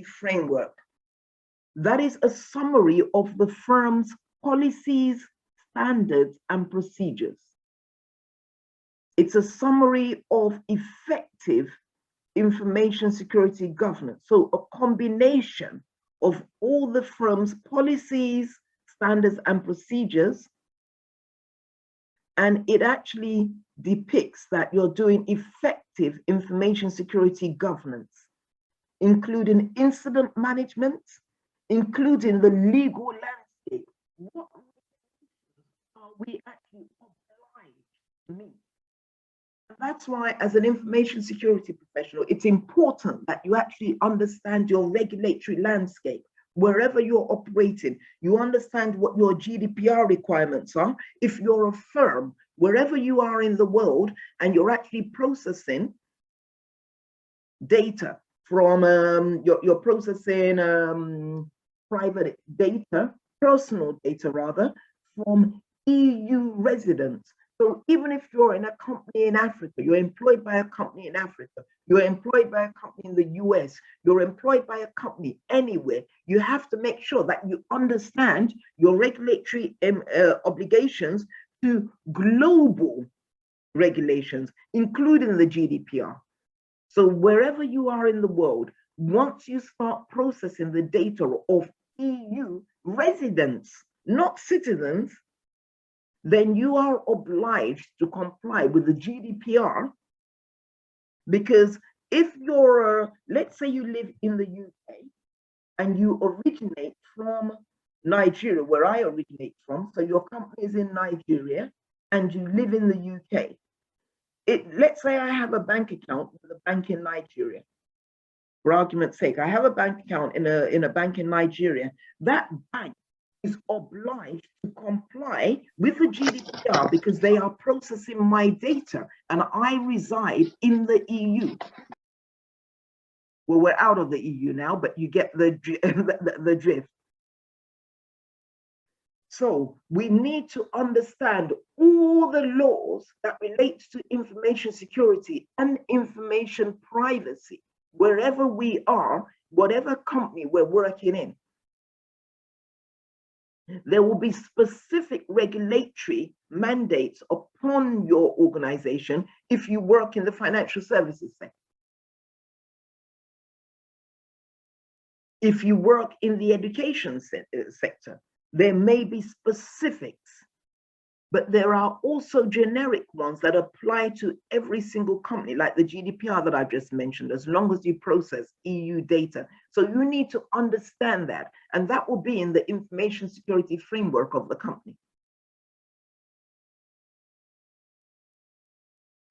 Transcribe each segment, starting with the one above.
framework. That is a summary of the firm's policies, standards, and procedures. It's a summary of effective information security governance. So a combination of all the firm's policies, standards, and procedures. And it actually depicts that you're doing effective information security governance, including incident management, including the legal landscape. What are we actually obliged to meet? And that's why, as an information security professional, it's important that you actually understand your regulatory landscape. Wherever you're operating, you understand what your GDPR requirements are. If you're a firm, wherever you are in the world, and you're actually processing data from, you're processing private data, personal data rather, from EU residents. So even if you're in a company in Africa, you're employed by a company in Africa, you're employed by a company in the US, you're employed by a company anywhere, you have to make sure that you understand your regulatory obligations to global regulations, including the GDPR. So wherever you are in the world, once you start processing the data of EU residents, not citizens, then you are obliged to comply with the GDPR. Because if you're, let's say you live in the UK and you originate from Nigeria, where I originate from, so your company is in Nigeria and you live in the UK. Let's say I have a bank account with a bank in Nigeria. For argument's sake, I have a bank account in a bank in Nigeria. That bank is obliged to comply with the GDPR because they are processing my data and I reside in the EU. Well, we're out of the EU now, but you get the drift. So we need to understand all the laws that relate to information security and information privacy, wherever we are, whatever company we're working in. There will be specific regulatory mandates upon your organization if you work in the financial services sector. If you work in the education sector, there may be specifics, but there are also generic ones that apply to every single company, like the GDPR that I've just mentioned, as long as you process EU data. So you need to understand that, and that will be in the information security framework of the company.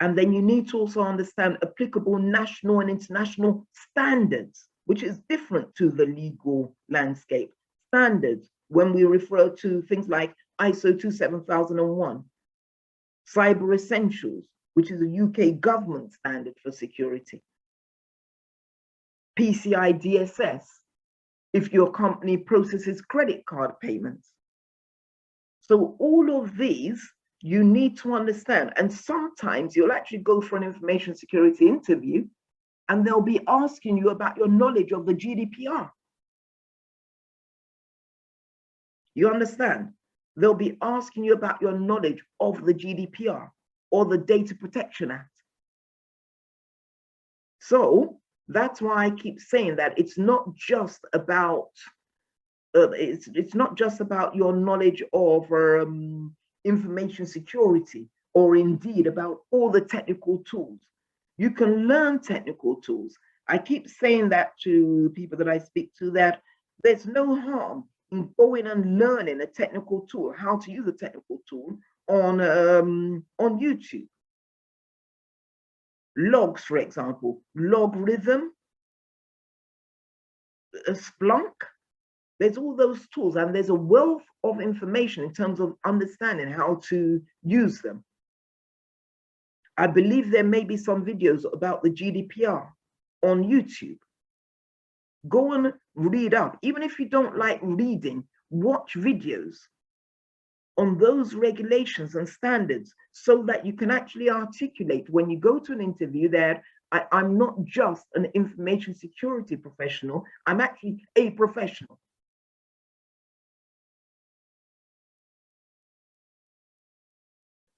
And then you need to also understand applicable national and international standards, which is different to the legal landscape. Standards, when we refer to things like ISO 27001, Cyber Essentials, which is a UK government standard for security, PCI DSS, if your company processes credit card payments. So all of these you need to understand. And sometimes you'll actually go for an information security interview and they'll be asking you about your knowledge of the GDPR. You understand? They'll be asking you about your knowledge of the GDPR or the Data Protection Act. So that's why I keep saying that it's not just about it's not just about your knowledge of information security, or indeed about all the technical tools. You can learn technical tools. I keep saying that to people that I speak to, that there's no harm in going and learning a technical tool, how to use a technical tool on YouTube. Logs, for example, Logarithm, Splunk. There's all those tools, and there's a wealth of information in terms of understanding how to use them. I believe there may be some videos about the GDPR on YouTube. Go and read up. Even if you don't like reading, watch videos on those regulations and standards so that you can actually articulate when you go to an interview that I'm not just an information security professional, I'm actually a professional.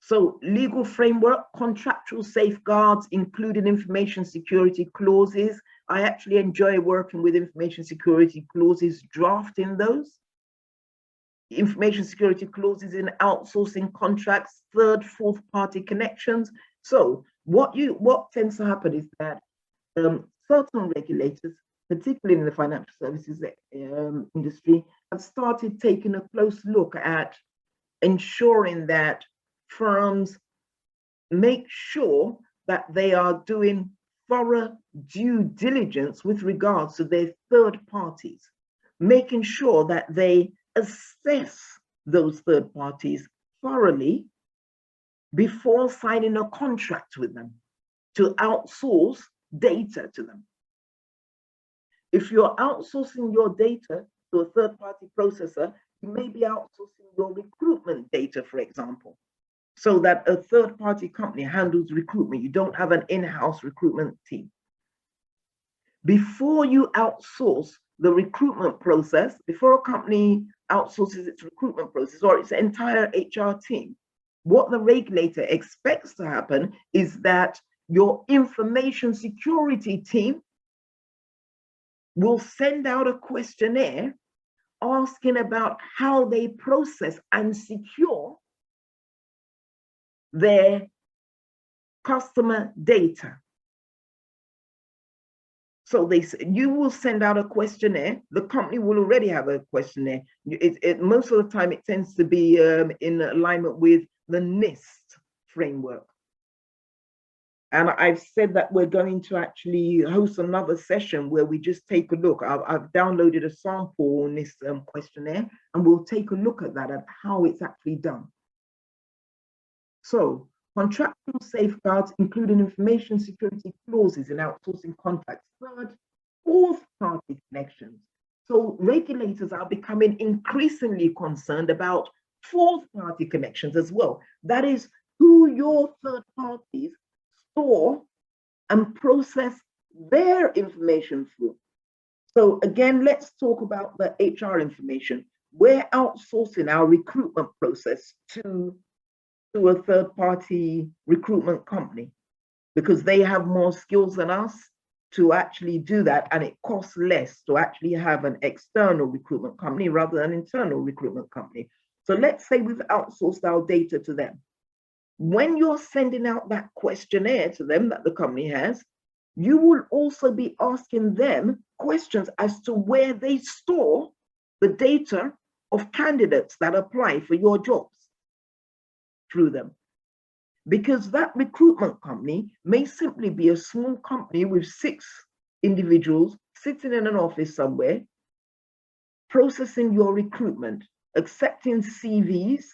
So legal framework, contractual safeguards, including information security clauses. I actually enjoy working with information security clauses, drafting those. Information security clauses in outsourcing contracts, third, fourth party connections. So what tends to happen is that certain regulators, particularly in the financial services industry, have started taking a close look at ensuring that firms make sure that they are doing thorough due diligence with regards to their third parties, making sure that they assess those third parties thoroughly before signing a contract with them to outsource data to them. If you're outsourcing your data to a third party processor, you may be outsourcing your recruitment data, for example, so that a third party company handles recruitment. You don't have an in-house recruitment team. Before you outsource the recruitment process, before a company outsources its recruitment process or its entire HR team, what the regulator expects to happen is that your information security team will send out a questionnaire asking about how they process and secure their customer data. So you will send out a questionnaire. The company will already have a questionnaire. Most of the time, it tends to be in alignment with the NIST framework. And I've said that we're going to actually host another session where we just take a look. I've downloaded a sample on this questionnaire, and we'll take a look at that, at how it's actually done. So contractual safeguards, including information security clauses in outsourcing contracts. Third, fourth party connections. So regulators are becoming increasingly concerned about fourth party connections as well. That is who your third parties store and process their information through. So again, let's talk about the HR information. We're outsourcing our recruitment process to a third-party recruitment company because they have more skills than us to actually do that, and it costs less to actually have an external recruitment company rather than an internal recruitment company. So let's say we've outsourced our data to them. When you're sending out that questionnaire to them that the company has, you will also be asking them questions as to where they store the data of candidates that apply for your jobs through them. Because that recruitment company may simply be a small company with 6 individuals sitting in an office somewhere, processing your recruitment, accepting CVs,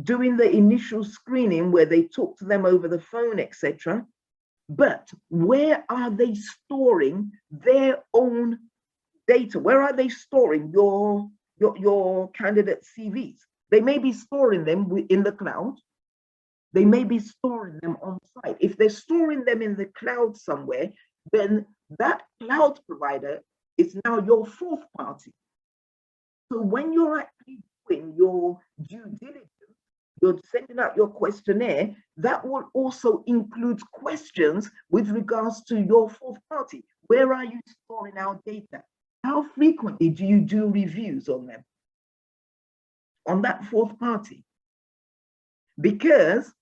doing the initial screening where they talk to them over the phone, etc. But where are they storing their own data? Where are they storing your candidate CVs? They may be storing them in the cloud. They may be storing them on site. If they're storing them in the cloud somewhere, then that cloud provider is now your fourth party. So when you're actually doing your due diligence, you're sending out your questionnaire, that will also include questions with regards to your fourth party. Where are you storing our data? How frequently do you do reviews on them, on that fourth party? Because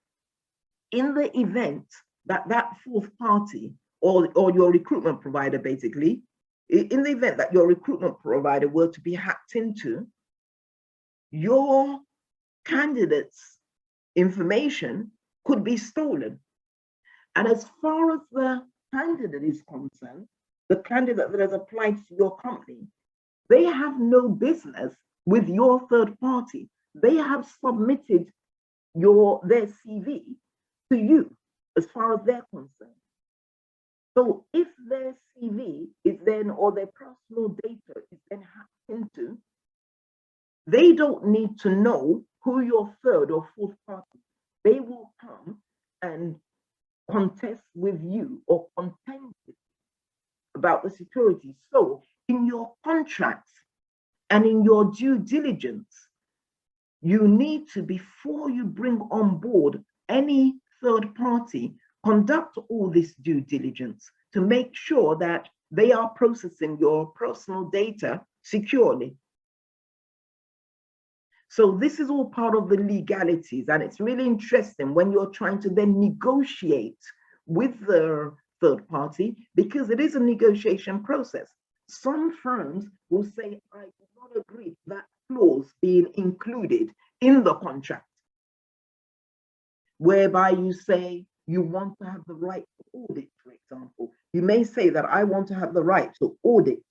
in the event that that fourth party or your recruitment provider, basically, in the event that your recruitment provider were to be hacked into, your candidates' information could be stolen. And as far as the candidate is concerned, the candidate that has applied to your company, they have no business with your third party. They have submitted their CV to you as far as they're concerned. So if their CV is then, or their personal data is then hacked into, they don't need to know who your third or fourth party. They will come and contest with you or contend about the security. So in your contracts and in your due diligence, you need to, before you bring on board any third party, conduct all this due diligence to make sure that they are processing your personal data securely. So this is all part of the legalities, and it's really interesting when you're trying to then negotiate with the third party, because it is a negotiation process. Some firms will say, I do not agree to that clause being included in the contract, whereby you say you want to have the right to audit, for example. You may say that I want to have the right to audit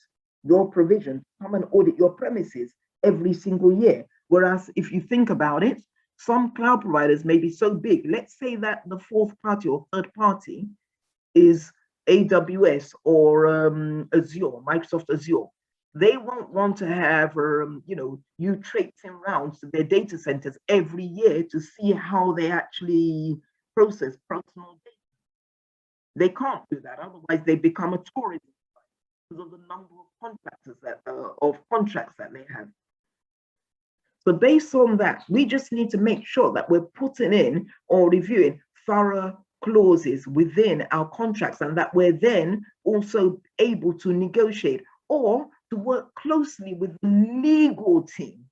your provision, come and audit your premises every single year. Whereas if you think about it, some cloud providers may be so big. Let's say that the fourth party or third party is AWS or Azure, Microsoft Azure. They won't want to have, you traipsing around to their data centers every year to see how they actually process personal data. They can't do that, otherwise they become a tourism site because of the number of contracts that they have. So based on that, we just need to make sure that we're putting in or reviewing thorough clauses within our contracts, and that we're then also able to negotiate or to work closely with the legal team.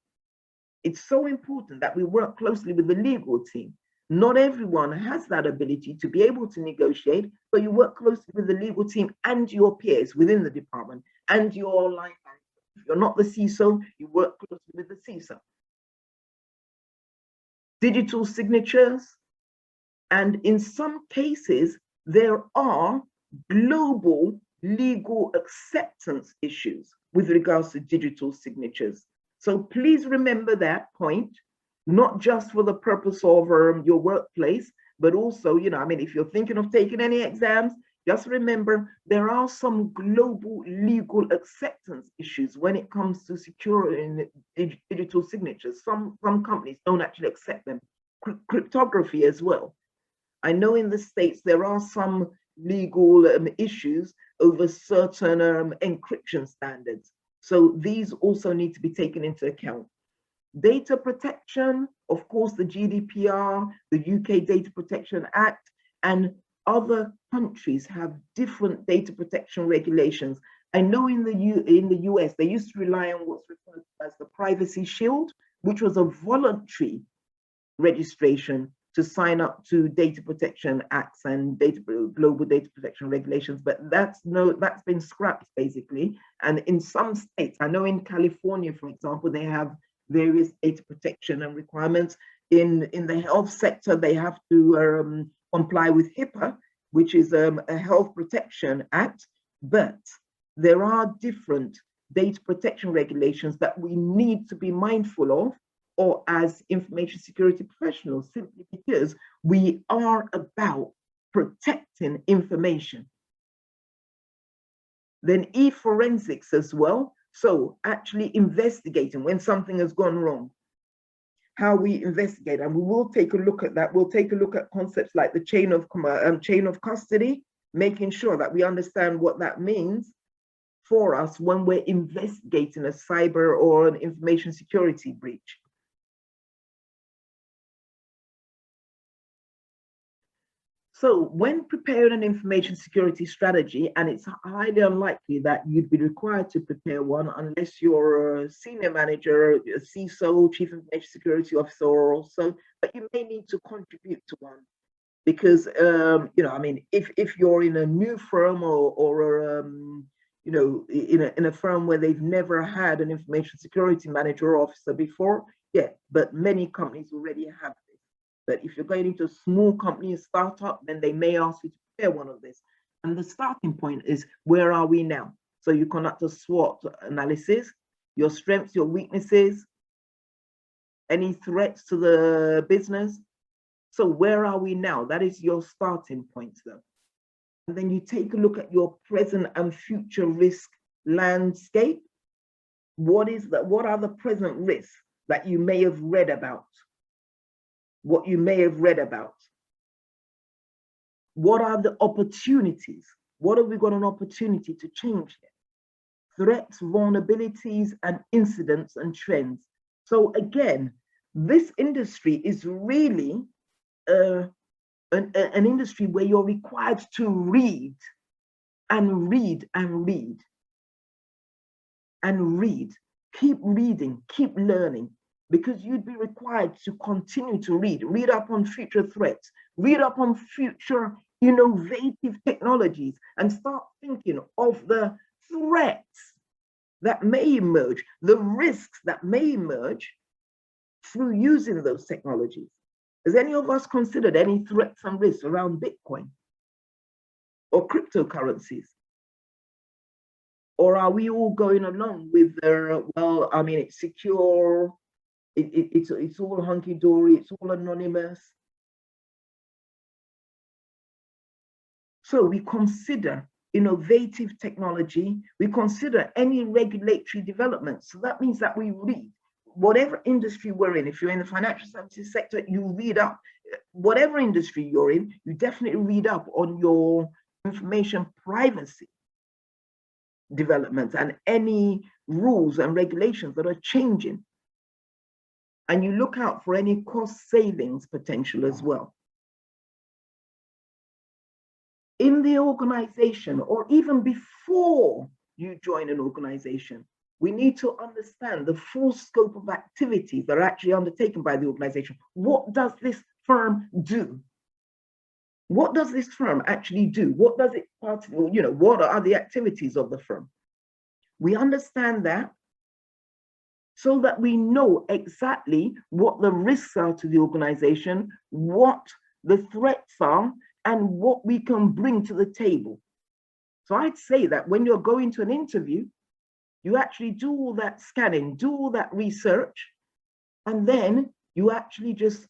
It's so important that we work closely with the legal team. Not everyone has that ability to be able to negotiate, but you work closely with the legal team and your peers within the department and your line manager. If you're not the CISO, you work closely with the CISO. Digital signatures, and in some cases, there are global legal acceptance issues with regards to digital signatures. So please remember that point, not just for the purpose of your workplace, but also, if you're thinking of taking any exams, just remember there are some global legal acceptance issues when it comes to securing digital signatures. Some companies don't actually accept them. Cryptography as well. I know in the States there are some legal issues over certain encryption standards. So these also need to be taken into account. Data protection, of course, the GDPR, the UK Data Protection Act, and other countries have different data protection regulations. I know in the US, they used to rely on what's referred to as the Privacy Shield, which was a voluntary registration to sign up to data protection acts and global data protection regulations, but that's been scrapped basically. And in some states, I know in California, for example, they have various data protection and requirements. In the health sector, they have to comply with HIPAA, which is a health protection act, but there are different data protection regulations that we need to be mindful of, or as information security professionals, simply because we are about protecting information. Then e-forensics as well. So actually investigating when something has gone wrong, how we investigate, and we will take a look at that. We'll take a look at concepts like the chain of custody, making sure that we understand what that means for us when we're investigating a cyber or an information security breach. So when preparing an information security strategy, and it's highly unlikely that you'd be required to prepare one unless you're a senior manager, a CISO, Chief Information Security Officer, or so, but you may need to contribute to one. Because, if you're in a new firm or in a firm where they've never had an information security manager or officer before, yeah, but many companies already have. But if you're going into a small company, a startup, then they may ask you to prepare one of this. And the starting point is, where are we now? So you conduct a SWOT analysis, your strengths, your weaknesses, any threats to the business. So where are we now? That is your starting point though. And then you take a look at your present and future risk landscape. What are the present risks that you may have read about? What What are the opportunities? What have we got an opportunity to change here? Threats, vulnerabilities, and incidents and trends. So again, this industry is really an industry where you're required to read and read and read and read. Keep reading, keep learning, because you'd be required to continue to read up on future threats, read up on future innovative technologies, and start thinking of the threats that may emerge, the risks that may emerge through using those technologies. Has any of us considered any threats and risks around Bitcoin or cryptocurrencies? Or are we all going along with well, I mean, it's secure, it's all hunky-dory, it's all anonymous. So we consider innovative technology, we consider any regulatory development. So that means that we read. Whatever industry we're in, if you're in the financial services sector, you read up. Whatever industry you're in, you definitely read up on your information privacy developments and any rules and regulations that are changing. And you look out for any cost savings potential as well. In the organization, or even before you join an organization, we need to understand the full scope of activities that are actually undertaken by the organization. What does this firm do? What does this firm actually do? What does it, what are the activities of the firm? We understand that so that we know exactly what the risks are to the organization, what the threats are, and what we can bring to the table. So I'd say that when you're going to an interview, you actually do all that scanning, do all that research, and then you actually just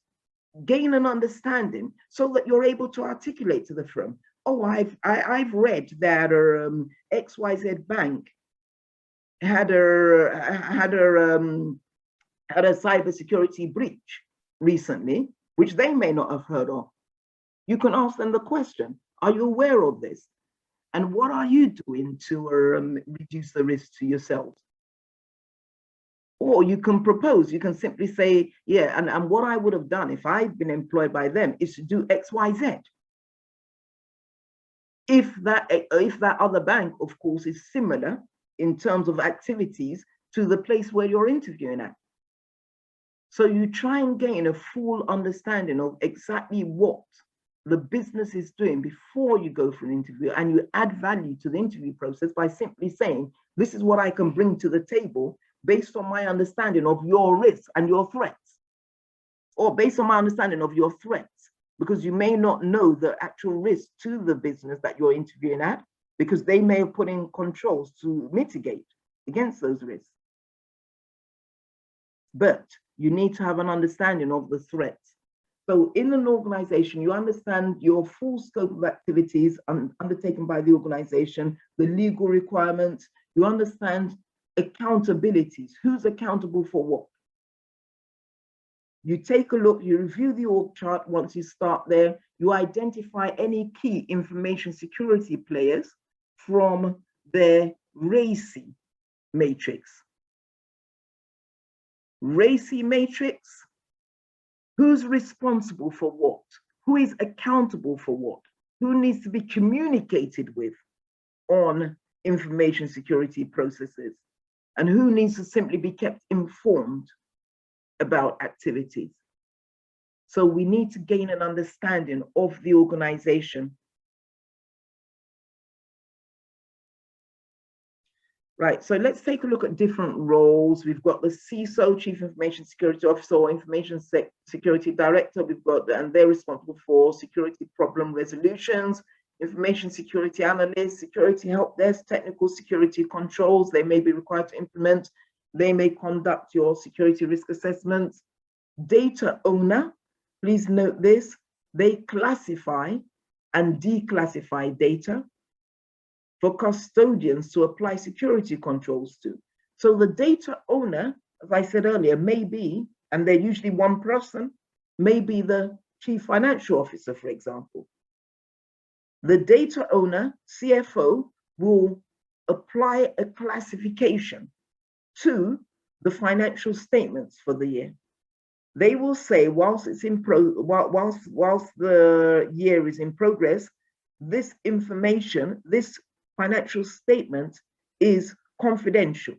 gain an understanding so that you're able to articulate to the firm, oh, I've read that XYZ Bank had a cybersecurity breach recently, which they may not have heard of. You can ask them the question, are you aware of this? And what are you doing to reduce the risk to yourselves? Or you can propose, you can simply say, yeah, and what I would have done if I'd been employed by them is to do X, Y, Z. If that other bank, of course, is similar in terms of activities to the place where you're interviewing at. So you try and gain a full understanding of exactly what the business is doing before you go for an interview, and you add value to the interview process by simply saying, this is what I can bring to the table based on my understanding of your risks and your threats, or based on my understanding of your threats, because you may not know the actual risk to the business that you're interviewing at, because they may have put in controls to mitigate against those risks. But you need to have an understanding of the threats. So in an organization, you understand your full scope of activities undertaken by the organization, the legal requirements, you understand accountabilities, who's accountable for what. You take a look, you review the org chart. Once you start there, you identify any key information security players from their RACI matrix. RACI matrix, who's responsible for what? Who is accountable for what? Who needs to be communicated with on information security processes? And who needs to simply be kept informed about activities? So we need to gain an understanding of the organization. Right, so let's take a look at different roles. We've got the CISO, Chief Information Security Officer, or Information Security Director. We've got, and they're responsible for security problem resolutions, information security analysts, security help desk, technical security controls. They may be required to implement. They may conduct your security risk assessments. Data owner, please note this, they classify and declassify data for custodians to apply security controls to. So the data owner, as I said earlier, may be, and they're usually one person, may be the chief financial officer, for example. The data owner, CFO, will apply a classification to the financial statements for the year. They will say, whilst the year is in progress, this information, this financial statement is confidential.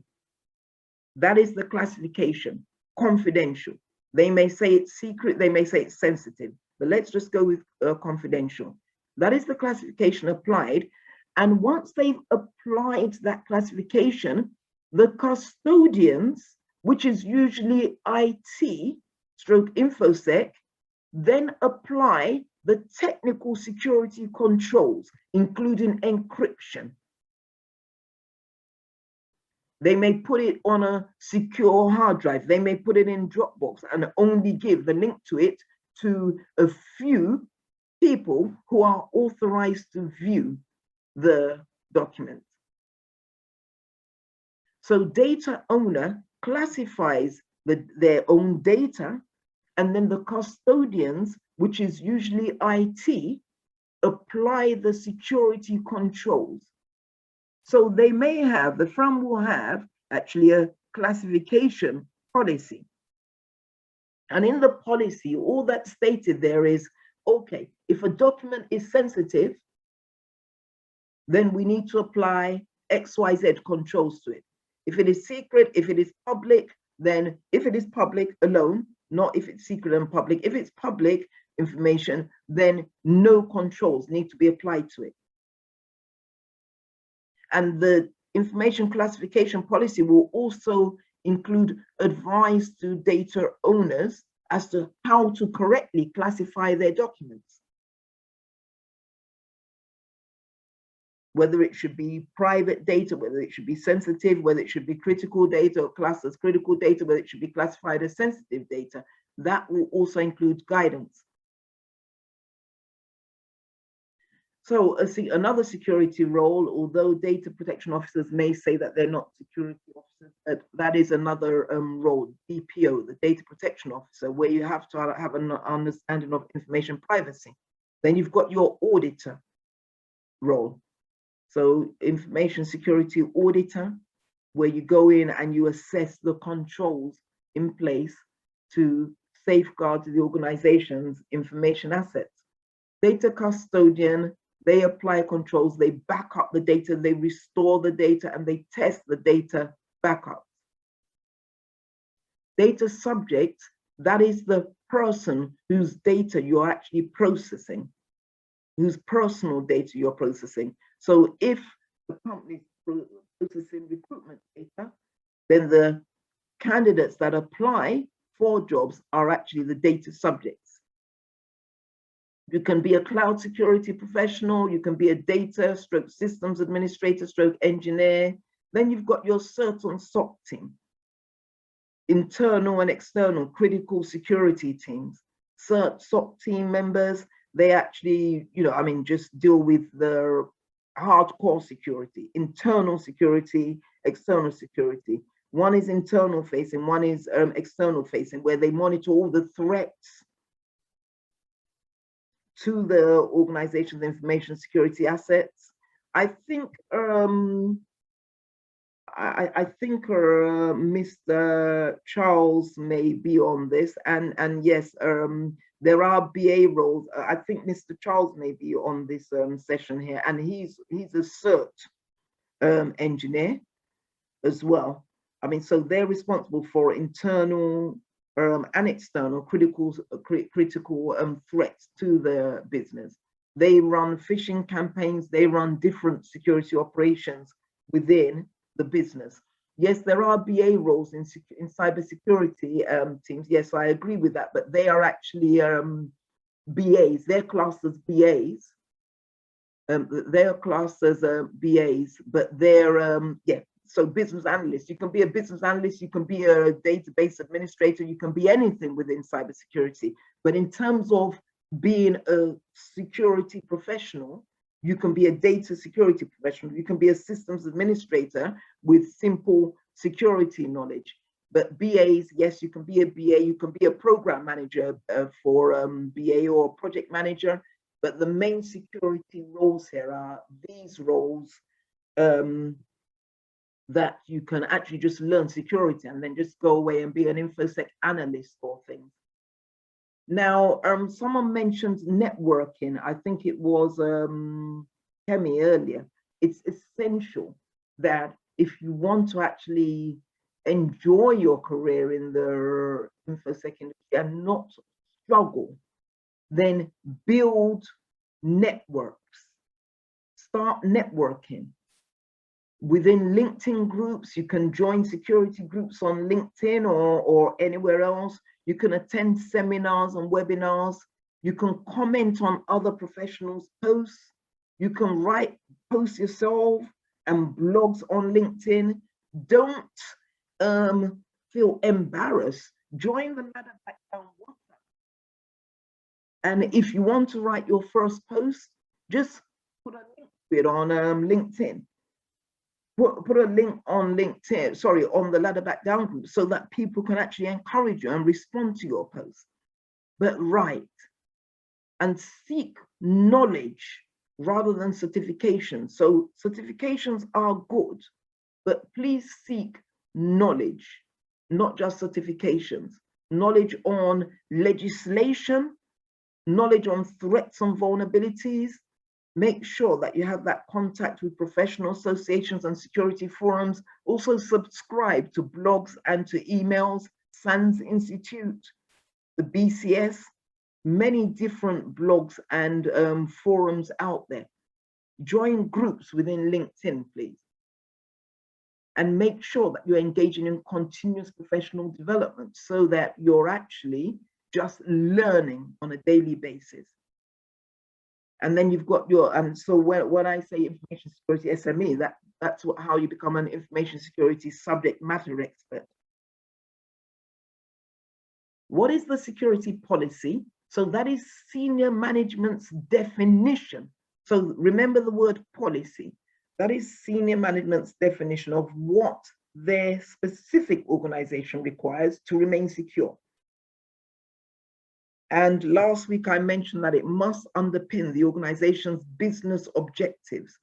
That is the classification, confidential. They may say it's secret, they may say it's sensitive, but let's just go with confidential. That is the classification applied. And once they've applied that classification, the custodians, which is usually IT stroke InfoSec, then apply the technical security controls, including encryption. They may put it on a secure hard drive. They may put it in Dropbox and only give the link to it to a few people who are authorized to view the document. So data owner classifies their own data, and then the custodians, which is usually IT, apply the security controls. So they may have, the firm will have actually a classification policy. And in the policy, all that's stated there is, okay, if a document is sensitive, then we need to apply XYZ controls to it. If it is secret, if it is public, then if it is public alone, not if it's secret and public, if it's public information, then no controls need to be applied to it. And the information classification policy will also include advice to data owners as to how to correctly classify their documents. Whether it should be private data, whether it should be sensitive, whether it should be critical data or classed as critical data, whether it should be classified as sensitive data, that will also include guidance. So another security role, although data protection officers may say that they're not security officers, that is another role, DPO, the data protection officer, where you have to have an understanding of information privacy. Then you've got your auditor role. So information security auditor, where you go in and you assess the controls in place to safeguard the organization's information assets. Data custodian, they apply controls, they back up the data, they restore the data, and they test the data backup. Data subject, that is the person whose data you're actually processing, whose personal data you're processing. So if the company is processing recruitment data, then the candidates that apply for jobs are actually the data subjects. You can be a cloud security professional, you can be a data stroke systems administrator stroke engineer. Then you've got your certain SOC team, internal and external critical security teams. SOC team members, they actually, just deal with the hardcore security, internal security, external security. One is internal facing, one is external facing, where they monitor all the threats to the organization's information security assets. I think Mr. Charles may be on this, and yes, there are BA roles. I think Mr. Charles may be on this session here, and he's a cert engineer as well. So they're responsible for internal and external critical threats to the business. They run phishing campaigns, they run different security operations within the business. Yes, there are BA roles in cybersecurity teams. Yes, I agree with that, but they are actually BAs. They're classed as BAs. They're classed as BAs, but they're So business analyst, you can be a business analyst, you can be a database administrator, you can be anything within cybersecurity. But in terms of being a security professional, you can be a data security professional, you can be a systems administrator with simple security knowledge. But BAs, yes, you can be a BA, you can be a program manager for BA or project manager. but the main security roles here are these roles that you can actually just learn security and then just go away and be an infosec analyst or things. Now, someone mentioned networking. I think it was Kemi earlier. It's essential that if you want to actually enjoy your career in the infosec industry and not struggle, then build networks. Start networking. Within LinkedIn groups, you can join security groups on LinkedIn or anywhere else. You can attend seminars and webinars. You can comment on other professionals' posts. You can write posts yourself and blogs on LinkedIn. Don't feel embarrassed. Join the Ladder Back Down WhatsApp. And if you want to write your first post, just put a link to it on LinkedIn. Put a link on LinkedIn, sorry, on the Ladder Back Down group so that people can actually encourage you and respond to your posts. But write and seek knowledge rather than certifications. So certifications are good, but please seek knowledge, not just certifications. Knowledge on legislation, knowledge on threats and vulnerabilities. Make sure that you have that contact with professional associations and security forums. Also subscribe to blogs and to emails, SANS Institute, the BCS, many different blogs and forums out there. Join groups within LinkedIn, please. And make sure that you're engaging in continuous professional development so that you're actually just learning on a daily basis. And then you've got your, and so when I say information security SME, that's how you become an information security subject matter expert. What is the security policy? So that is senior management's definition. So remember the word policy. That is senior management's definition of what their specific organization requires to remain secure. And last week I mentioned that it must underpin the organization's business objectives.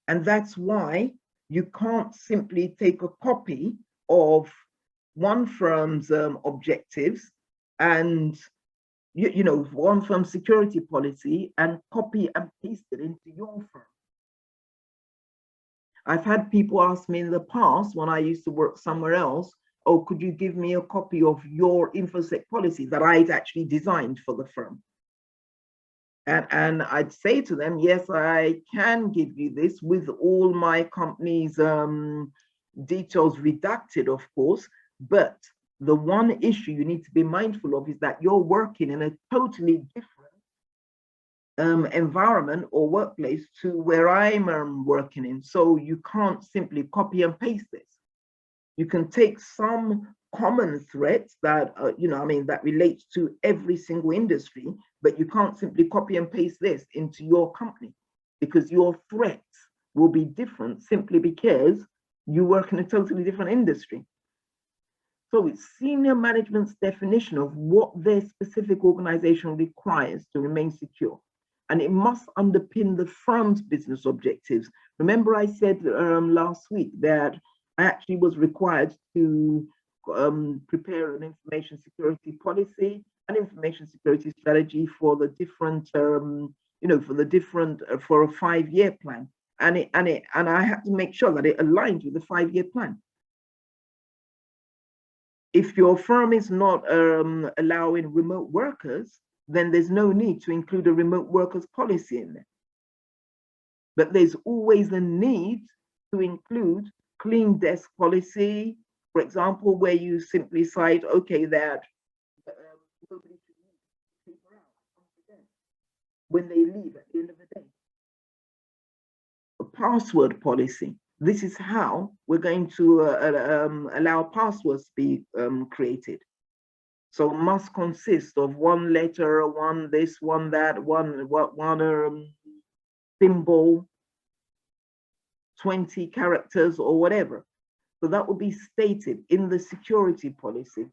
And that's why you can't simply take a copy of one firm's objectives and, you know, one firm's security policy and copy and paste it into your firm. I've had people ask me in the past when I used to work somewhere else, oh, could you give me a copy of your InfoSec policy that I'd actually designed for the firm? And I'd say to them, yes, I can give you this with all my company's details redacted, of course, but the one issue you need to be mindful of is that you're working in a totally different environment or workplace to where I'm working in. So you can't simply copy and paste this. You can take some common threats that, you know, I mean, that relates to every single industry, but you can't simply copy and paste this into your company because your threats will be different simply because you work in a totally different industry. So it's senior management's definition of what their specific organization requires to remain secure. And it must underpin the firm's business objectives. Remember I said last week that I actually was required to prepare an information security policy and information security strategy for the different, you know, for the different, for a 5-year plan. And I had to make sure that it aligned with the 5-year plan. If your firm is not allowing remote workers, then there's no need to include a remote workers policy in there. But there's always a need to include clean desk policy, for example, where you simply cite, okay, that nobody should leave paper out when they leave at the end of the day. A password policy. This is how we're going to allow passwords to be created. So it must consist of one letter, one this, one that, one symbol, 20 characters or whatever. So that will be stated in the security policy.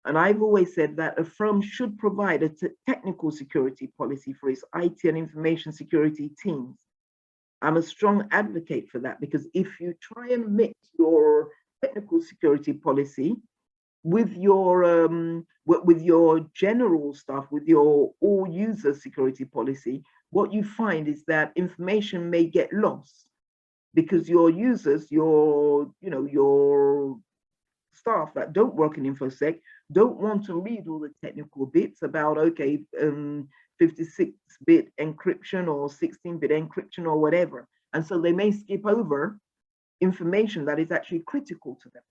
And I've always said that a firm should provide a technical security policy for its IT and information security teams. I'm a strong advocate for that, because if you try and mix your technical security policy with your general stuff, with your all user security policy, what you find is that information may get lost because your users, your staff that don't work in InfoSec don't want to read all the technical bits about, okay, 56-bit encryption or 16-bit encryption or whatever. And so they may skip over information that is actually critical to them.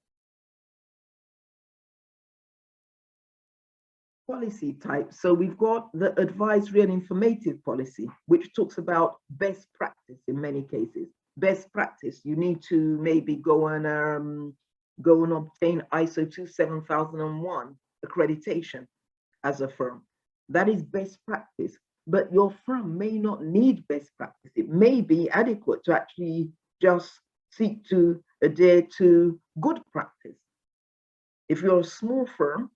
Policy type. So we've got the advisory and informative policy, which talks about best practice in many cases. Best practice, you need to maybe go and obtain ISO 27001 accreditation as a firm. That is best practice, but your firm may not need best practice. It may be adequate to actually just seek to adhere to good practice. If you're a small firm,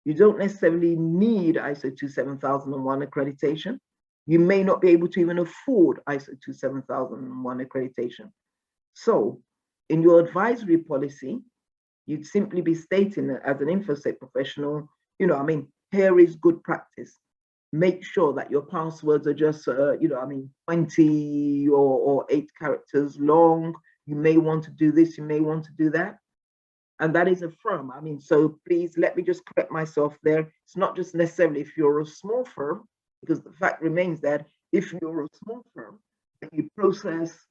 you don't necessarily need ISO 27001 accreditation. You may not be able to even afford ISO 27001 accreditation. So in your advisory policy, you'd simply be stating that as an InfoSec professional, here is good practice. Make sure that your passwords are just, 20 or 8 characters long. You may want to do this, you may want to do that. And that is a firm. So please let me just correct myself there. It's not just necessarily if you're a small firm, because the fact remains that if you're a small firm and you process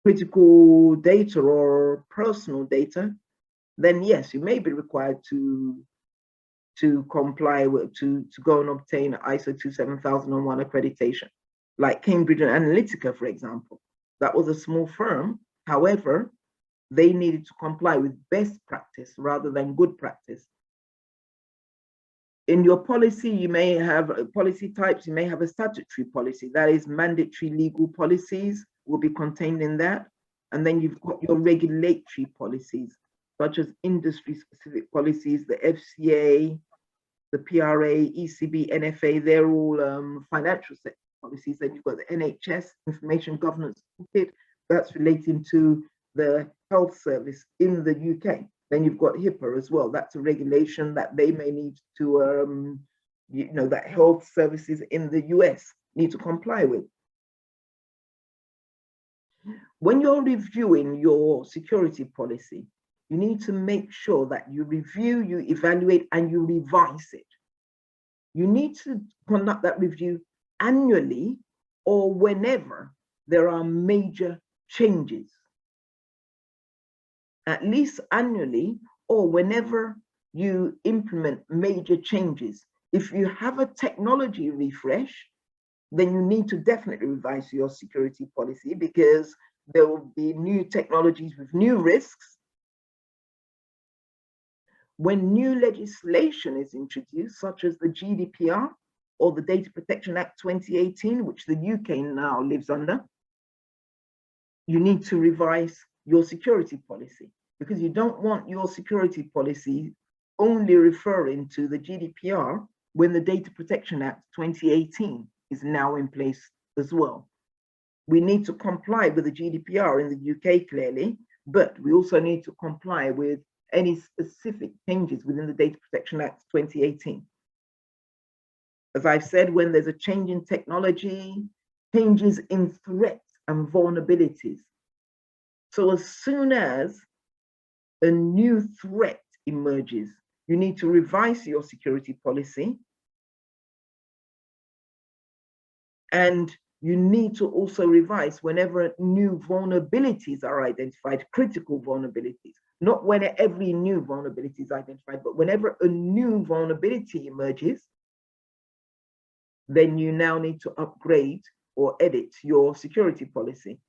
critical data or personal data, then yes, you may be required to comply with, to go and obtain ISO 27001 accreditation. Like Cambridge Analytica, for example. That was a small firm. However, they needed to comply with best practice rather than good practice. In your policy, you may have policy types, you may have a statutory policy. That is, mandatory legal policies will be contained in that. And then you've got your regulatory policies, such as industry-specific policies, the FCA, the PRA, ECB, NFA, they're all financial sector policies. Then you've got the NHS, Information Governance Toolkit, that's relating to the health service in the UK. Then you've got HIPAA as well. That's a regulation that they may need to, that health services in the US need to comply with. When you're reviewing your security policy, you need to make sure that you review, you evaluate, and you revise it. You need to conduct that review annually or whenever there are major changes. At least annually or whenever you implement major changes. If you have a technology refresh, then you need to definitely revise your security policy, because there will be new technologies with new risks. When new legislation is introduced, such as the GDPR or the Data Protection Act 2018, which the UK now lives under, you need to revise your security policy, because you don't want your security policy only referring to the GDPR when the Data Protection Act 2018 is now in place as well. We need to comply with the GDPR in the UK clearly, but we also need to comply with any specific changes within the Data Protection Act 2018. As I've said, when there's a change in technology, changes in threats and vulnerabilities. So as soon as a new threat emerges, you need to revise your security policy. And you need to also revise whenever new vulnerabilities are identified, critical vulnerabilities. Not when every new vulnerability is identified, but whenever a new vulnerability emerges, then you now need to upgrade or edit your security policy.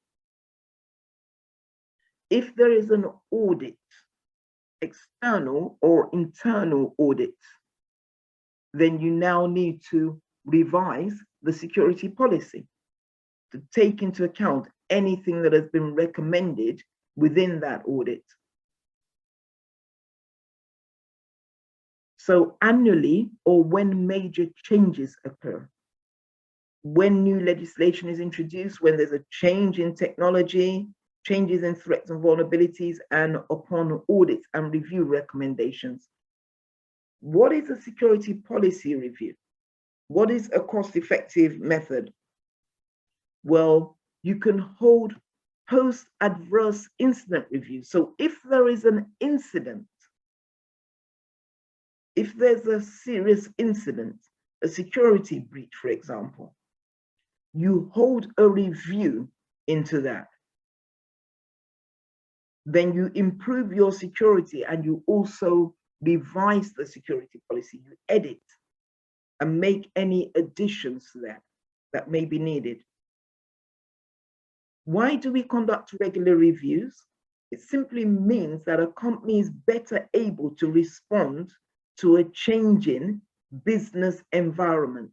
If there is an audit, external or internal audit, then you now need to revise the security policy to take into account anything that has been recommended within that audit. So annually, or when major changes occur, when new legislation is introduced, when there's a change in technology, changes in threats and vulnerabilities, and upon audits and review recommendations. What is a security policy review? What is a cost-effective method? Well, you can hold post-adverse incident review. So if there is an incident, if there's a serious incident, a security breach, for example, you hold a review into that. Then you improve your security and you also revise the security policy. You edit and make any additions to that may be needed. Why do we conduct regular reviews? It simply means that a company is better able to respond to a changing business environment.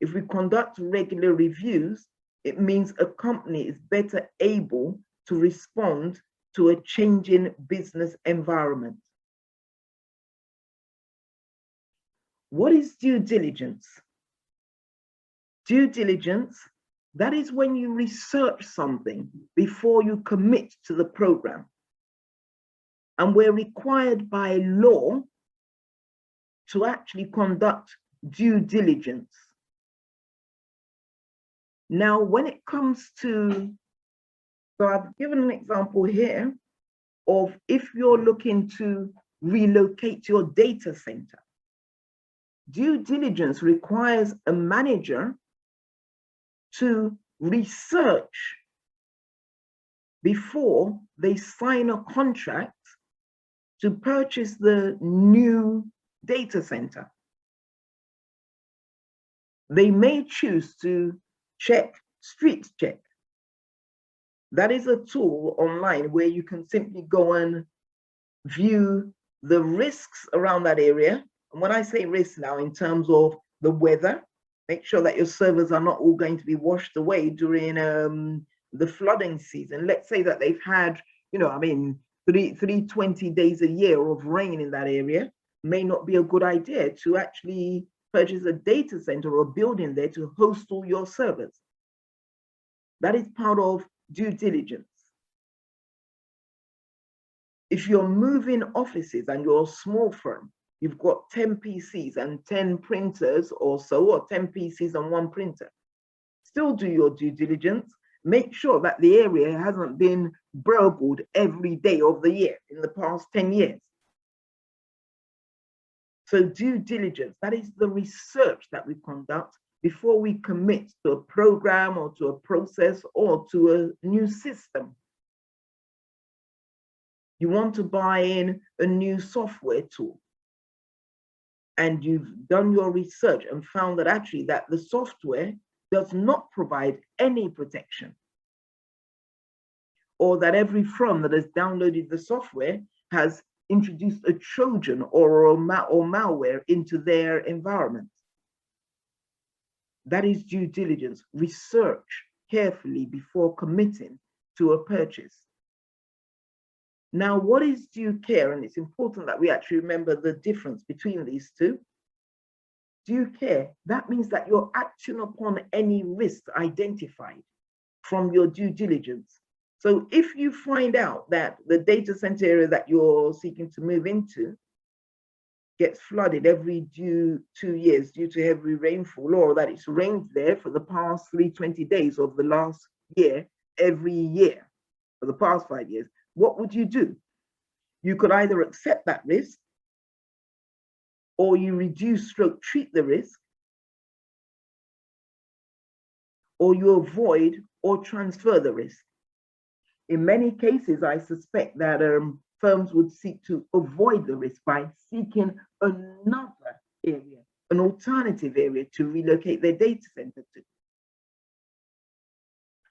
If we conduct regular reviews, it means a company is better able to respond to a changing business environment. What is due diligence? Due diligence, that is when you research something before you commit to the program. And we're required by law to actually conduct due diligence. Now, when it comes to, so I've given an example here of if you're looking to relocate your data center. Due diligence requires a manager to research before they sign a contract to purchase the new data center. They may choose to street check. That is a tool online where you can simply go and view the risks around that area. And when I say risks now, in terms of the weather, make sure that your servers are not all going to be washed away during the flooding season. Let's say that they've had, 320 days a year of rain in that area. May not be a good idea to actually purchase a data center or a building there to host all your servers. That is part of due diligence. If you're moving offices and you're a small firm, you've got 10 PCs and 10 printers or so, or 10 PCs and 1 printer. Still do your due diligence. Make sure that the area hasn't been burgled every day of the year in the past 10 years. So due diligence, that is the research that we conduct before we commit to a program or to a process or to a new system. You want to buy in a new software tool, and you've done your research and found that actually that the software does not provide any protection, or that every firm that has downloaded the software has introduced a Trojan or malware into their environment. That is due diligence. Research carefully before committing to a purchase. Now, what is due care? And it's important that we actually remember the difference between these two. Due care, that means that you're acting upon any risk identified from your due diligence. So if you find out that the data center area that you're seeking to move into gets flooded every 2 years due to heavy rainfall, or that it's rained there for the past 320 days of the last year, every year for the past 5 years, what would you do? You could either accept that risk, or you reduce / treat the risk, or you avoid or transfer the risk. In many cases, I suspect that firms would seek to avoid the risk by seeking another area, an alternative area to relocate their data center to.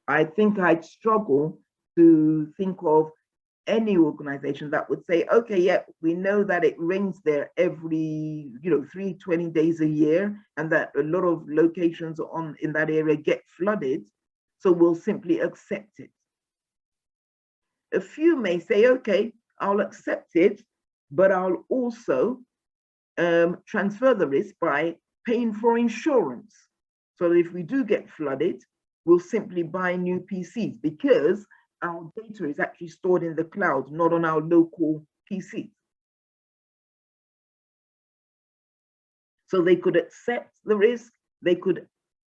I think I'd struggle to think of any organization that would say, okay, yeah, we know that it rains there every 320 days a year, and that a lot of locations in that area get flooded, so we'll simply accept it. A few may say, okay, I'll accept it, but I'll also transfer the risk by paying for insurance. So if we do get flooded, we'll simply buy new PCs because our data is actually stored in the cloud, not on our local PC. So they could accept the risk, they could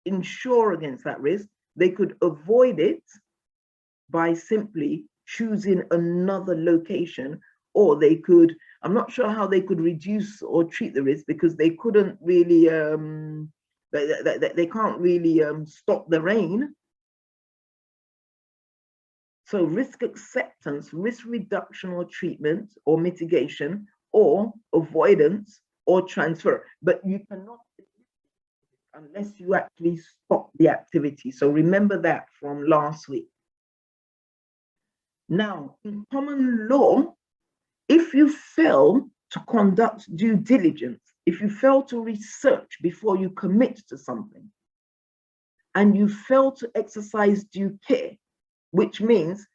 insure against that risk, they could avoid it by simply choosing another location, or they could, I'm not sure how they could reduce or treat the risk because they couldn't really, they can't really stop the rain. So risk acceptance, risk reduction or treatment or mitigation or avoidance or transfer, but you cannot unless you actually stop the activity. So remember that from last week. Now, in common law, if you fail to conduct due diligence, if you fail to research before you commit to something, and you fail to exercise due care, which means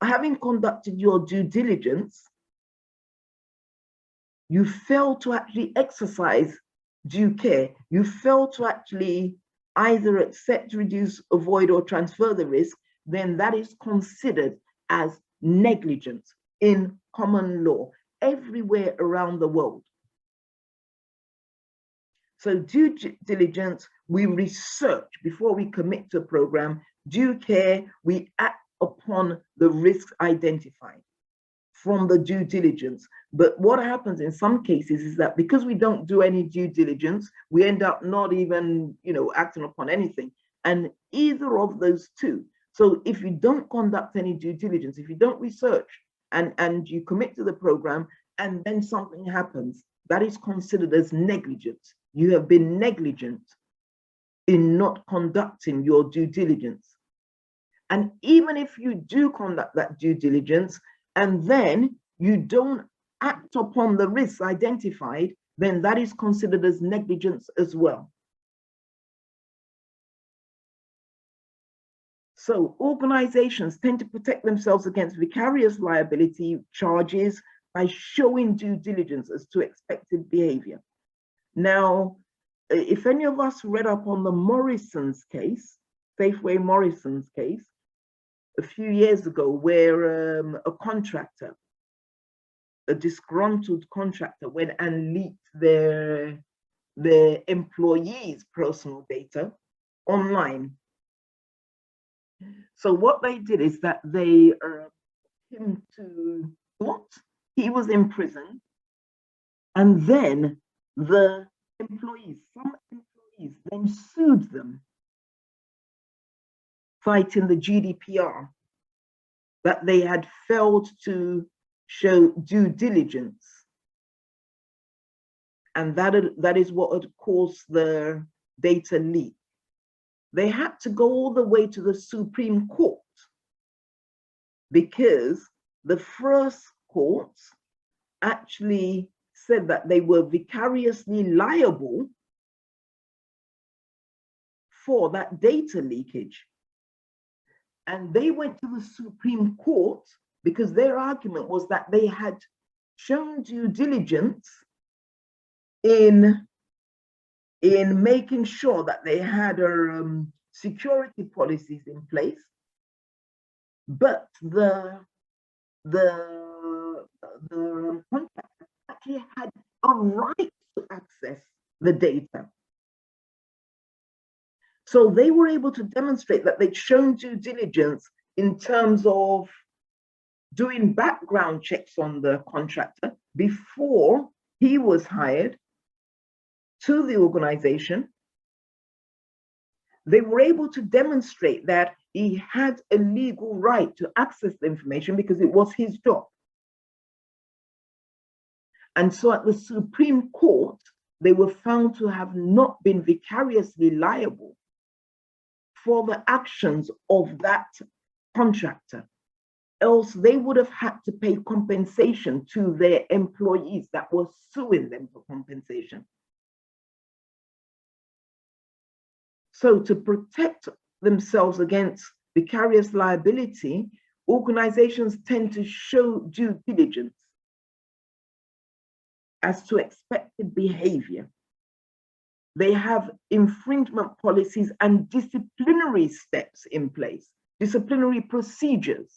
having conducted your due diligence, you fail to actually exercise due care, you fail to actually either accept, reduce, avoid, or transfer the risk, then that is considered as negligence in common law everywhere around the world. So due diligence, we research before we commit to a program. Due care, we act upon the risks identified from the due diligence. But what happens in some cases is that because we don't do any due diligence, we end up not even, acting upon anything. And either of those two. So if you don't conduct any due diligence, if you don't research and you commit to the program and then something happens, that is considered as negligence. You have been negligent in not conducting your due diligence. And even if you do conduct that due diligence and then you don't act upon the risks identified, then that is considered as negligence as well. So organizations tend to protect themselves against vicarious liability charges by showing due diligence as to expected behavior. Now, if any of us read up on the Morrisons case, Safeway Morrisons case, a few years ago, where a contractor, a disgruntled contractor, went and leaked their employees' personal data online. So what they did is that they him to court. He was in prison, and then the employees, some employees, then sued them, citing the GDPR, that they had failed to show due diligence, and that is what had caused the data leak. They had to go all the way to the Supreme Court because the first court actually said that they were vicariously liable for that data leakage. And they went to the Supreme Court because their argument was that they had shown due diligence in making sure that they had security policies in place, but the contractor actually had a right to access the data. So they were able to demonstrate that they'd shown due diligence in terms of doing background checks on the contractor before he was hired to the organization. They were able to demonstrate that he had a legal right to access the information because it was his job. And so at the Supreme Court, they were found to have not been vicariously liable for the actions of that contractor. Else they would have had to pay compensation to their employees that were suing them for compensation. So to protect themselves against vicarious liability, organizations tend to show due diligence. as to expected behavior. They have infringement policies and disciplinary steps in place, disciplinary procedures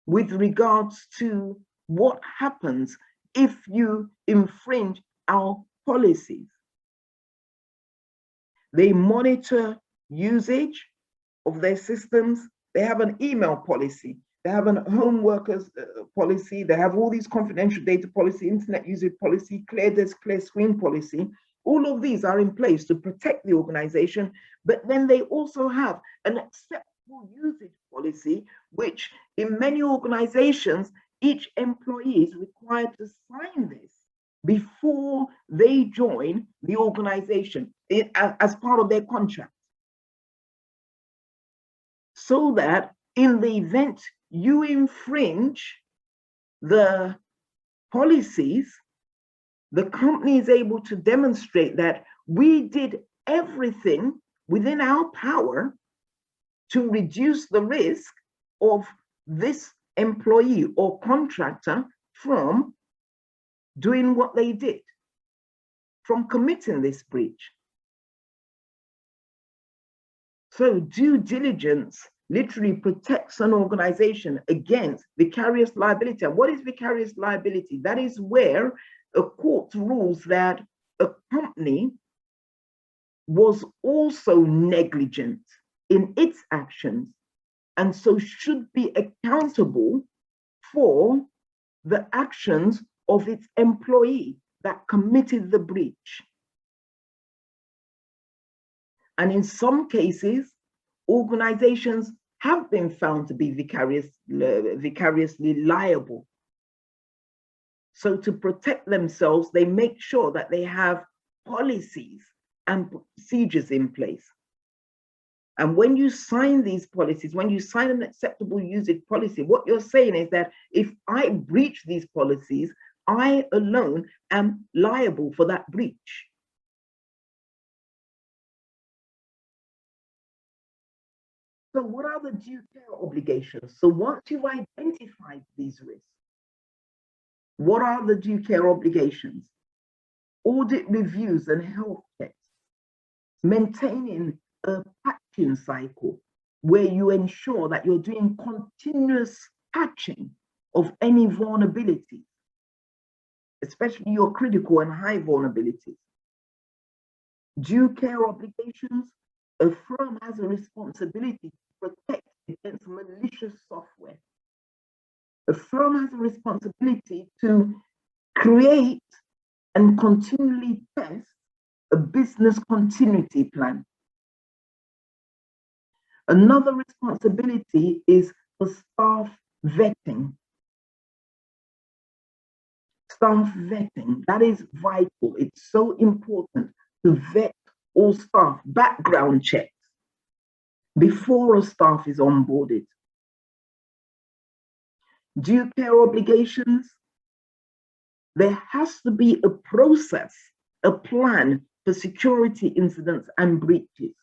with regards to what happens if you infringe our policies. They monitor usage of their systems. They have an email policy. They have a home workers policy. They have all these confidential data policy, internet usage policy, clear desk, clear screen policy. All of these are in place to protect the organization, but then they also have an acceptable usage policy, which in many organizations, each employee is required to sign this before they join the organization as part of their contract. So that in the event you infringe the policies, the company is able to demonstrate that we did everything within our power to reduce the risk of this employee or contractor from doing what they did, from committing this breach. So due diligence literally protects an organization against vicarious liability. And what is vicarious liability? That is where a court rules that a company was also negligent in its actions and so should be accountable for the actions of its employee that committed the breach. And in some cases, organizations have been found to be vicariously liable. So to protect themselves, they make sure that they have policies and procedures in place. And when you sign these policies, when you sign an acceptable usage policy, what you're saying is that if I breach these policies, I alone am liable for that breach. So what are the due care obligations? So once you've identified these risks, what are the due care obligations? Audit reviews and health checks, maintaining a patching cycle where you ensure that you're doing continuous patching of any vulnerability, especially your critical and high vulnerabilities. Due care obligations, a firm has a responsibility to protect against malicious software. A firm has a responsibility to create and continually test a business continuity plan. Another responsibility is for staff vetting. Staff vetting, that is vital. It's so important to vet all staff, background checks before a staff is onboarded. Due care obligations, there has to be a process, a plan for security incidents and breaches.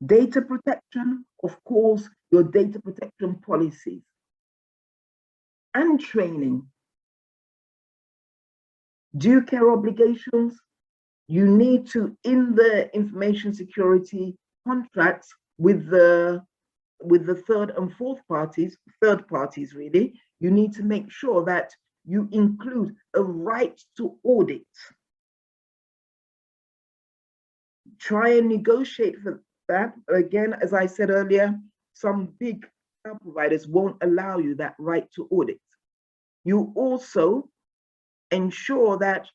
Data protection, of course, your data protection policies. And training. Due care obligations, you need to, in the information security contracts with the third and fourth parties, third parties really, you need to make sure that you include a right to audit. Try and negotiate for that. Again, as I said earlier, some big cloud providers won't allow you that right to audit. You also ensure that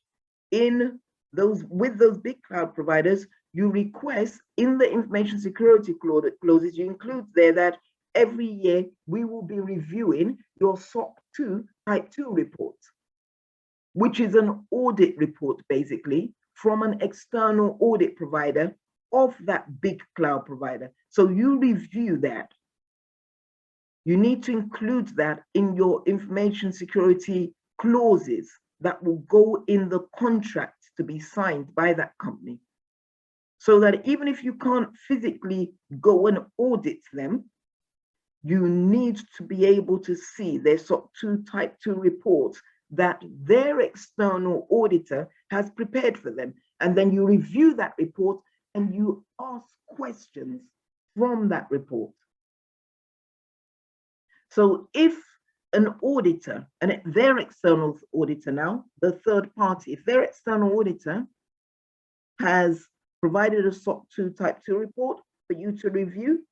with those big cloud providers, you request in the information security clauses, you include there that every year we will be reviewing your SOC 2 Type 2 report, which is an audit report basically from an external audit provider of that big cloud provider. So you review that. You need to include that in your information security clauses that will go in the contract to be signed by that company. So that even if you can't physically go and audit them, you need to be able to see their SOC 2 Type 2 reports that their external auditor has prepared for them. And then you review that report and you ask questions from that report. So if an auditor, and their external auditor now, the third party, if their external auditor has provided a SOC 2 Type 2 report for you to review,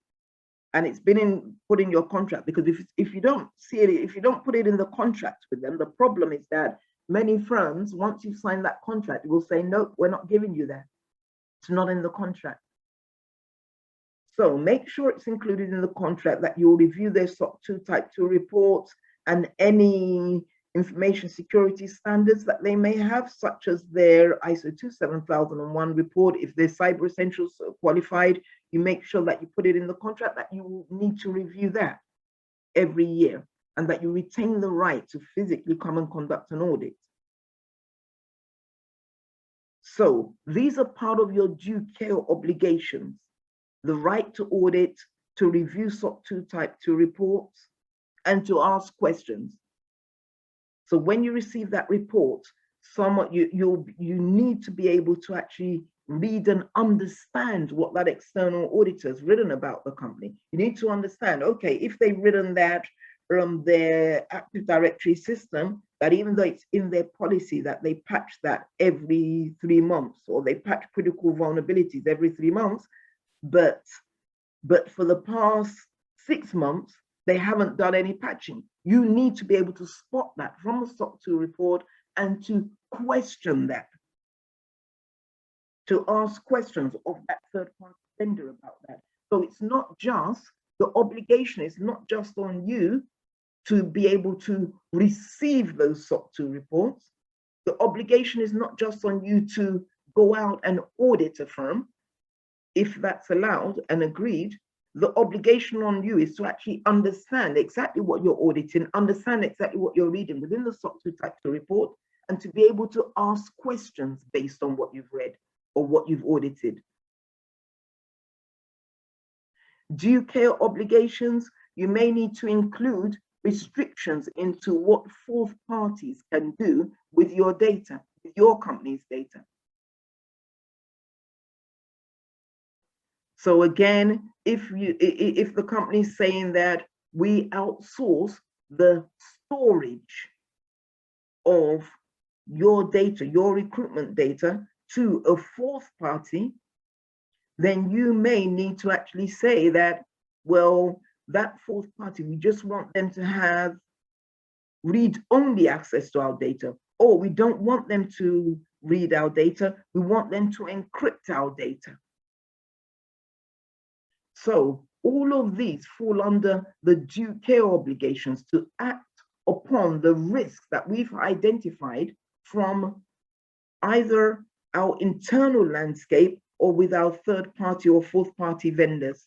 and it's been put in your contract, because if you don't see it, if you don't put it in the contract with them, the problem is that many firms, once you sign that contract, will say, no, we're not giving you that. It's not in the contract. So make sure it's included in the contract that you'll review their SOC 2 Type 2 reports and any information security standards that they may have, such as their ISO 27001 report. If they're Cyber Essentials qualified, you make sure that you put it in the contract that you will need to review that every year, and that you retain the right to physically come and conduct an audit. So these are part of your due care obligations: the right to audit, to review SOC 2 Type 2 reports, and to ask questions. So when you receive that report, you need to be able to actually read and understand what that external auditor has written about the company. You need to understand, okay, if they've written that from their Active Directory system, that even though it's in their policy that they patch that every 3 months, or they patch critical vulnerabilities every 3 months, but for the past 6 months, they haven't done any patching. You need to be able to spot that from the SOC 2 report and to question that, to ask questions of that third-party vendor about that. So it's not just, the obligation is not just on you to be able to receive those SOC 2 reports. The obligation is not just on you to go out and audit a firm, if that's allowed and agreed. The obligation on you is to actually understand exactly what you're auditing, understand exactly what you're reading within the SOC 2 Type 2 report, and to be able to ask questions based on what you've read or what you've audited. Due care obligations, you may need to include restrictions into what fourth parties can do with your data, with your company's data. So again, if the company is saying that we outsource the storage of your data, your recruitment data, to a fourth party, then you may need to actually say that, well, that fourth party, we just want them to have read-only access to our data, or we don't want them to read our data, we want them to encrypt our data. So all of these fall under the due care obligations to act upon the risks that we've identified from either our internal landscape or with our third party or fourth party vendors.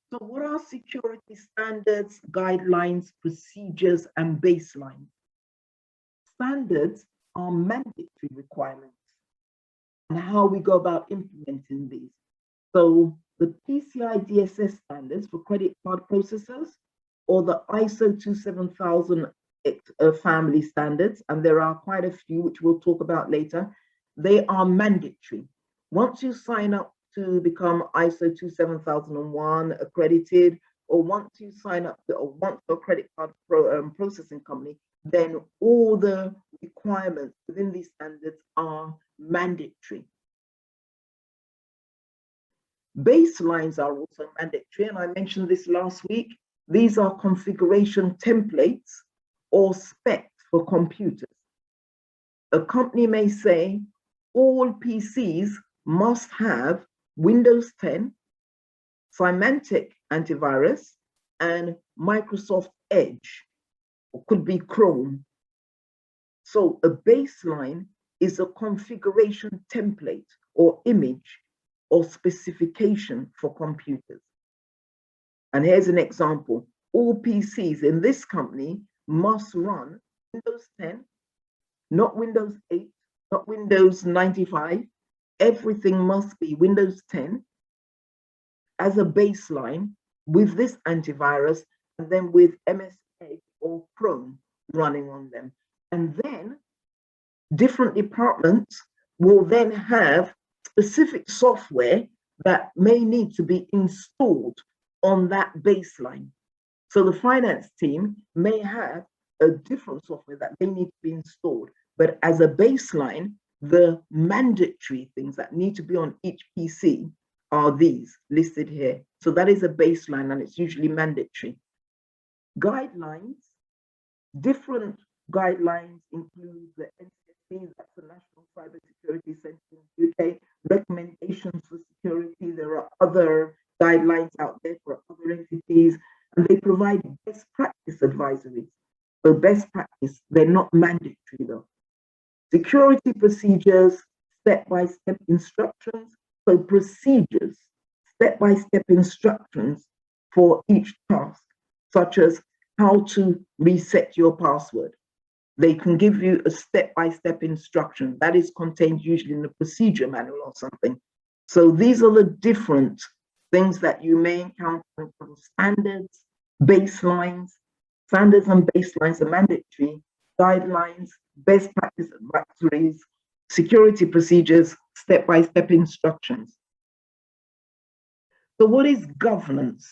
So what are security standards, guidelines, procedures, and baselines? Standards are mandatory requirements and how we go about implementing these. So the PCI DSS standards for credit card processors, or the ISO 27000 family standards, and there are quite a few which we'll talk about later, they are mandatory. Once you sign up to become ISO 27001 accredited, or once you sign up to, or once you're a credit card processing company, then all the requirements within these standards are mandatory. Baselines are also mandatory, and I mentioned this last week. These are configuration templates or specs for computers. A company may say all PCs must have Windows 10, Symantec antivirus, and Microsoft Edge, or could be Chrome. So a baseline is a configuration template or image or specification for computers. And here's an example. All PCs in this company must run Windows 10, not Windows 8, not Windows 95. Everything must be Windows 10 as a baseline with this antivirus, and then with MS Edge or Chrome running on them. And then different departments will then have specific software that may need to be installed on that baseline. So the finance team may have a different software that they need to be installed, but as a baseline, the mandatory things that need to be on each PC are these listed here. So that is a baseline, and it's usually mandatory. Guidelines, different guidelines include the NCSC, that's the National Cyber Security Centre in the UK, recommendations for security. There are other guidelines out there for other entities, and they provide best practice advisories. So best practice, they're not mandatory though. Security procedures, step-by-step instructions. So procedures, step-by-step instructions for each task, such as how to reset your password. They can give you a step-by-step instruction that is contained usually in the procedure manual or something. So these are the different things that you may encounter from standards, baselines. Standards and baselines are mandatory, guidelines, best practice advisories, security procedures, step-by-step instructions. So what is governance?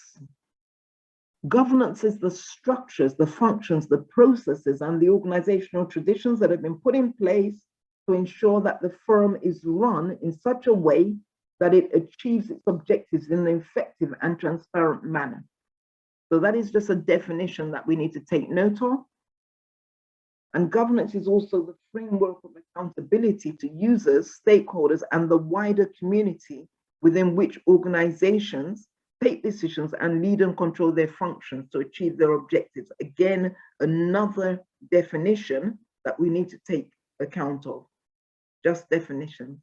Governance is the structures, the functions, the processes, and the organizational traditions that have been put in place to ensure that the firm is run in such a way that it achieves its objectives in an effective and transparent manner. So that is just a definition that we need to take note of. And governance is also the framework of accountability to users, stakeholders, and the wider community within which organizations take decisions and lead and control their functions to achieve their objectives. Again, another definition that we need to take account of, just definition.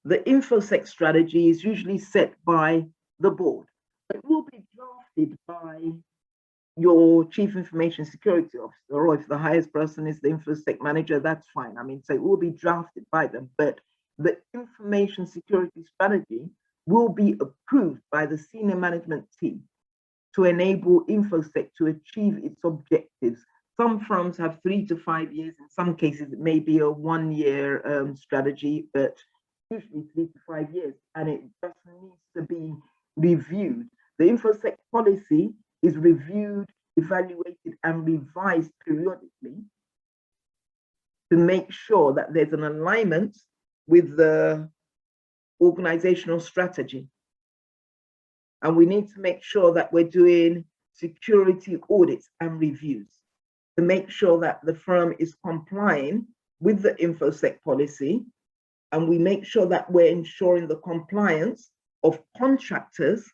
The InfoSec strategy is usually set by the board. It will be drafted by your chief information security officer, or if the highest person is the InfoSec manager, that's fine. I mean, so it will be drafted by them, but the information security strategy will be approved by the senior management team to enable InfoSec to achieve its objectives. Some firms have 3 to 5 years. In some cases, it may be a 1-year strategy, but usually 3 to 5 years, and it just needs to be reviewed. The InfoSec policy is reviewed, evaluated, and revised periodically to make sure that there's an alignment with the organizational strategy. And we need to make sure that we're doing security audits and reviews to make sure that the firm is complying with the InfoSec policy, and we make sure that we're ensuring the compliance of contractors,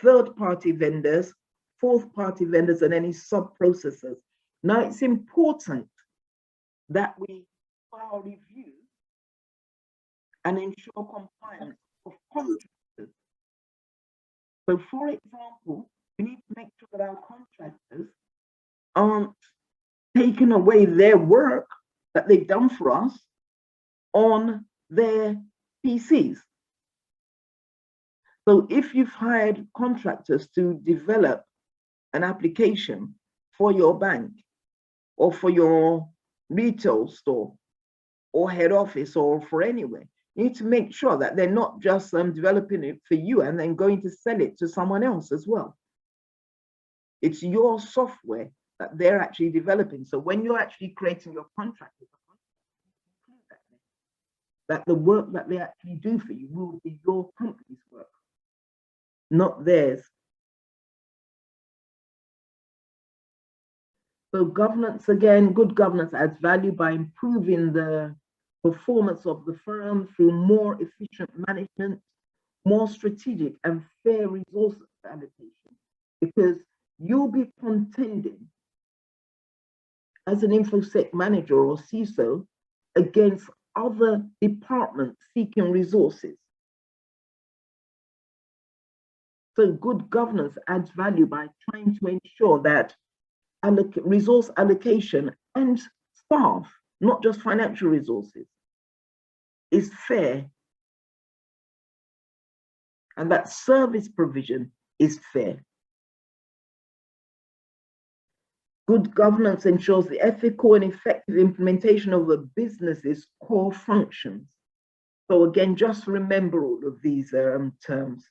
third-party vendors, fourth-party vendors, and any sub-processors. Now, it's important that we file reviews and ensure compliance of contractors. So, for example, we need to make sure that our contractors aren't taking away their work that they've done for us on their PCs. So if you've hired contractors to develop an application for your bank or for your retail store or head office or for anywhere, you need to make sure that they're not just developing it for you and then going to sell it to someone else as well. It's your software that they're actually developing. So when you're actually creating your contract, that the work that they actually do for you will be your company's work, not theirs. So governance, again, good governance adds value by improving the performance of the firm through more efficient management, more strategic and fair resource allocation, because you'll be contending as an InfoSec manager or CISO against other departments seeking resources. So good governance adds value by trying to ensure that resource allocation and staff, not just financial resources, is fair and that service provision is fair. Good governance ensures the ethical and effective implementation of the business's core functions. So again, just remember all of these terms.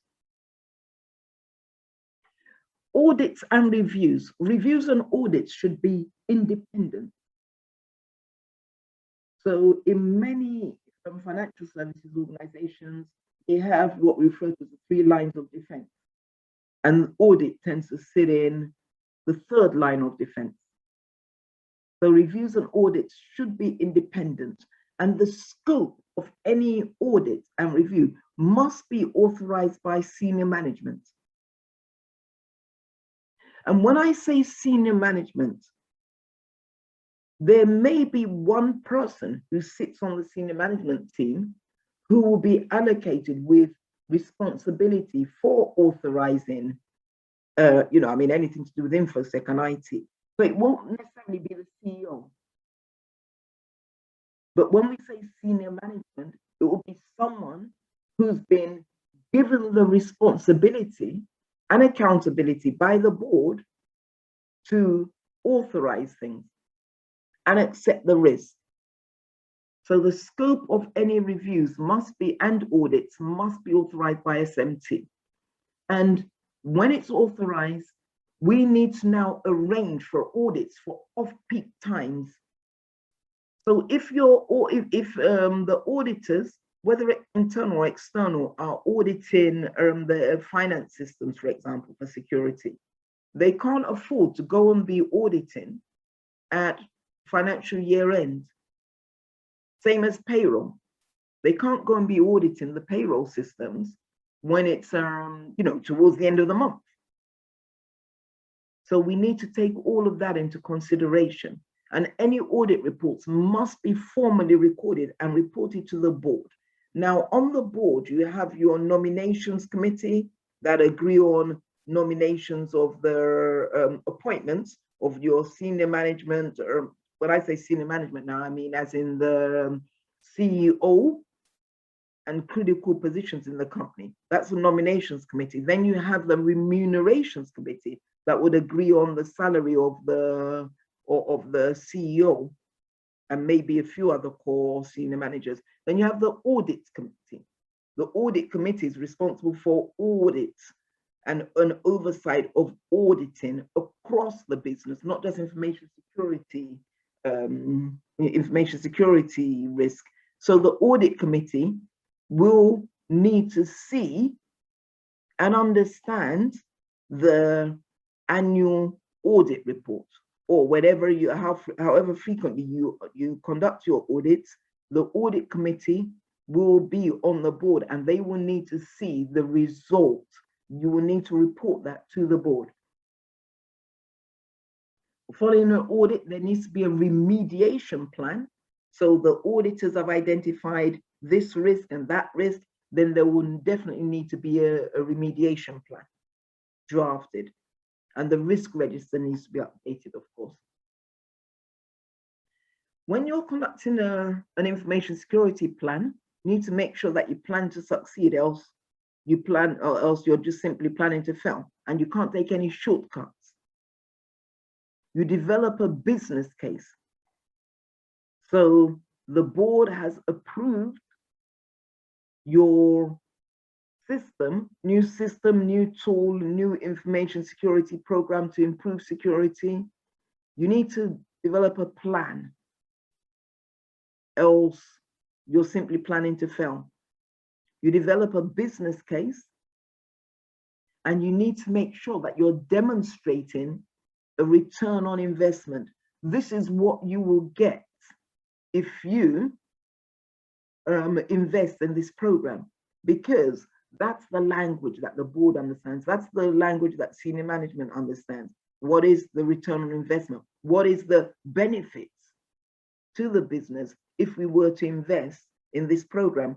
Audits and reviews. Reviews and audits should be independent. So in many financial services organizations, they have what we refer to as the 3 lines of defense. And audit tends to sit in the 3rd line of defense. So reviews and audits should be independent, and the scope of any audit and review must be authorized by senior management. And when I say senior management, there may be one person who sits on the senior management team who will be allocated with responsibility for authorizing, anything to do with InfoSec and IT. So it won't necessarily be the CEO. But when we say senior management, it will be someone who's been given the responsibility and accountability by the board to authorize things and accept the risk. So the scope of any reviews and audits must be authorized by SMT. And when it's authorized, we need to now arrange for audits for off-peak times. So if the auditors, whether internal or external, are auditing the finance systems, for example, for security, they can't afford to go and be auditing at financial year end. Same as payroll. They can't go and be auditing the payroll systems when it's towards the end of the month. So we need to take all of that into consideration. And any audit reports must be formally recorded and reported to the board. Now, on the board, you have your nominations committee that agree on nominations of the appointments of your senior management. When I say senior management now, I mean as in the CEO and critical positions in the company. That's the nominations committee. Then you have the remunerations committee that would agree on the salary of the CEO and maybe a few other core senior managers. Then you have the audit committee. The audit committee is responsible for audits and an oversight of auditing across the business, not just information security risk. So the audit committee will need to see and understand the annual audit report, or whatever however frequently you conduct your audits. The audit committee will be on the board and they will need to see the result. You will need to report that to the board. Following an audit, there needs to be a remediation plan. So the auditors have identified this risk and that risk, then there will definitely need to be a remediation plan drafted. And the risk register needs to be updated, of course. When you're conducting an information security plan, you need to make sure that you plan to succeed, else you're just simply planning to fail, and you can't take any shortcuts. You develop a business case. So the board has approved your system, new tool, new information security program to improve security. You need to develop a plan, else you're simply planning to fail. You develop a business case, and you need to make sure that you're demonstrating a return on investment. This is what you will get if you invest in this program, because that's the language that the board understands. That's the language that senior management understands. What is the return on investment? What is the benefits to the business if we were to invest in this program?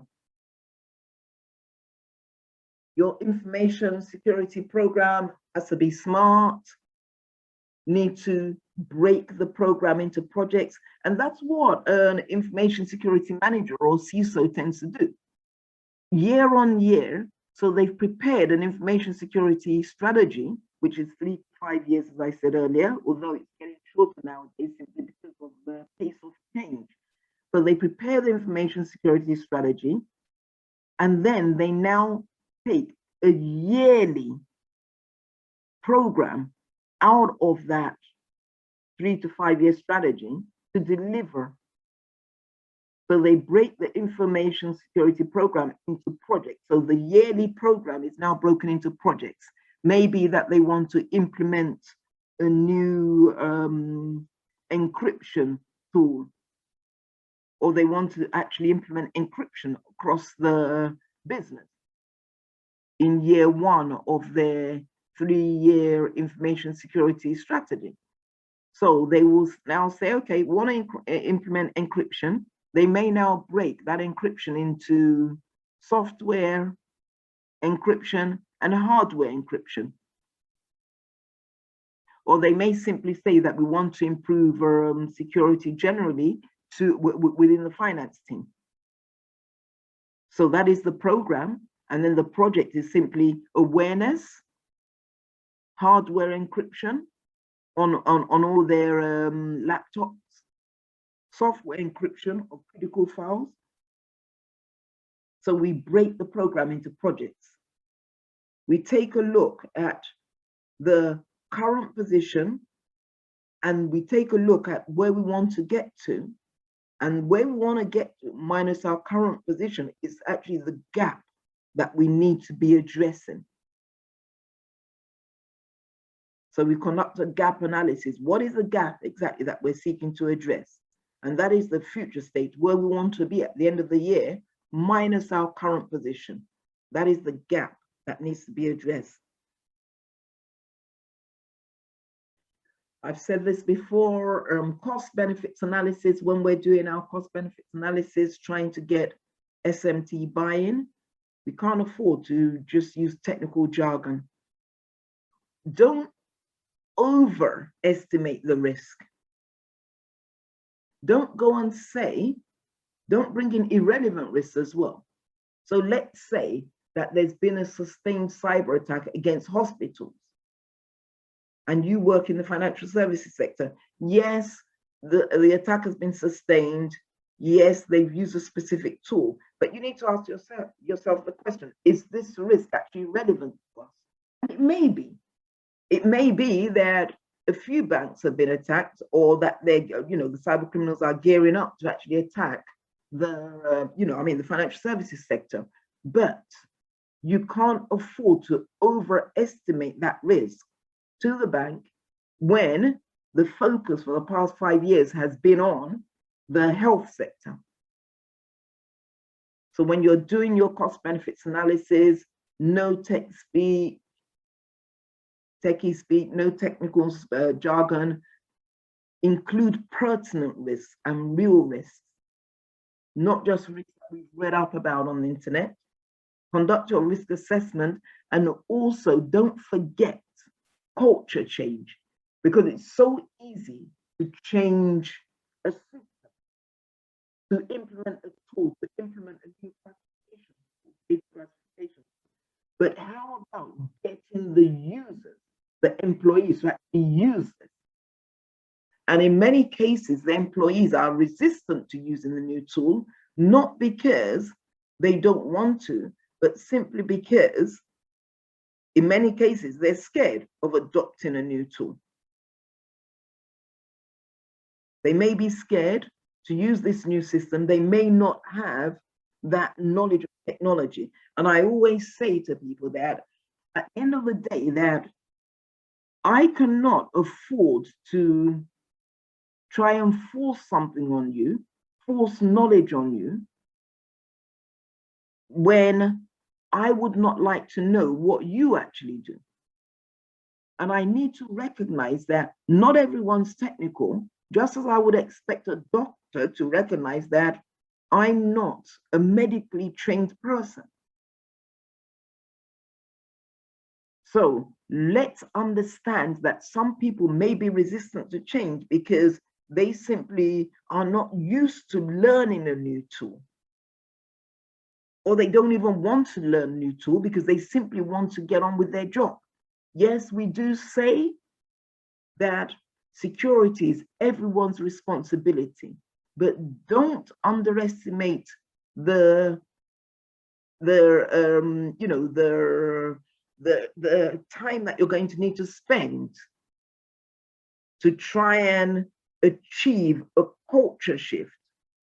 Your information security program has to be smart, need to break the program into projects. And that's what an information security manager or CISO tends to do. Year on year, So they've prepared an information security strategy, which is 3 to 5 years, as I said earlier, although it's getting shorter nowadays simply because of the pace of change. So they prepare the information security strategy, and then they now take a yearly program out of that 3 to 5 year strategy to deliver. So they break the information security program into projects. So the yearly program is now broken into projects. Maybe that they want to implement a new encryption tool, or they want to actually implement encryption across the business in year 1 of their 3-year information security strategy. So they will now say, okay, we want to implement encryption. They may now break that encryption into software encryption and hardware encryption. Or they may simply say that we want to improve security generally within the finance team. So that is the program. And then the project is simply awareness, hardware encryption on all their laptops, software encryption of critical files. So we break the program into projects. We take a look at the current position, and we take a look at where we want to get to. And where we want to get to minus our current position is actually the gap that we need to be addressing. So we conduct a gap analysis. What is the gap exactly that we're seeking to address? And that is the future state, where we want to be at the end of the year, minus our current position. That is the gap that needs to be addressed. I've said this before, cost benefits analysis, when we're doing our cost benefits analysis, trying to get SMT buy-in, we can't afford to just use technical jargon. Don't overestimate the risk. Don't go and say, don't bring in irrelevant risks as well. So let's say that there's been a sustained cyber attack against hospitals, and you work in the financial services sector. Yes, the attack has been sustained. Yes, they've used a specific tool, but you need to ask yourself the question, is this risk actually relevant to us? It may be. It may be that a few banks have been attacked, or that the cyber criminals are gearing up to actually attack the financial services sector. But you can't afford to overestimate that risk to the bank when the focus for the past 5 years has been on the health sector. So when you're doing your cost benefits analysis, no techie speak, no technical jargon, include pertinent risks and real risks, not just risks that we've read up about on the internet. Conduct your risk assessment, and also don't forget culture change, because it's so easy to change a system, to implement a tool, to implement a new classification. But how about getting the users, the employees, to actually use this? And in many cases, the employees are resistant to using the new tool, not because they don't want to, but simply because in many cases, they're scared of adopting a new tool. They may be scared to use this new system. They may not have that knowledge of technology. And I always say to people that at the end of the day, that I cannot afford to try and force something on you, force knowledge on you, when I would not like to know what you actually do. And I need to recognize that not everyone's technical, just as I would expect a doctor to recognize that I'm not a medically trained person. So let's understand that some people may be resistant to change because they simply are not used to learning a new tool, or they don't even want to learn a new tool because they simply want to get on with their job. Yes, we do say that security is everyone's responsibility, but don't underestimate the time that you're going to need to spend to try and achieve a culture shift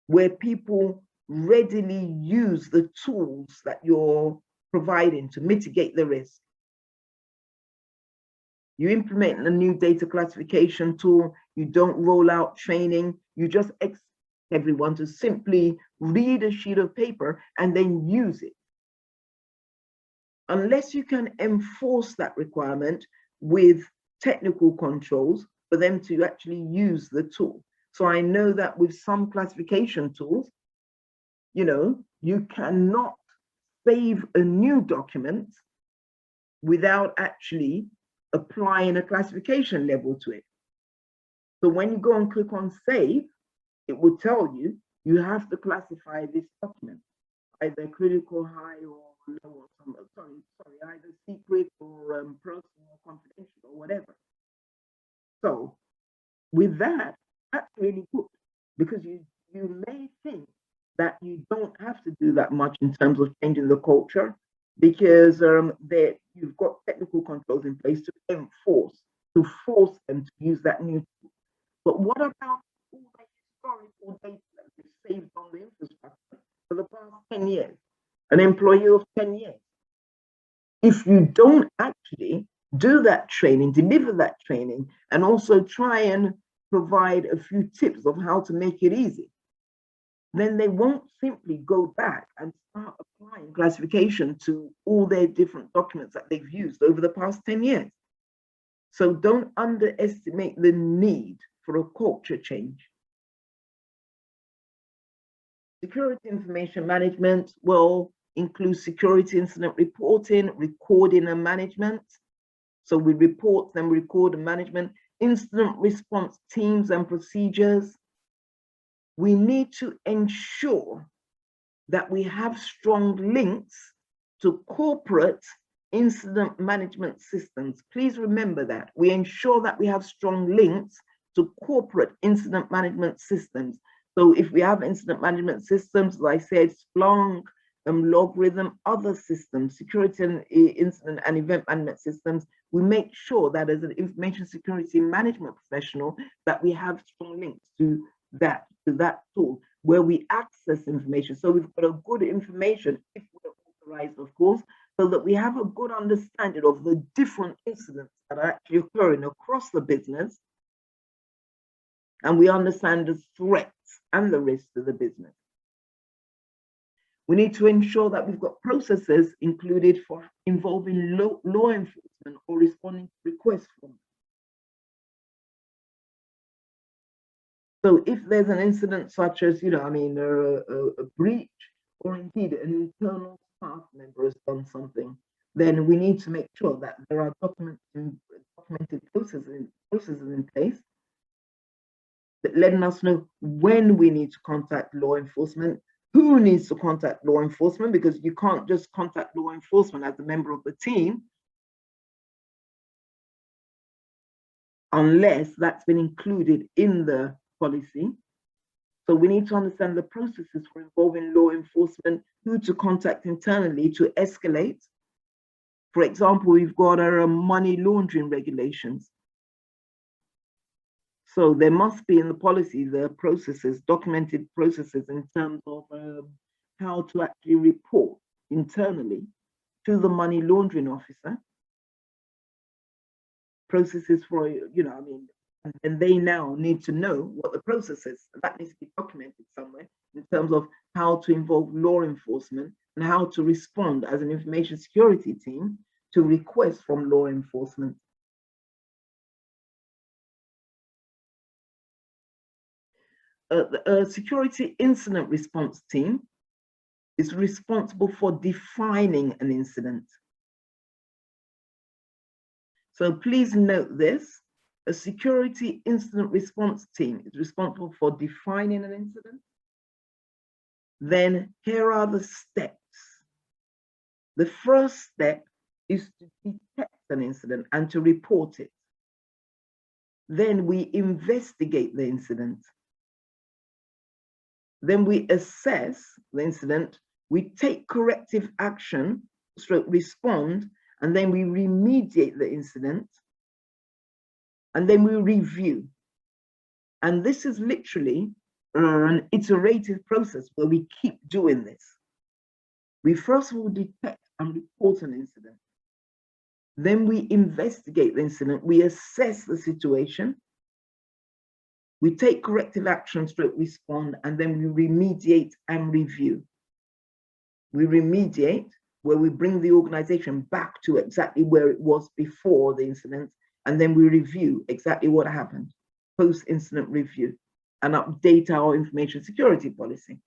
where people readily use the tools that you're providing to mitigate the risk. You implement a new data classification tool, you don't roll out training, you just expect everyone to simply read a sheet of paper and then use it. Unless you can enforce that requirement with technical controls for them to actually use the tool. So I know that with some classification tools, you cannot save a new document without actually applying a classification level to it. So when you go and click on save, it will tell you, you have to classify this document, either critical, high, or low, or either secret or personal or confidential or whatever. So with that, that's really good, because you may think that you don't have to do that much in terms of changing the culture, because you've got technical controls in place to force them to use that new tool. But what about all the historical data that they've saved on the infrastructure for the past 10 years? An employee of 10 years. If you don't actually do that training, deliver that training, and also try and provide a few tips of how to make it easy, then they won't simply go back and start applying classification to all their different documents that they've used over the past 10 years. So don't underestimate the need for a culture change. Security information management will include security incident reporting, recording and management. So we report, then record and management, incident response teams and procedures. We need to ensure that we have strong links to corporate incident management systems. Please remember that. We ensure that we have strong links to corporate incident management systems. So if we have incident management systems, like I said, Splunk, Logarithm, other systems, security and incident and event management systems, we make sure that as an information security management professional, that we have strong links to that tool where we access information. So we've got a good information, if we're authorized, of course, so that we have a good understanding of the different incidents that are actually occurring across the business, and we understand the threats and the risks to the business. We need to ensure that we've got processes included for involving law enforcement or responding to requests from them. So if there's an incident such as, a breach, or indeed an internal staff member has done something, then we need to make sure that there are documented processes in place that letting us know when we need to contact law enforcement, who needs to contact law enforcement, because you can't just contact law enforcement as a member of the team unless that's been included in the policy. So we need to understand the processes for involving law enforcement, who to contact internally to escalate. For example, we've got our money laundering regulations. So there must be in the policy the processes, documented processes in terms of how to actually report internally to the money laundering officer. Processes for, and they now need to know what the process is. That needs to be documented somewhere in terms of how to involve law enforcement and how to respond as an information security team to requests from law enforcement. The security incident response team is responsible for defining an incident. So please note this, a security incident response team is responsible for defining an incident. Then here are the steps The first step is to detect an incident and to report it. Then we investigate the incident. Then we assess the incident, we take corrective action, respond, and then we remediate the incident, and then we review. And this is literally an iterative process where we keep doing this. We first will detect and report an incident. Then we investigate the incident, we assess the situation, we take corrective actions to respond, and then we remediate and review. We remediate where we bring the organization back to exactly where it was before the incident, and then we review exactly what happened, post-incident review, and update our information security policy.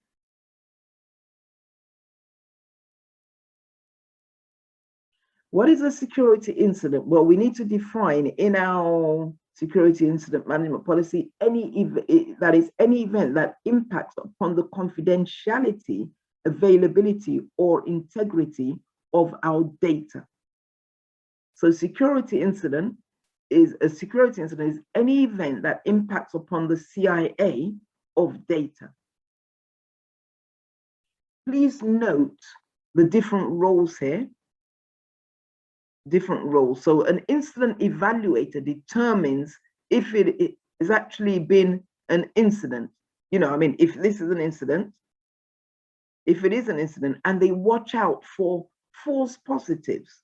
What is a security incident? Well, we need to define in our security incident management policy any event that impacts upon the confidentiality, availability, or integrity of our data. So security incident is any event that impacts upon the CIA of data. Please note the different roles here. Different roles. So an incident evaluator determines if it has actually been an incident. You know, I mean, if this is an incident, if it is an incident, and they watch out for false positives.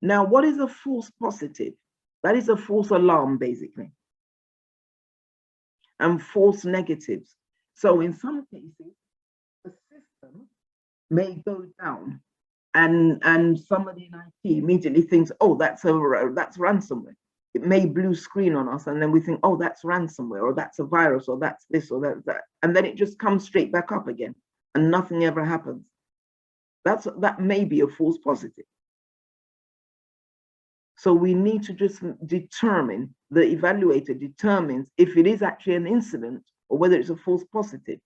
Now, what is a false positive? That is a false alarm, basically, and false negatives. So in some cases, the system may go down, and somebody in IT immediately thinks, oh, that's ransomware. It may blue screen on us, and then we think, oh, that's ransomware, or that's a virus, or that's this, or that's that. And then it just comes straight back up again, and nothing ever happens. That may be a false positive. So we need to just determine, the evaluator determines if it is actually an incident or whether it's a false positive.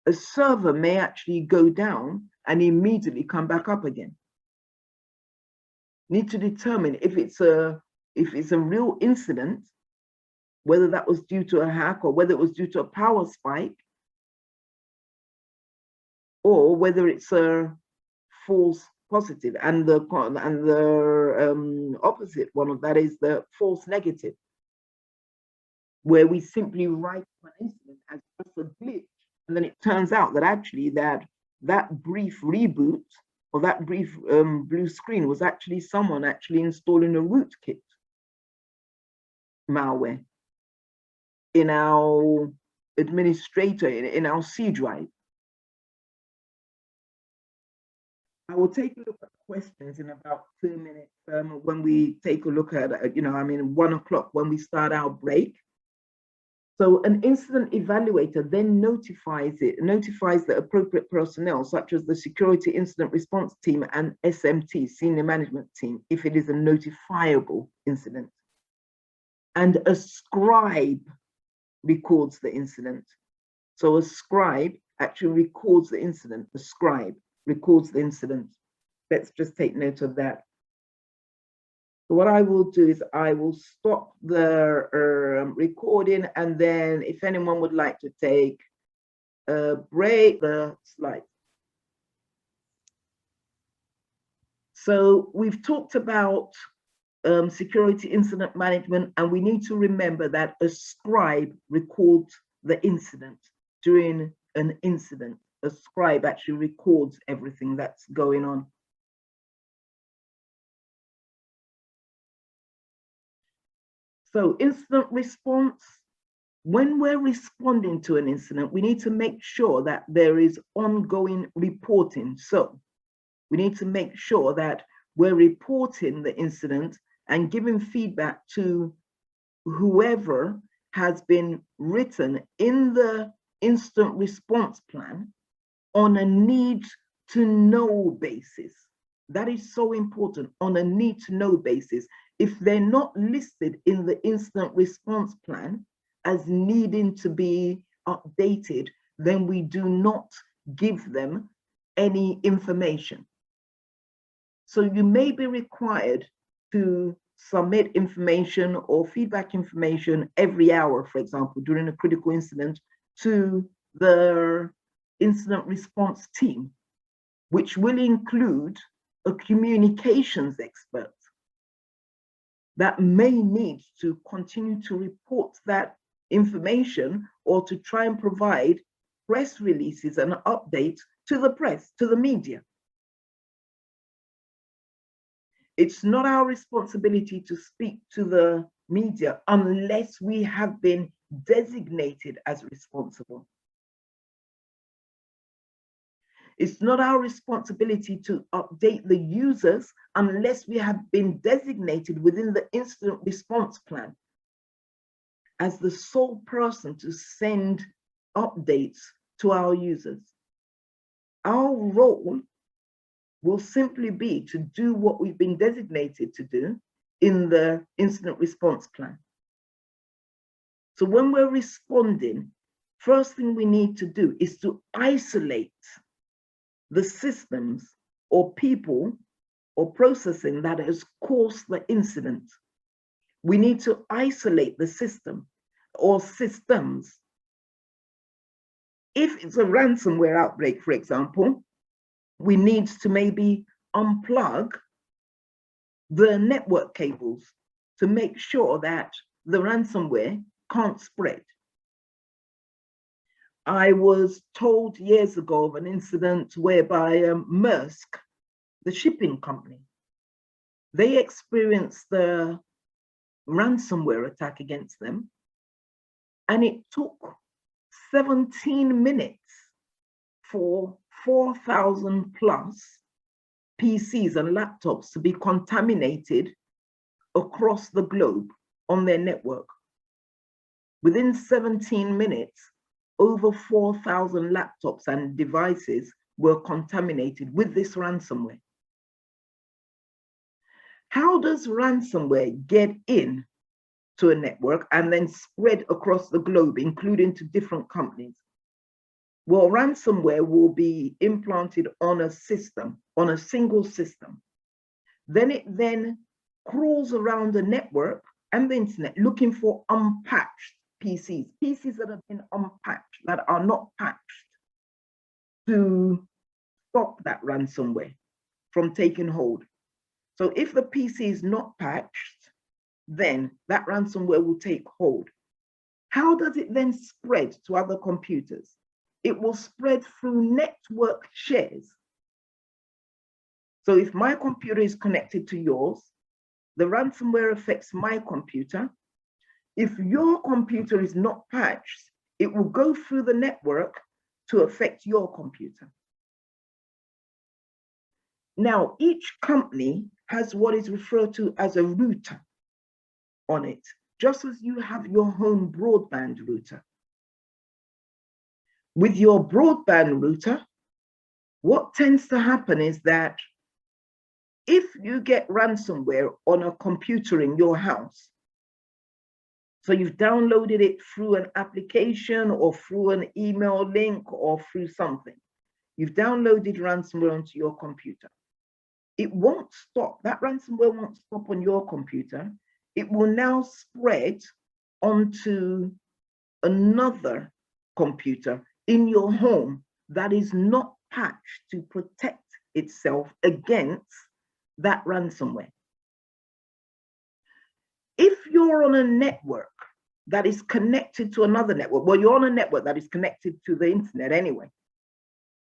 A server may actually go down and immediately come back up again. Need to determine if it's a real incident, whether that was due to a hack or whether it was due to a power spike, or whether it's a false positive. And the opposite one of that is the false negative, where we simply write an incident as just a glitch, and then it turns out that actually that brief reboot or that brief blue screen was actually someone actually installing a rootkit malware in our administrator, in our C drive. I will take a look at questions in about 2 minutes when we take a look at, 1 o'clock when we start our break. So an incident evaluator then notifies the appropriate personnel, such as the security incident response team and SMT, senior management team, if it is a notifiable incident. And a scribe records the incident. So a scribe actually records the incident. The scribe records the incident. Let's just take note of that. So what I will do is I will stop the recording, and then if anyone would like to take a break, the slide. So we've talked about security incident management, and we need to remember that a scribe records the incident during an incident. A scribe actually records everything that's going on. So incident response, when we're responding to an incident, we need to make sure that there is ongoing reporting. So we need to make sure that we're reporting the incident and giving feedback to whoever has been written in the incident response plan on a need to know basis. That is so important, on a need to know basis. If they're not listed in the incident response plan as needing to be updated, then we do not give them any information. So you may be required to submit information or feedback information every hour, for example, during a critical incident to the incident response team, which will include a communications expert that may need to continue to report that information or to try and provide press releases and updates to the press, to the media. It's not our responsibility to speak to the media unless we have been designated as responsible. It's not our responsibility to update the users unless we have been designated within the incident response plan as the sole person to send updates to our users. Our role will simply be to do what we've been designated to do in the incident response plan. So when we're responding, first thing we need to do is to isolate the systems or people or processing that has caused the incident. We need to isolate the system or systems. If it's a ransomware outbreak, for example, we need to maybe unplug the network cables to make sure that the ransomware can't spread. I was told years ago of an incident whereby Maersk, the shipping company, they experienced the ransomware attack against them, and it took 17 minutes for 4,000 plus PCs and laptops to be contaminated across the globe on their network. Within 17 minutes, over 4,000 laptops and devices were contaminated with this ransomware. How does ransomware get in to a network and then spread across the globe, including to different companies? Well, ransomware will be implanted on a system, on a single system. Then it crawls around the network and the internet looking for unpatched PCs, PCs that have been unpatched, that are not patched, to stop that ransomware from taking hold. So if the PC is not patched, then that ransomware will take hold. How does it then spread to other computers? It will spread through network shares. So if my computer is connected to yours, the ransomware affects my computer. If your computer is not patched, it will go through the network to affect your computer. Now, each company has what is referred to as a router on it, just as you have your home broadband router. With your broadband router, what tends to happen is that if you get ransomware on a computer in your house, so you've downloaded it through an application or through an email link or through something, you've downloaded ransomware onto your computer. It won't stop, that ransomware won't stop on your computer. It will now spread onto another computer in your home that is not patched to protect itself against that ransomware. If you're on a network that is connected to another network, well, you're on a network that is connected to the internet anyway.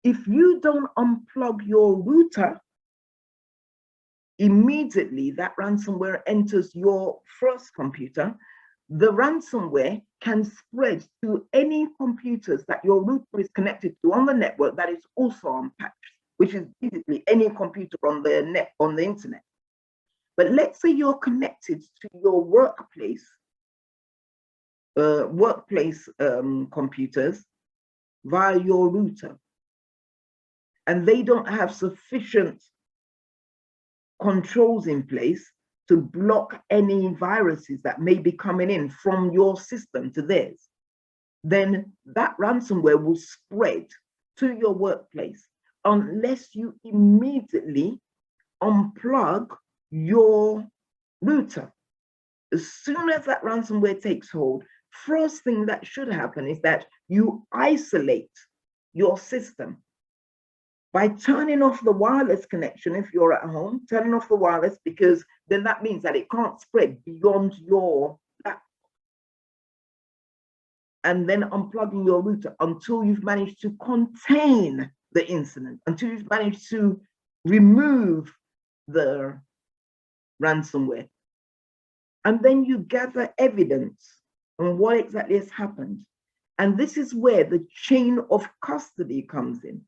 If you don't unplug your router, immediately that ransomware enters your first computer. The ransomware can spread to any computers that your router is connected to on the network that is also unpatched, which is basically any computer on the internet. But let's say you're connected to your workplace computers via your router, and they don't have sufficient controls in place to block any viruses that may be coming in from your system to theirs, then that ransomware will spread to your workplace. unless you immediately unplug your router. As soon as that ransomware takes hold, first thing that should happen is that you isolate your system by turning off the wireless connection. If you're at home, turning off the wireless, because then that means that it can't spread beyond your laptop. And then unplugging your router until you've managed to contain the incident, until you've managed to remove the ransomware. And then you gather evidence on what exactly has happened. And this is where the chain of custody comes in.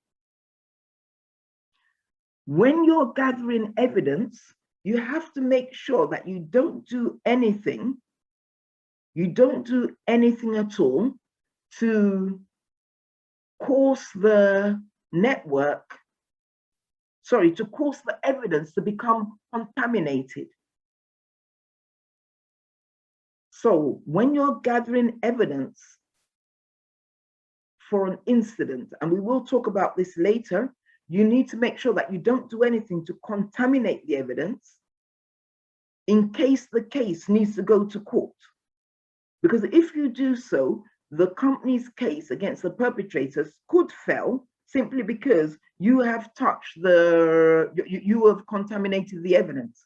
When you're gathering evidence, you have to make sure that you don't do anything at all to cause the network, to cause the evidence to become contaminated. So when you're gathering evidence for an incident, and we will talk about this later, you need to make sure that you don't do anything to contaminate the evidence in case the case needs to go to court. Because if you do so, the company's case against the perpetrators could fail simply because you have you have contaminated the evidence.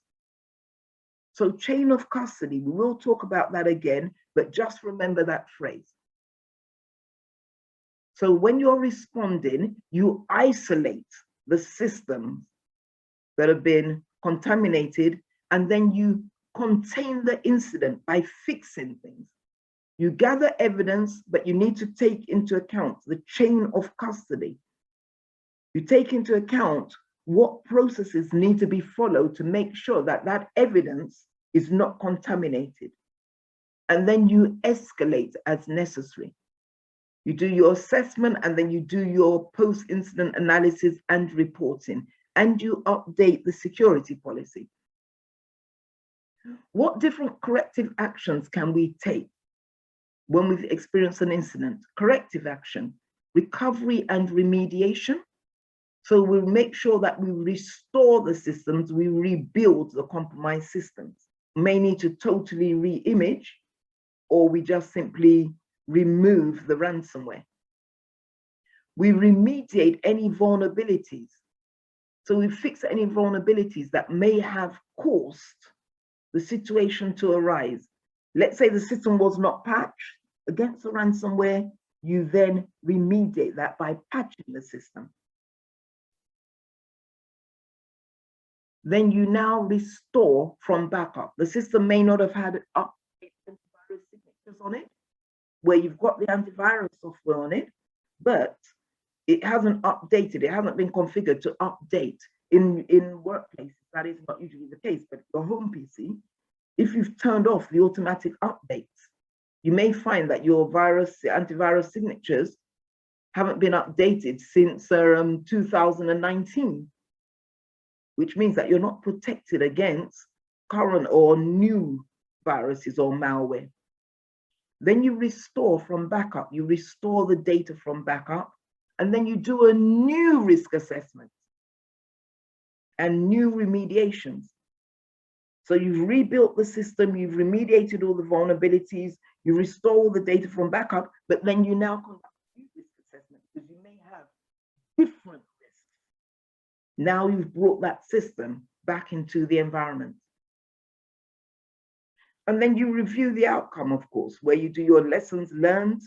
So chain of custody, we will talk about that again, but just remember that phrase. So when you're responding, you isolate the systems that have been contaminated, and then you contain the incident by fixing things. You gather evidence, but you need to take into account the chain of custody. You take into account what processes need to be followed to make sure that that evidence is not contaminated. And then you escalate as necessary. You do your assessment, and then you do your post-incident analysis and reporting, and you update the security policy. What different corrective actions can we take when we've experienced an incident? Corrective action, recovery and remediation. So we'll make sure that we restore the systems, we rebuild the compromised systems. May need to totally re-image, or we just simply remove the ransomware. We remediate any vulnerabilities. So we fix any vulnerabilities that may have caused the situation to arise. Let's say the system was not patched against the ransomware, you then remediate that by patching the system. Then you now restore from backup. The system may not have had antivirus signatures on it, where you've got the antivirus software on it, but it hasn't updated, it hasn't been configured to update. In workplaces, that is not usually the case, but your home PC, if you've turned off the automatic updates, you may find that your antivirus signatures haven't been updated since 2019, which means that you're not protected against current or new viruses or malware. Then you restore from backup, you restore the data from backup, and then you do a new risk assessment and new remediations. So you've rebuilt the system, you've remediated all the vulnerabilities, you restore all the data from backup, but then you now conduct a new risk assessment because you may have different risks. Now you've brought that system back into the environment. And then you review the outcome, of course, where you do your lessons learned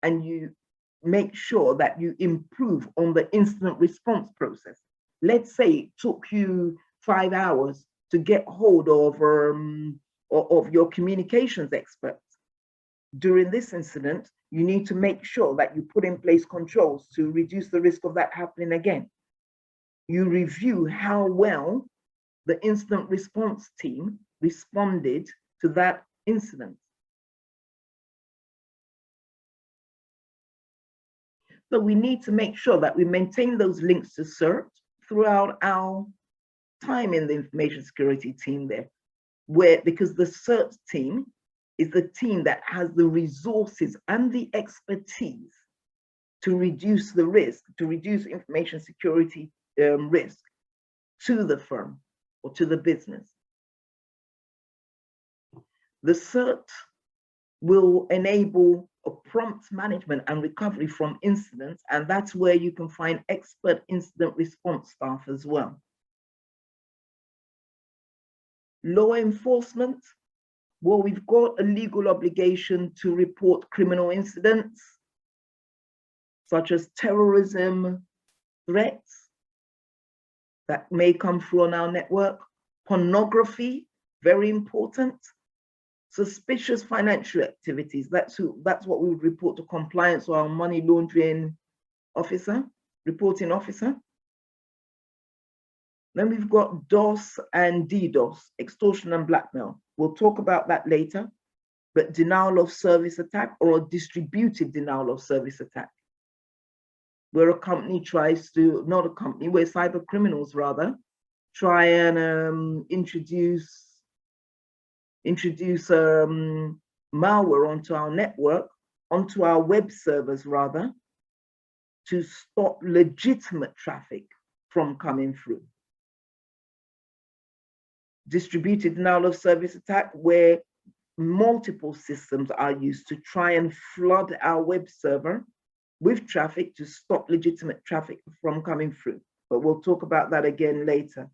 and you make sure that you improve on the incident response process. Let's say it took you 5 hours to get hold of your communications experts. During this incident, you need to make sure that you put in place controls to reduce the risk of that happening again. You review how well the incident response team responded to that incident. So we need to make sure that we maintain those links to CERT throughout our time in the information security team there, because the CERT team is the team that has the resources and the expertise to reduce the risk, to reduce information security risk to the firm or to the business. The cert will enable a prompt management and recovery from incidents, and that's where you can find expert incident response staff as well. Law enforcement, well, we've got a legal obligation to report criminal incidents, such as terrorism threats that may come through on our network, pornography, very important, suspicious financial activities, that's what we would report to compliance or our money laundering officer, reporting officer. Then we've got DOS and DDoS, extortion and blackmail. We'll talk about that later, but denial of service attack or a distributed denial of service attack, where a company tries to, not a company, where cyber criminals rather, try and introduce malware onto our network, onto our web servers rather, to stop legitimate traffic from coming through. Distributed denial of service attack, where multiple systems are used to try and flood our web server with traffic to stop legitimate traffic from coming through. But we'll talk about that again later.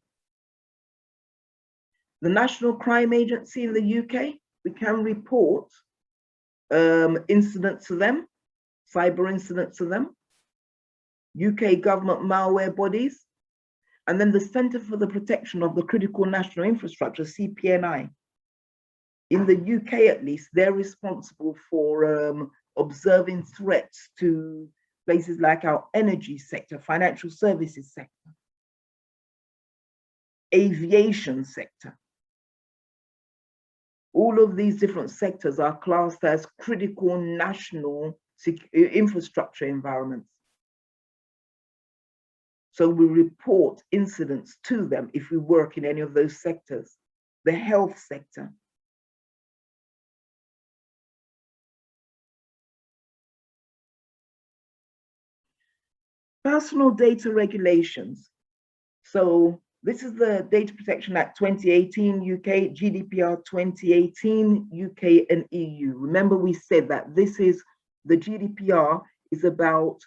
The National Crime Agency in the UK, we can report incidents to them, cyber incidents to them, UK government malware bodies, and then the Centre for the Protection of the Critical National Infrastructure, CPNI. In the UK, at least, they're responsible for observing threats to places like our energy sector, financial services sector, aviation sector. All of these different sectors are classed as critical national infrastructure environments. So we report incidents to them if we work in any of those sectors. The health sector. Personal data regulations. So this is the Data Protection Act 2018 UK, GDPR 2018 UK and EU. Remember we said that this is, the GDPR is about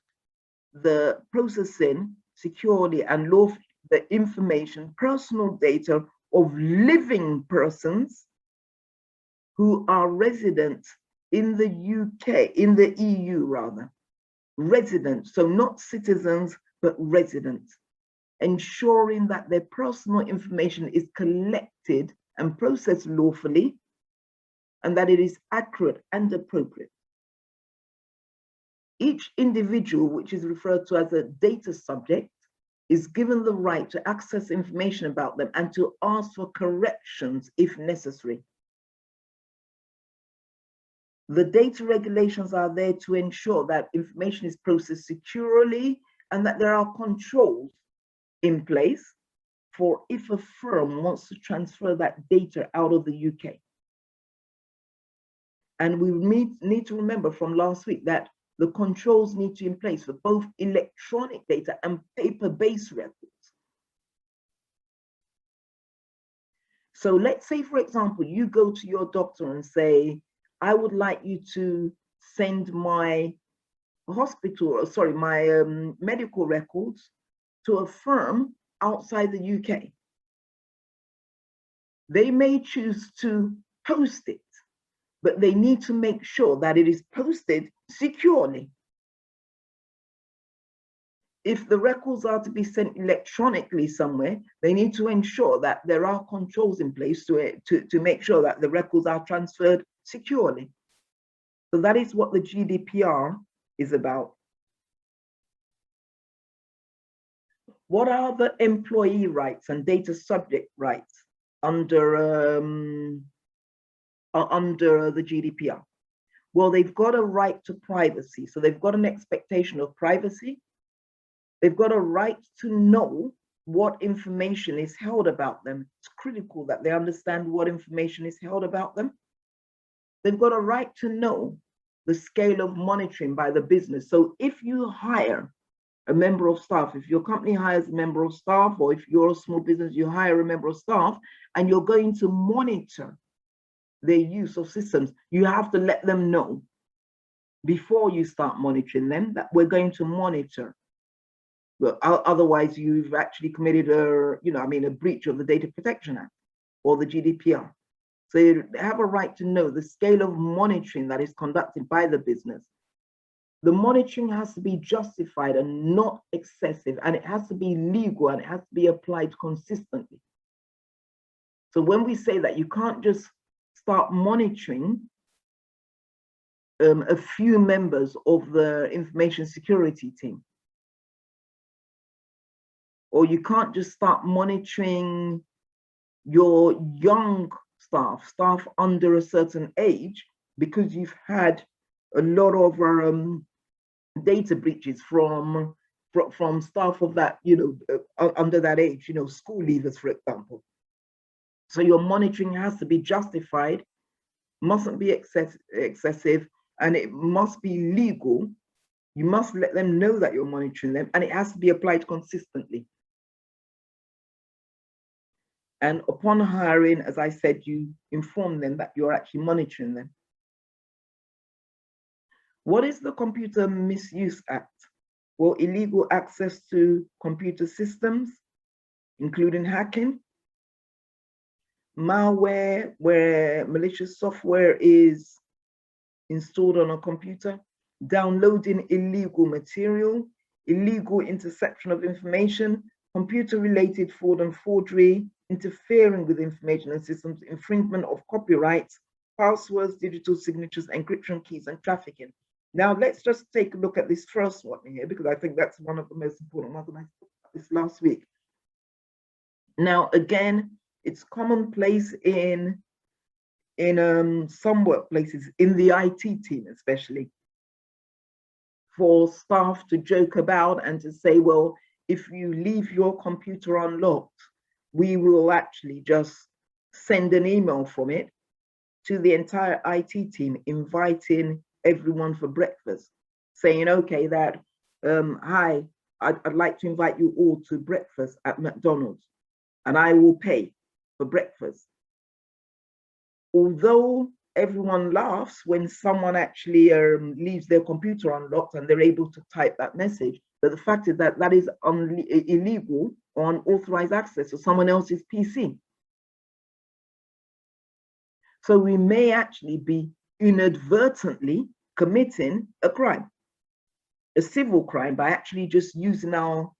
the processing securely and lawfully the information, personal data of living persons who are resident in the UK, in the EU rather, residents, so not citizens, but residents, ensuring that their personal information is collected and processed lawfully and that it is accurate and appropriate. Each individual, which is referred to as a data subject, is given the right to access information about them and to ask for corrections if necessary. The data regulations are there to ensure that information is processed securely and that there are controls in place for if a firm wants to transfer that data out of the UK. And we need to remember from last week that the controls need to be in place for both electronic data and paper-based records. So let's say, for example, you go to your doctor and say, I would like you to send my medical records to a firm outside the UK. They may choose to post it, but they need to make sure that it is posted securely. If the records are to be sent electronically somewhere, they need to ensure that there are controls in place to make sure that the records are transferred securely. So that is what the GDPR is about. What are the employee rights and data subject rights under the GDPR? Well, they've got a right to privacy. So they've got an expectation of privacy. They've got a right to know what information is held about them. It's critical that they understand what information is held about them. They've got a right to know the scale of monitoring by the business. So if you hire a member of staff, if your company hires a member of staff, or if you're a small business, you hire a member of staff, and you're going to monitor their use of systems, you have to let them know before you start monitoring them that we're going to monitor. Well, otherwise you've actually committed a breach of the Data Protection Act or the GDPR. So you have a right to know the scale of monitoring that is conducted by the business. The monitoring has to be justified and not excessive, and it has to be legal, and it has to be applied consistently. So when we say that, you can't just start monitoring a few members of the information security team, or you can't just start monitoring your young staff under a certain age, because you've had a lot of data breaches from staff of that, under that age, school leavers, for example. So your monitoring has to be justified, mustn't be excessive, and it must be legal. You must let them know that you're monitoring them, and it has to be applied consistently. And upon hiring, as I said, you inform them that you're actually monitoring them. What is the Computer Misuse Act? Well, illegal access to computer systems, including hacking, malware, where malicious software is installed on a computer, downloading illegal material, illegal interception of information, computer-related fraud and forgery, interfering with information and systems, infringement of copyrights, passwords, digital signatures, encryption keys, and trafficking. Now, let's just take a look at this first one here, because I think that's one of the most important ones, and I spoke about this last week. Now, again, it's commonplace in some workplaces, in the IT team especially, for staff to joke about and to say, well, if you leave your computer unlocked, we will actually just send an email from it to the entire IT team, inviting everyone for breakfast, saying, okay, that, hi, I'd like to invite you all to breakfast at McDonald's, and I will pay for breakfast. Although everyone laughs when someone actually leaves their computer unlocked and they're able to type that message, but the fact is that that is illegal or unauthorized access to someone else's PC. So we may actually be inadvertently committing a crime, a civil crime, by actually just using our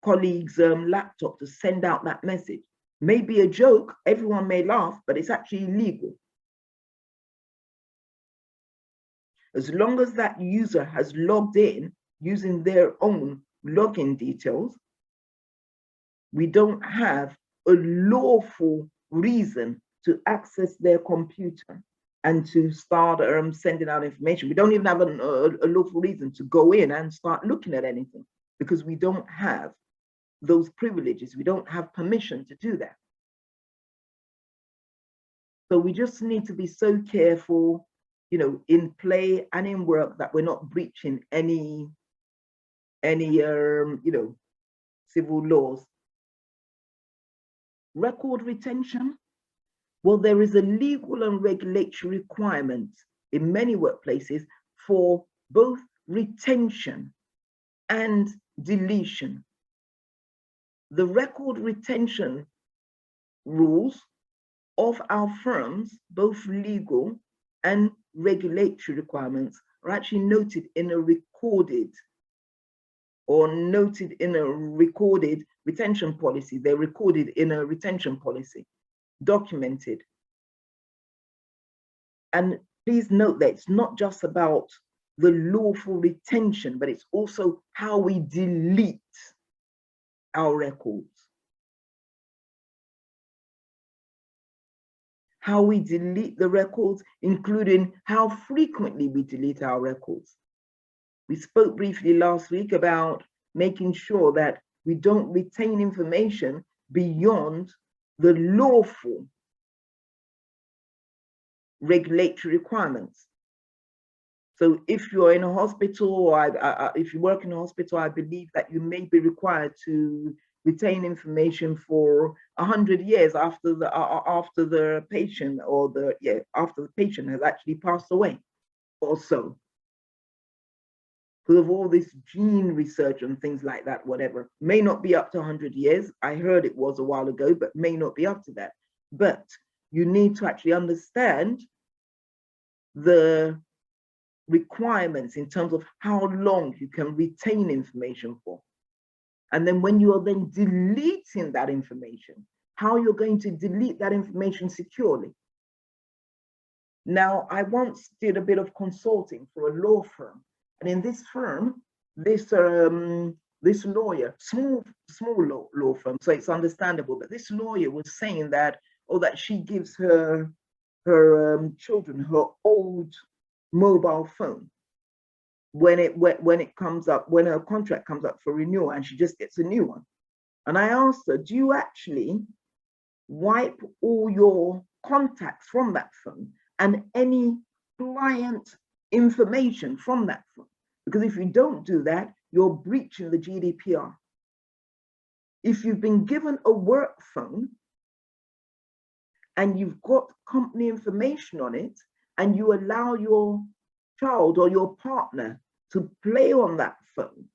colleague's laptop to send out that message. Maybe a joke, everyone may laugh, but it's actually illegal. As long as that user has logged in using their own login details, we don't have a lawful reason to access their computer and to start sending out information. We don't even have a lawful reason to go in and start looking at anything, because we don't have those privileges. We don't have permission to do that. So we just need to be so careful, in play and in work, that we're not breaching any civil laws. Record retention. Well, there is a legal and regulatory requirement in many workplaces for both retention and deletion. The record retention rules of our firms, both legal and regulatory requirements, are actually noted in a recorded retention policy. They're recorded in a retention policy, documented. And please note that it's not just about the lawful retention, but it's also how we delete our records. How we delete the records, including how frequently we delete our records. We spoke briefly last week about making sure that we don't retain information beyond the lawful regulatory requirements. So if you're in a hospital, or if you work in a hospital, I believe that you may be required to retain information for 100 years after the patient, or after the patient has actually passed away, or so. Because of all this gene research and things like that, whatever, may not be up to 100 years. I heard it was a while ago, but may not be up to that. But you need to actually understand the requirements in terms of how long you can retain information for. And then when you are then deleting that information, how you're going to delete that information securely. Now, I once did a bit of consulting for a law firm. And in this firm, this lawyer, small law firm, so it's understandable, but this lawyer was saying that, that she gives her children her old mobile phone when it comes up, when her contract comes up for renewal, and she just gets a new one. And I asked her, do you actually wipe all your contacts from that phone and any client information from that phone? Because if you don't do that, you're breaching the GDPR. If you've been given a work phone and you've got company information on it, and you allow your child or your partner to play on that phone,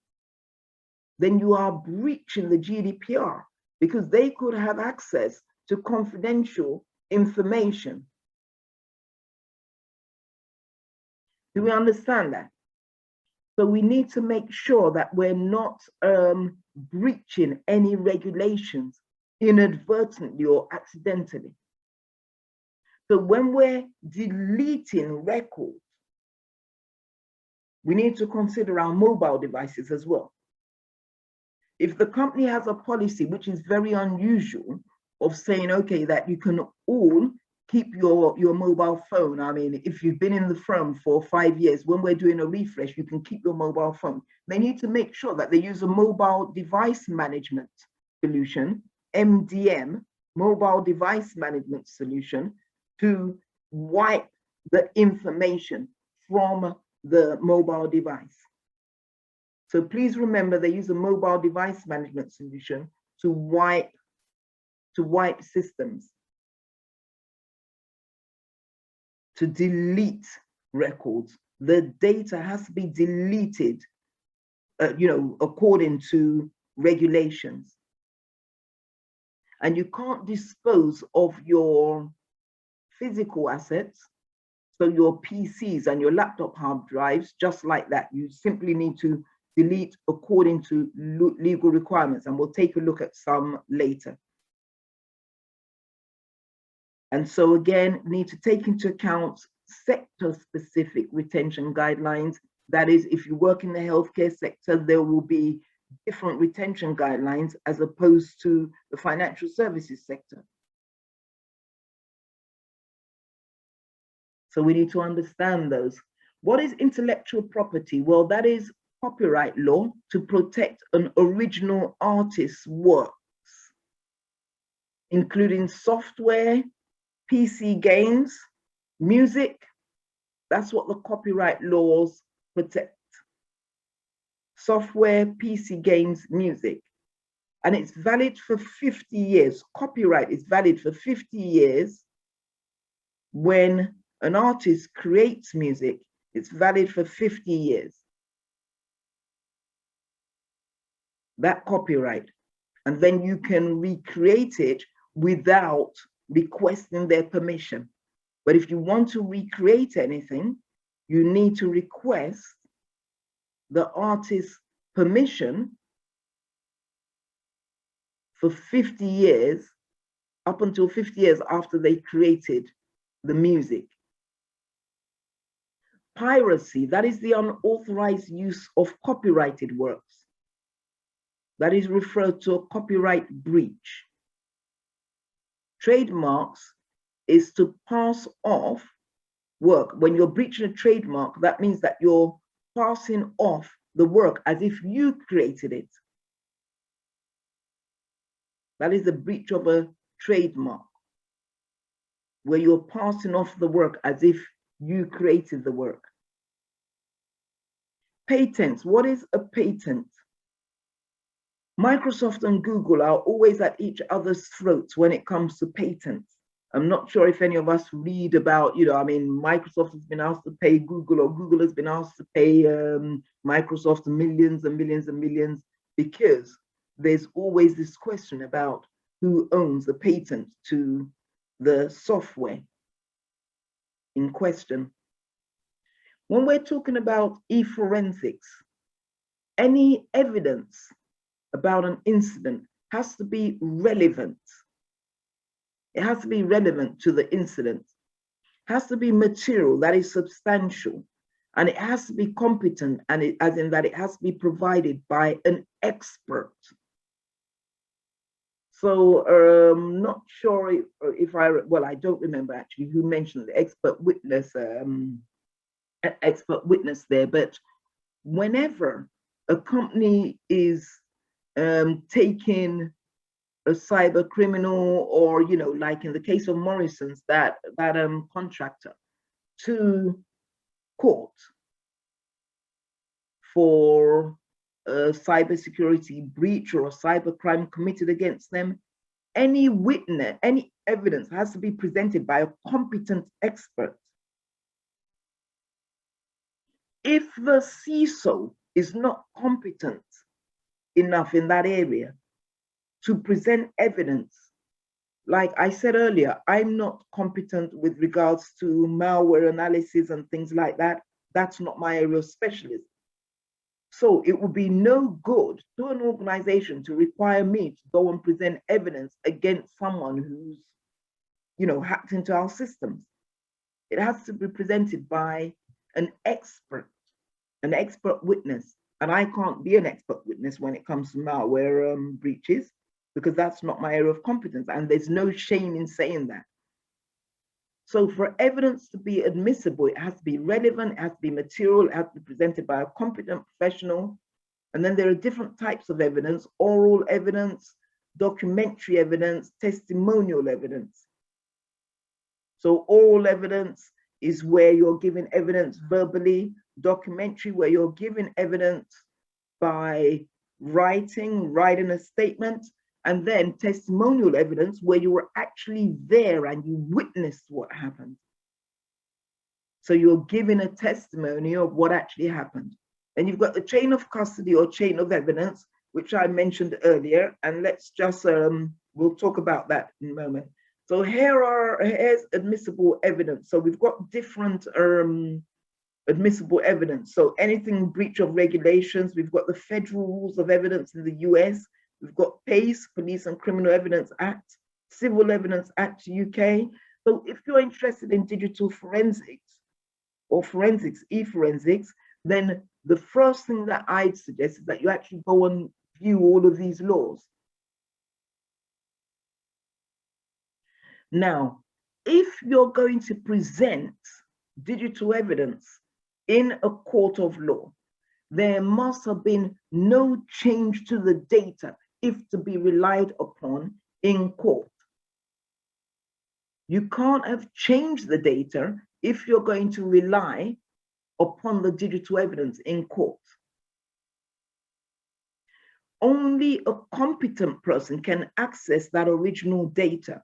then you are breaching the GDPR, because they could have access to confidential information. Do we understand that? So we need to make sure that we're not breaching any regulations inadvertently or accidentally. So when we're deleting records, we need to consider our mobile devices as well. If the company has a policy, which is very unusual, of saying, okay, that you can all keep your mobile phone. I mean, if you've been in the firm for 5 years, when we're doing a refresh, you can keep your mobile phone. They need to make sure that they use a mobile device management solution, MDM, mobile device management solution, to wipe the information from the mobile device. So please remember, they use a mobile device management solution to wipe systems, to delete records. The data has to be deleted, according to regulations. And you can't dispose of your physical assets, so your PCs and your laptop hard drives, just like that. You simply need to delete according to legal requirements, and we'll take a look at some later. And so again, need to take into account sector-specific retention guidelines. That is, if you work in the healthcare sector, there will be different retention guidelines as opposed to the financial services sector. So we need to understand those. What is intellectual property? Well, that is copyright law to protect an original artist's works, including software, PC games, music. That's what the copyright laws protect. Software, PC games, music. And it's valid for 50 years. Copyright is valid for 50 years. When an artist creates music, it's valid for 50 years. That copyright. And then you can recreate it without requesting their permission. But if you want to recreate anything, you need to request the artist's permission for 50 years, up until 50 years after they created the music. Piracy, that is the unauthorized use of copyrighted works. That is referred to a copyright breach. Trademarks is to pass off work. When you're breaching a trademark, that means that you're passing off the work as if you created it. That is a breach of a trademark, where you're passing off the work as if you created the work. Patents. What is a patent? Microsoft and Google are always at each other's throats when it comes to patents. I'm not sure if any of us read about, I mean, Microsoft has been asked to pay Google, or Google has been asked to pay Microsoft millions and millions and millions, because there's always this question about who owns the patent to the software in question. When we're talking about e-forensics, any evidence about an incident has to be relevant. It has to be relevant to the incident. It has to be material, that is substantial, and it has to be competent, and as in that it has to be provided by an expert. So not sure if I don't remember actually who mentioned the expert witness there, but whenever a company is taking a cyber criminal, or like in the case of Morrisons, that contractor, to court for a cybersecurity breach or a cyber crime committed against them, any witness, any evidence has to be presented by a competent expert. If the CISO is not competent enough in that area to present evidence, like I said earlier, I'm not competent with regards to malware analysis and things like that. That's not my area of specialism. So it would be no good to an organization to require me to go and present evidence against someone who's, hacked into our systems. It has to be presented by an expert witness. And I can't be an expert witness when it comes to malware breaches, because that's not my area of competence. And there's no shame in saying that. So for evidence to be admissible, it has to be relevant, it has to be material, it has to be presented by a competent professional. And then there are different types of evidence: oral evidence, documentary evidence, testimonial evidence. So oral evidence is where you're giving evidence verbally, documentary where you're giving evidence by writing a statement, and then testimonial evidence where you were actually there and you witnessed what happened. So you're giving a testimony of what actually happened. And you've got the chain of custody or chain of evidence, which I mentioned earlier, and let's just, we'll talk about that in a moment. So here's admissible evidence. So we've got different admissible evidence. So anything breach of regulations, we've got the Federal Rules of Evidence in the US, we've got PACE, Police and Criminal Evidence Act, Civil Evidence Act UK. So if you're interested in digital forensics or forensics, e-forensics, then the first thing that I'd suggest is that you actually go and view all of these laws. Now, if you're going to present digital evidence in a court of law, there must have been no change to the data if to be relied upon in court. You can't have changed the data if you're going to rely upon the digital evidence in court. Only a competent person can access that original data.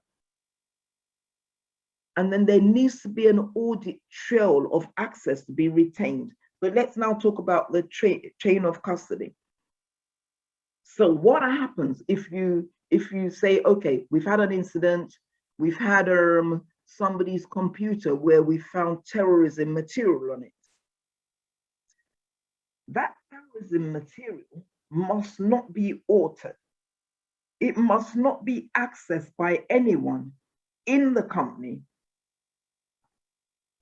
And then there needs to be an audit trail of access to be retained. But let's now talk about the chain of custody. So what happens if you say, okay, we've had an incident, we've had somebody's computer where we found terrorism material on it. That terrorism material must not be altered. It must not be accessed by anyone in the company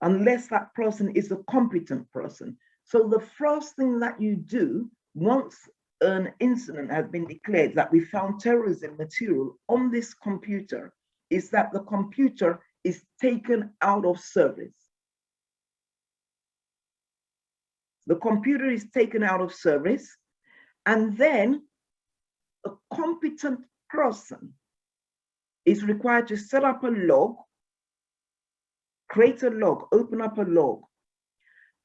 unless that person is a competent person. So the first thing that you do once an incident has been declared that we found terrorism material on this computer is that the computer is taken out of service. The computer is taken out of service, and then a competent person is required to set up a log, create a log, open up a log,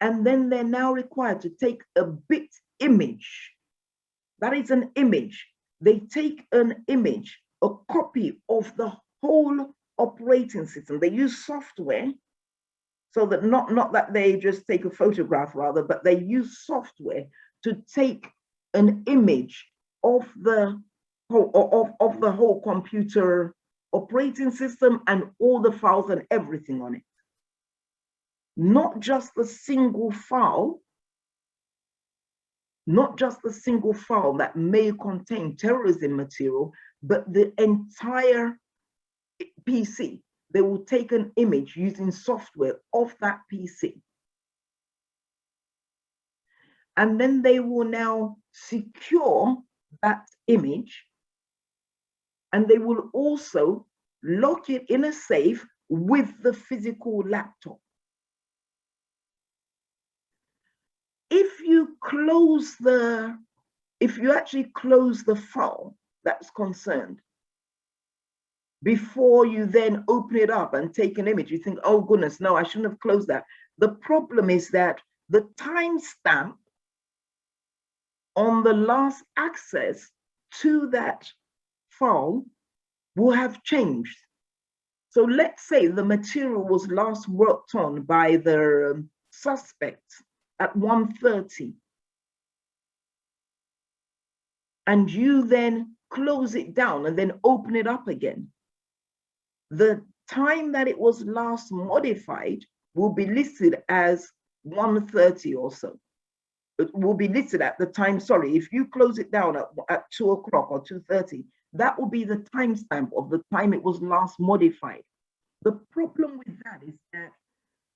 And then they're now required to take a bit image. That is an image. They take an image, a copy of the whole operating system. They use software, so that not that they just take a photograph rather, but they use software to take an image of the whole computer operating system and all the files and everything on it. Not just the single file, not just the single file that may contain terrorism material, but the entire PC. They will take an image using software of that PC. And then they will now secure that image, and they will also lock it in a safe with the physical laptop. If you actually close the file that's concerned, before you then open it up and take an image, you think, oh goodness, no, I shouldn't have closed that. The problem is that the timestamp on the last access to that file will have changed. So let's say the material was last worked on by the suspect at 1:30, and you then close it down and then open it up again. The time that it was last modified will be listed as 1:30 or so. It will be listed at the time, sorry, if you close it down at 2 o'clock or 2:30, that will be the timestamp of the time it was last modified. The problem with that is that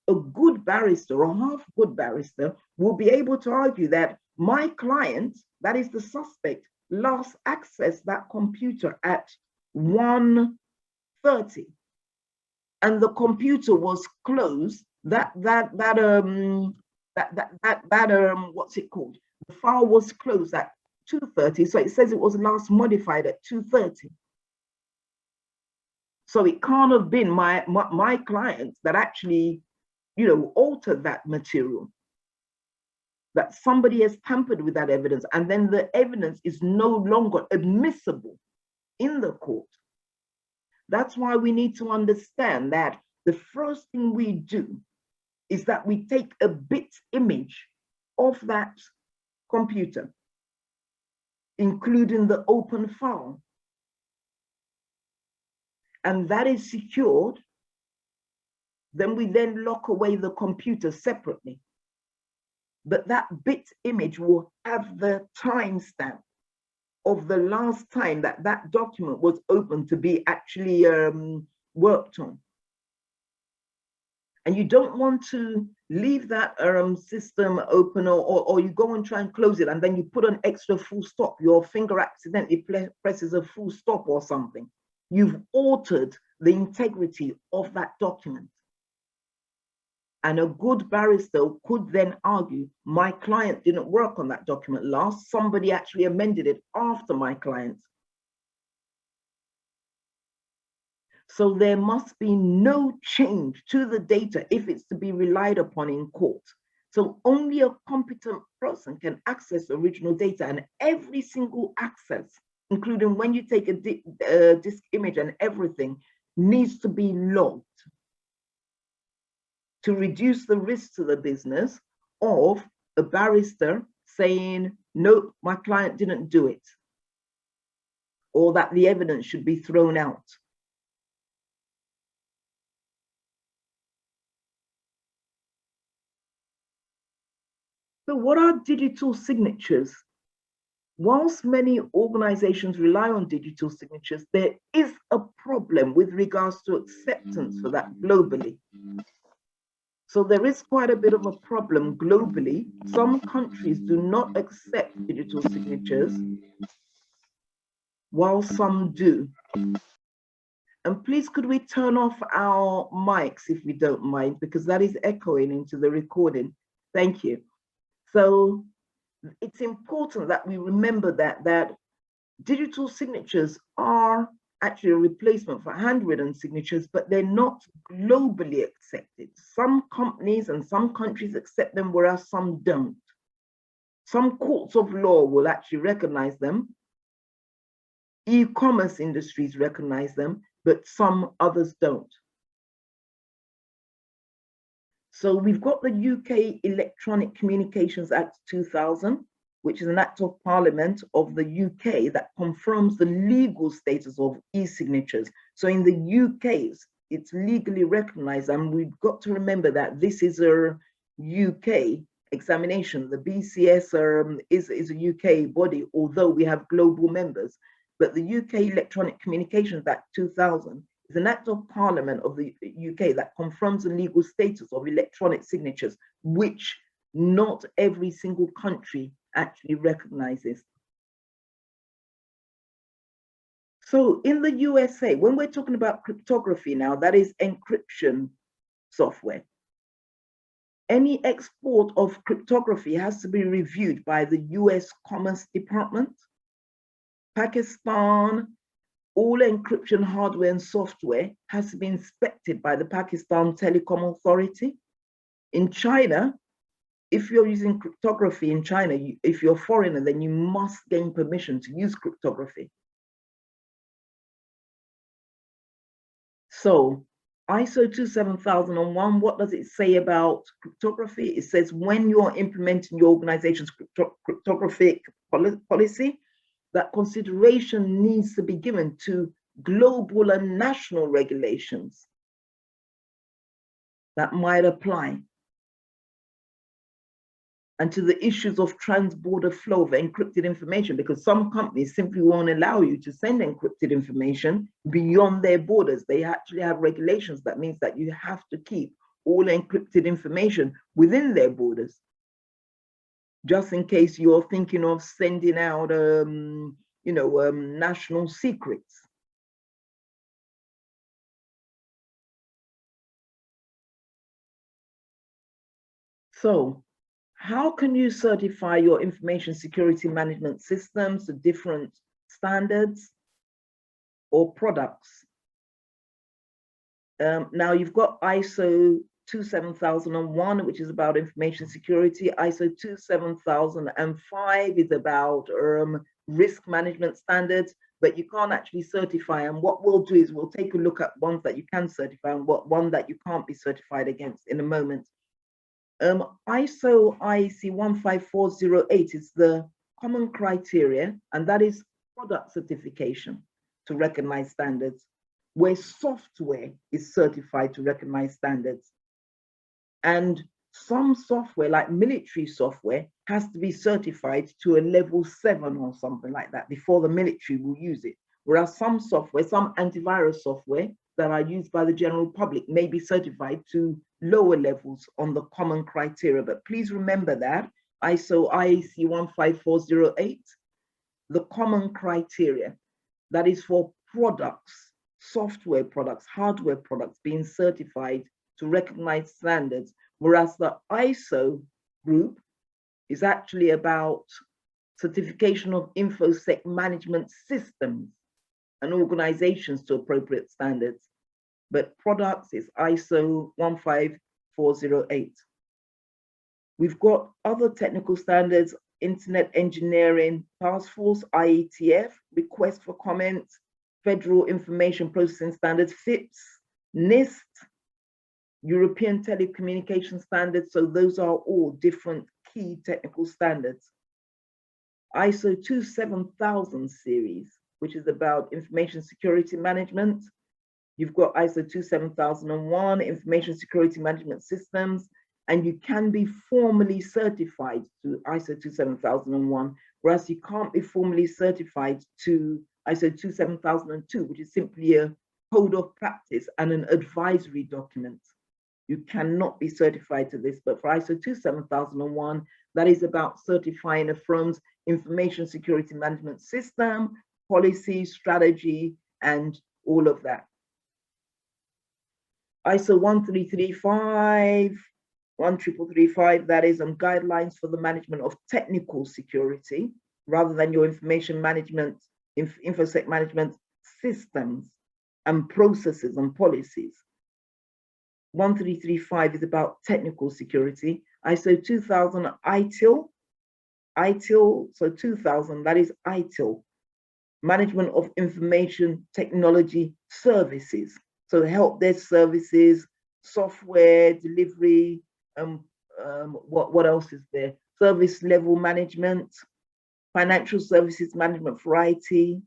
a good barrister or half good barrister will be able to argue that my client, that is the suspect, last accessed that computer at 1:30, and the computer was closed. What's it called? The file was closed at 2:30, so it says it was last modified at 2:30. So it can't have been my client that actually, altered that material. That somebody has tampered with that evidence, and then the evidence is no longer admissible in the court. That's why we need to understand that the first thing we do is that we take a bit image of that computer, including the open file. And that is secured. Then we then lock away the computer separately. But that bit image will have the timestamp of the last time that that document was open to be actually worked on. And you don't want to leave that system open, or you go and try and close it and then you put an extra full stop. Your finger accidentally presses a full stop or something. You've altered the integrity of that document. And a good barrister could then argue, my client didn't work on that document last, somebody actually amended it after my client. So there must be no change to the data if it's to be relied upon in court. So only a competent person can access original data, and every single access, including when you take a disk image and everything, needs to be logged to reduce the risk to the business of a barrister saying, nope, my client didn't do it, or that the evidence should be thrown out. So what are digital signatures? Whilst many organizations rely on digital signatures, there is a problem with regards to acceptance for that globally. So there is quite a bit of a problem globally. Some countries do not accept digital signatures, while some do. And please, could we turn off our mics if we don't mind, because that is echoing into the recording. Thank you. So it's important that we remember that digital signatures are actually a replacement for handwritten signatures, but they're not globally accepted. Some companies and some countries accept them, whereas some don't. Some courts of law will actually recognize them. E-commerce industries recognize them, but some others don't. So we've got the UK Electronic Communications Act 2000, which is an act of parliament of the UK that confirms the legal status of e-signatures. So in the UK, it's legally recognized, and we've got to remember that this is a UK examination. The BCS is a UK body, although we have global members. But the UK Electronic Communications Act 2000 is an act of parliament of the UK that confirms the legal status of electronic signatures, which not every single country actually recognizes. So in the USA, when we're talking about cryptography now, that is encryption software. Any export of cryptography has to be reviewed by the US Commerce Department. Pakistan, all encryption hardware and software has to be inspected by the Pakistan Telecom Authority. In China, if you're using cryptography in China, if you're a foreigner, then you must gain permission to use cryptography. So ISO 27001, what does it say about cryptography? It says when you're implementing your organization's cryptographic policy, that consideration needs to be given to global and national regulations that might apply, and to the issues of trans-border flow of encrypted information, because some companies simply won't allow you to send encrypted information beyond their borders. They actually have regulations that means that you have to keep all encrypted information within their borders, just in case you're thinking of sending out, national secrets. So how can you certify your information security management systems to different standards or products? Now you've got ISO 27001, which is about information security. ISO 27005 is about risk management standards, but you can't actually certify. And what we'll do is we'll take a look at ones that you can certify and one that you can't be certified against in a moment. ISO IEC 15408 is the common criteria, and that is product certification to recognize standards, where software is certified to recognize standards. And some software, like military software, has to be certified to a level 7 or something like that before the military will use it. Whereas some software, some antivirus software that are used by the general public may be certified to lower levels on the common criteria. But please remember that ISO IEC 15408, the common criteria, that is for products, software products, hardware products being certified to recognize standards, whereas the ISO group is actually about certification of InfoSec management systems and organizations to appropriate standards. But products is ISO 15408. We've got other technical standards, Internet Engineering Task Force, IETF, Request for Comments, Federal Information Processing Standards, FIPS, NIST, European Telecommunication Standards. So those are all different key technical standards. ISO 27000 series, which is about information security management. You've got ISO 27001, information security management systems, and you can be formally certified to ISO 27001, whereas you can't be formally certified to ISO 27002, which is simply a code of practice and an advisory document. You cannot be certified to this, but for ISO 27001, that is about certifying a firm's information security management system, policy, strategy, and all of that. ISO 13335, that is on guidelines for the management of technical security, rather than your information management, InfoSec management. systems and processes and policies. 1335 is about technical security. ISO 2000 ITIL, so 2000, that is ITIL, Management of Information Technology Services. So help desk services, software delivery, what else is there? Service level management, financial services management for IT.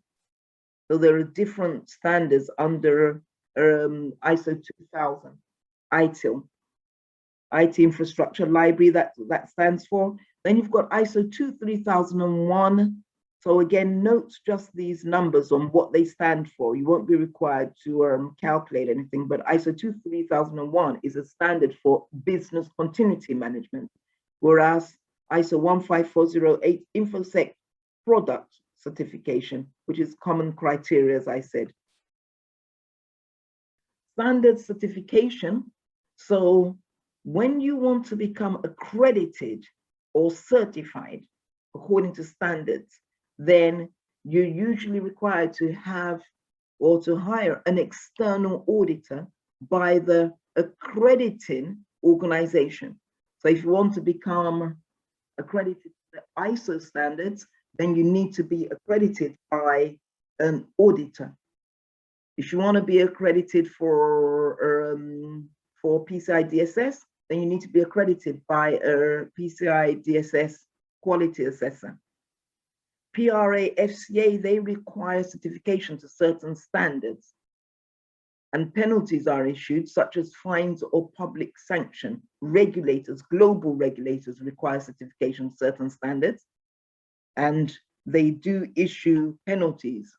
So there are different standards under ISO 2000, ITIL, IT Infrastructure Library, that stands for. Then you've got ISO 23001. So again, note just these numbers on what they stand for. You won't be required to calculate anything, but ISO 23001 is a standard for business continuity management, whereas ISO 15408 InfoSec product certification, which is common criteria, as I said. Standard certification. So when you want to become accredited or certified according to standards, then you're usually required to have or to hire an external auditor by the accrediting organization. So if you want to become accredited to the ISO standards, then you need to be accredited by an auditor. If you want to be accredited for PCI DSS, then you need to be accredited by a PCI DSS quality assessor. PRA, FCA, they require certification to certain standards, and penalties are issued, such as fines or public sanction. Regulators, global regulators, require certification to certain standards, and they do issue penalties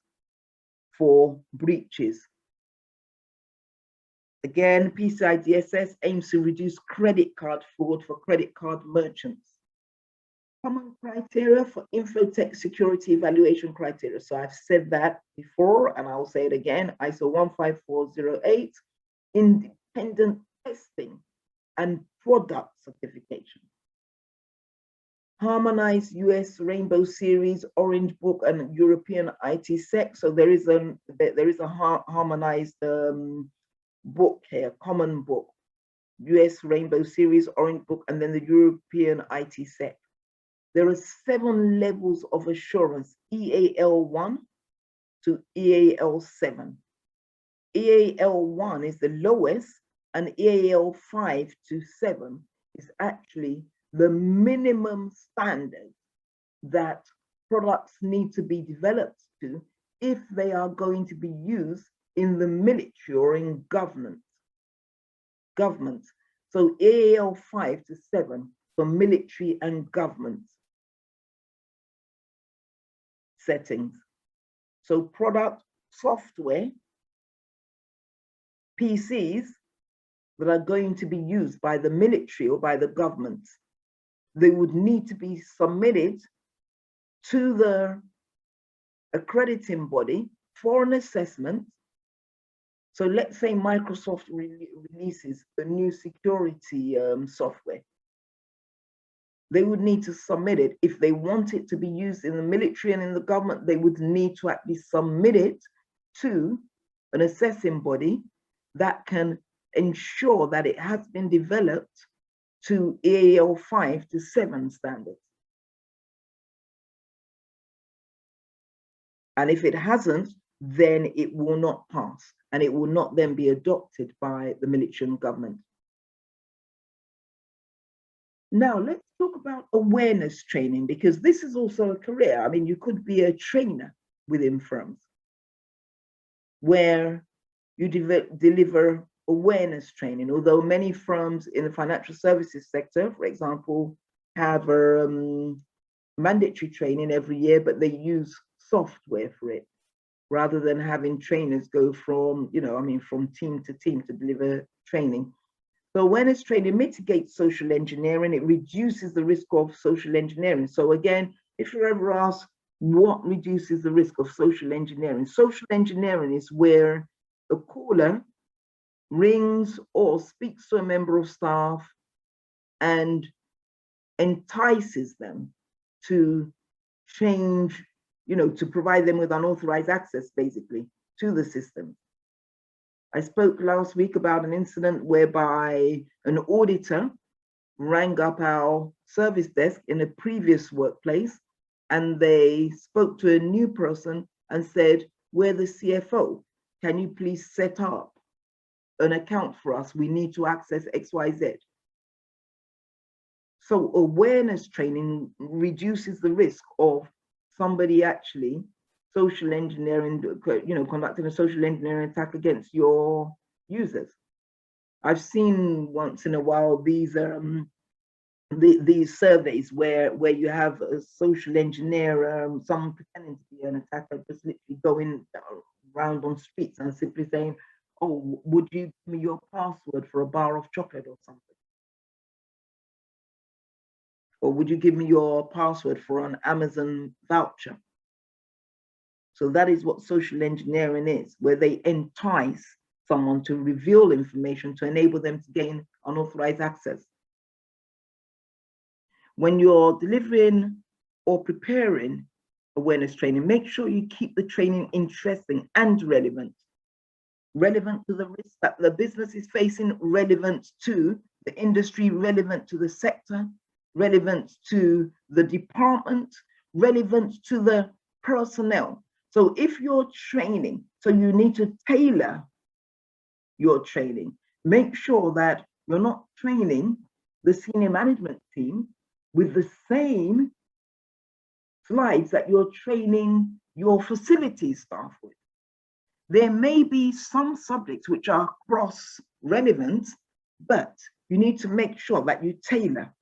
for breaches. Again, PCI DSS aims to reduce credit card fraud for credit card merchants. Common criteria for infotech security evaluation criteria. So I've said that before, and I'll say it again. ISO 15408, independent testing and product certification. Harmonized US Rainbow Series, Orange Book, and European ITsec. So there is a harmonized book here, common book, US Rainbow Series, Orange Book, and then the European ITsec. There are 7 levels of assurance, EAL1 to EAL7. EAL1 is the lowest, and EAL5 to 7 is actually the minimum standard that products need to be developed to if they are going to be used in the military or in government. So EAL5 to 7 for military and government settings. So product, software, PCs that are going to be used by the military or by the government, they would need to be submitted to the accrediting body for an assessment. So let's say Microsoft releases a new security software. They would need to submit it. If they want it to be used in the military and in the government, they would need to actually submit it to an assessing body that can ensure that it has been developed to EAL5 to 7 standards. And if it hasn't, then it will not pass, and it will not then be adopted by the military and government. Now, let's talk about awareness training, because this is also a career. I mean, you could be a trainer within firms where you deliver awareness training, although many firms in the financial services sector, for example, have mandatory training every year, but they use software for it rather than having trainers go from, from team to team to deliver training. So awareness training mitigates social engineering. It reduces the risk of social engineering. So again, if you're ever asked what reduces the risk of social engineering is where a caller rings or speaks to a member of staff and entices them to change, to provide them with unauthorized access, basically. to the system. I spoke last week about an incident whereby an auditor rang up our service desk in a previous workplace, and they spoke to a new person and said, "We're the CFO. Can you please set up an account for us? We need to access XYZ." So awareness training reduces the risk of somebody actually social engineering, conducting a social engineering attack against your users. I've seen once in a while these surveys where you have a social engineer, someone pretending to be an attacker, just literally going around on streets and simply saying, "Oh, would you give me your password for a bar of chocolate or something? Or would you give me your password for an Amazon voucher?" So that is what social engineering is, where they entice someone to reveal information to enable them to gain unauthorized access. When you're delivering or preparing awareness training, make sure you keep the training interesting and relevant. Relevant to the risk that the business is facing, relevant to the industry, relevant to the sector, relevant to the department, relevant to the personnel. So if you're training, so you need to tailor your training. Make sure that you're not training the senior management team with the same slides that you're training your facilities staff with. There may be some subjects which are cross-relevant, but you need to make sure that you tailor.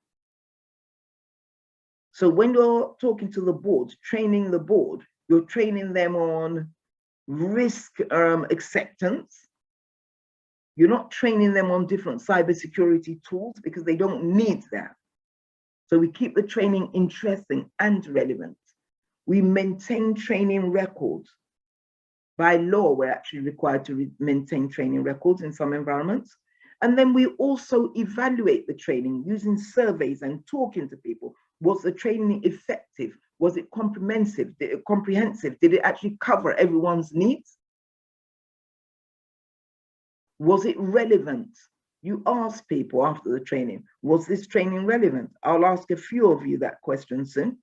So when you're talking to the board, training the board, you're training them on risk acceptance. You're not training them on different cybersecurity tools because they don't need that. So we keep the training interesting and relevant. We maintain training records. By law, we're actually required to maintain training records in some environments. And then we also evaluate the training using surveys and talking to people. Was the training effective? Was it comprehensive? Did it actually cover everyone's needs? Was it relevant? You ask people after the training, was this training relevant? I'll ask a few of you that question soon.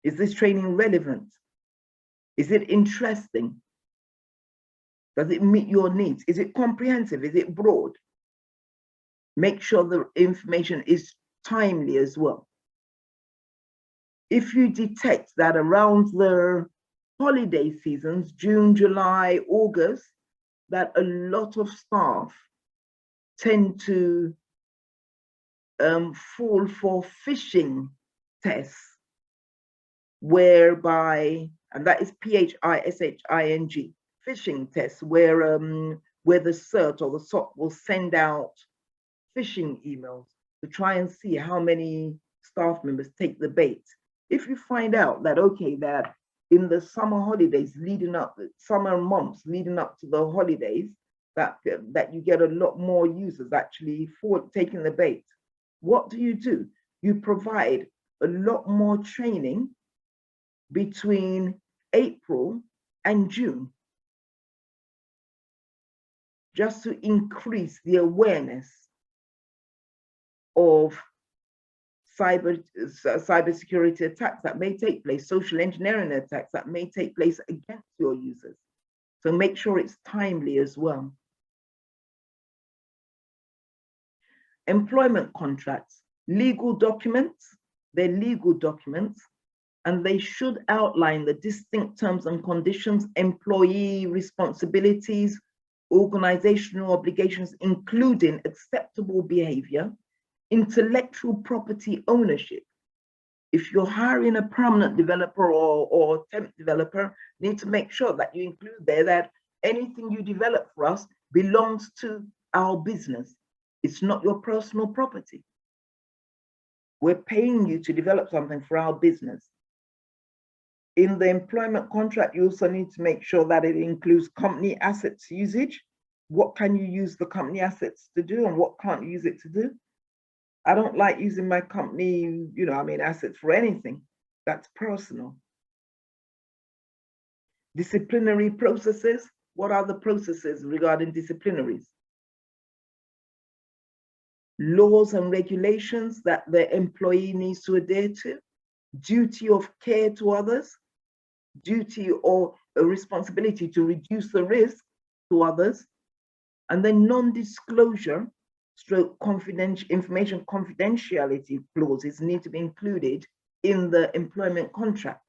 Is this training relevant? Is it interesting? Does it meet your needs? Is it comprehensive? Is it broad? Make sure the information is timely as well. If you detect that around the holiday seasons, June, July, August, that a lot of staff tend to fall for phishing tests, whereby, and that is phishing, phishing tests, where the CERT or the SOC will send out phishing emails to try and see how many staff members take the bait. If you find out that, okay, that in the summer holidays leading up, summer months leading up to the holidays, that you get a lot more users actually for taking the bait, what do? You provide a lot more training between April and June, just to increase the awareness of cybersecurity attacks that may take place, social engineering attacks that may take place against your users. So make sure it's timely as well. Employment contracts, legal documents, they're legal documents, and they should outline the distinct terms and conditions, employee responsibilities, organizational obligations, including acceptable behavior, intellectual property ownership. If you're hiring a permanent developer or temp developer, you need to make sure that you include there that anything you develop for us belongs to our business. It's not your personal property. We're paying you to develop something for our business. In the employment contract, you also need to make sure that it includes company assets usage. What can you use the company assets to do and what can't you use it to do? I don't like using my company, assets for anything. That's personal. Disciplinary processes. What are the processes regarding disciplinaries? Laws and regulations that the employee needs to adhere to. Duty of care to others. Duty or a responsibility to reduce the risk to others. And then non-disclosure stroke information confidentiality clauses need to be included in the employment contract.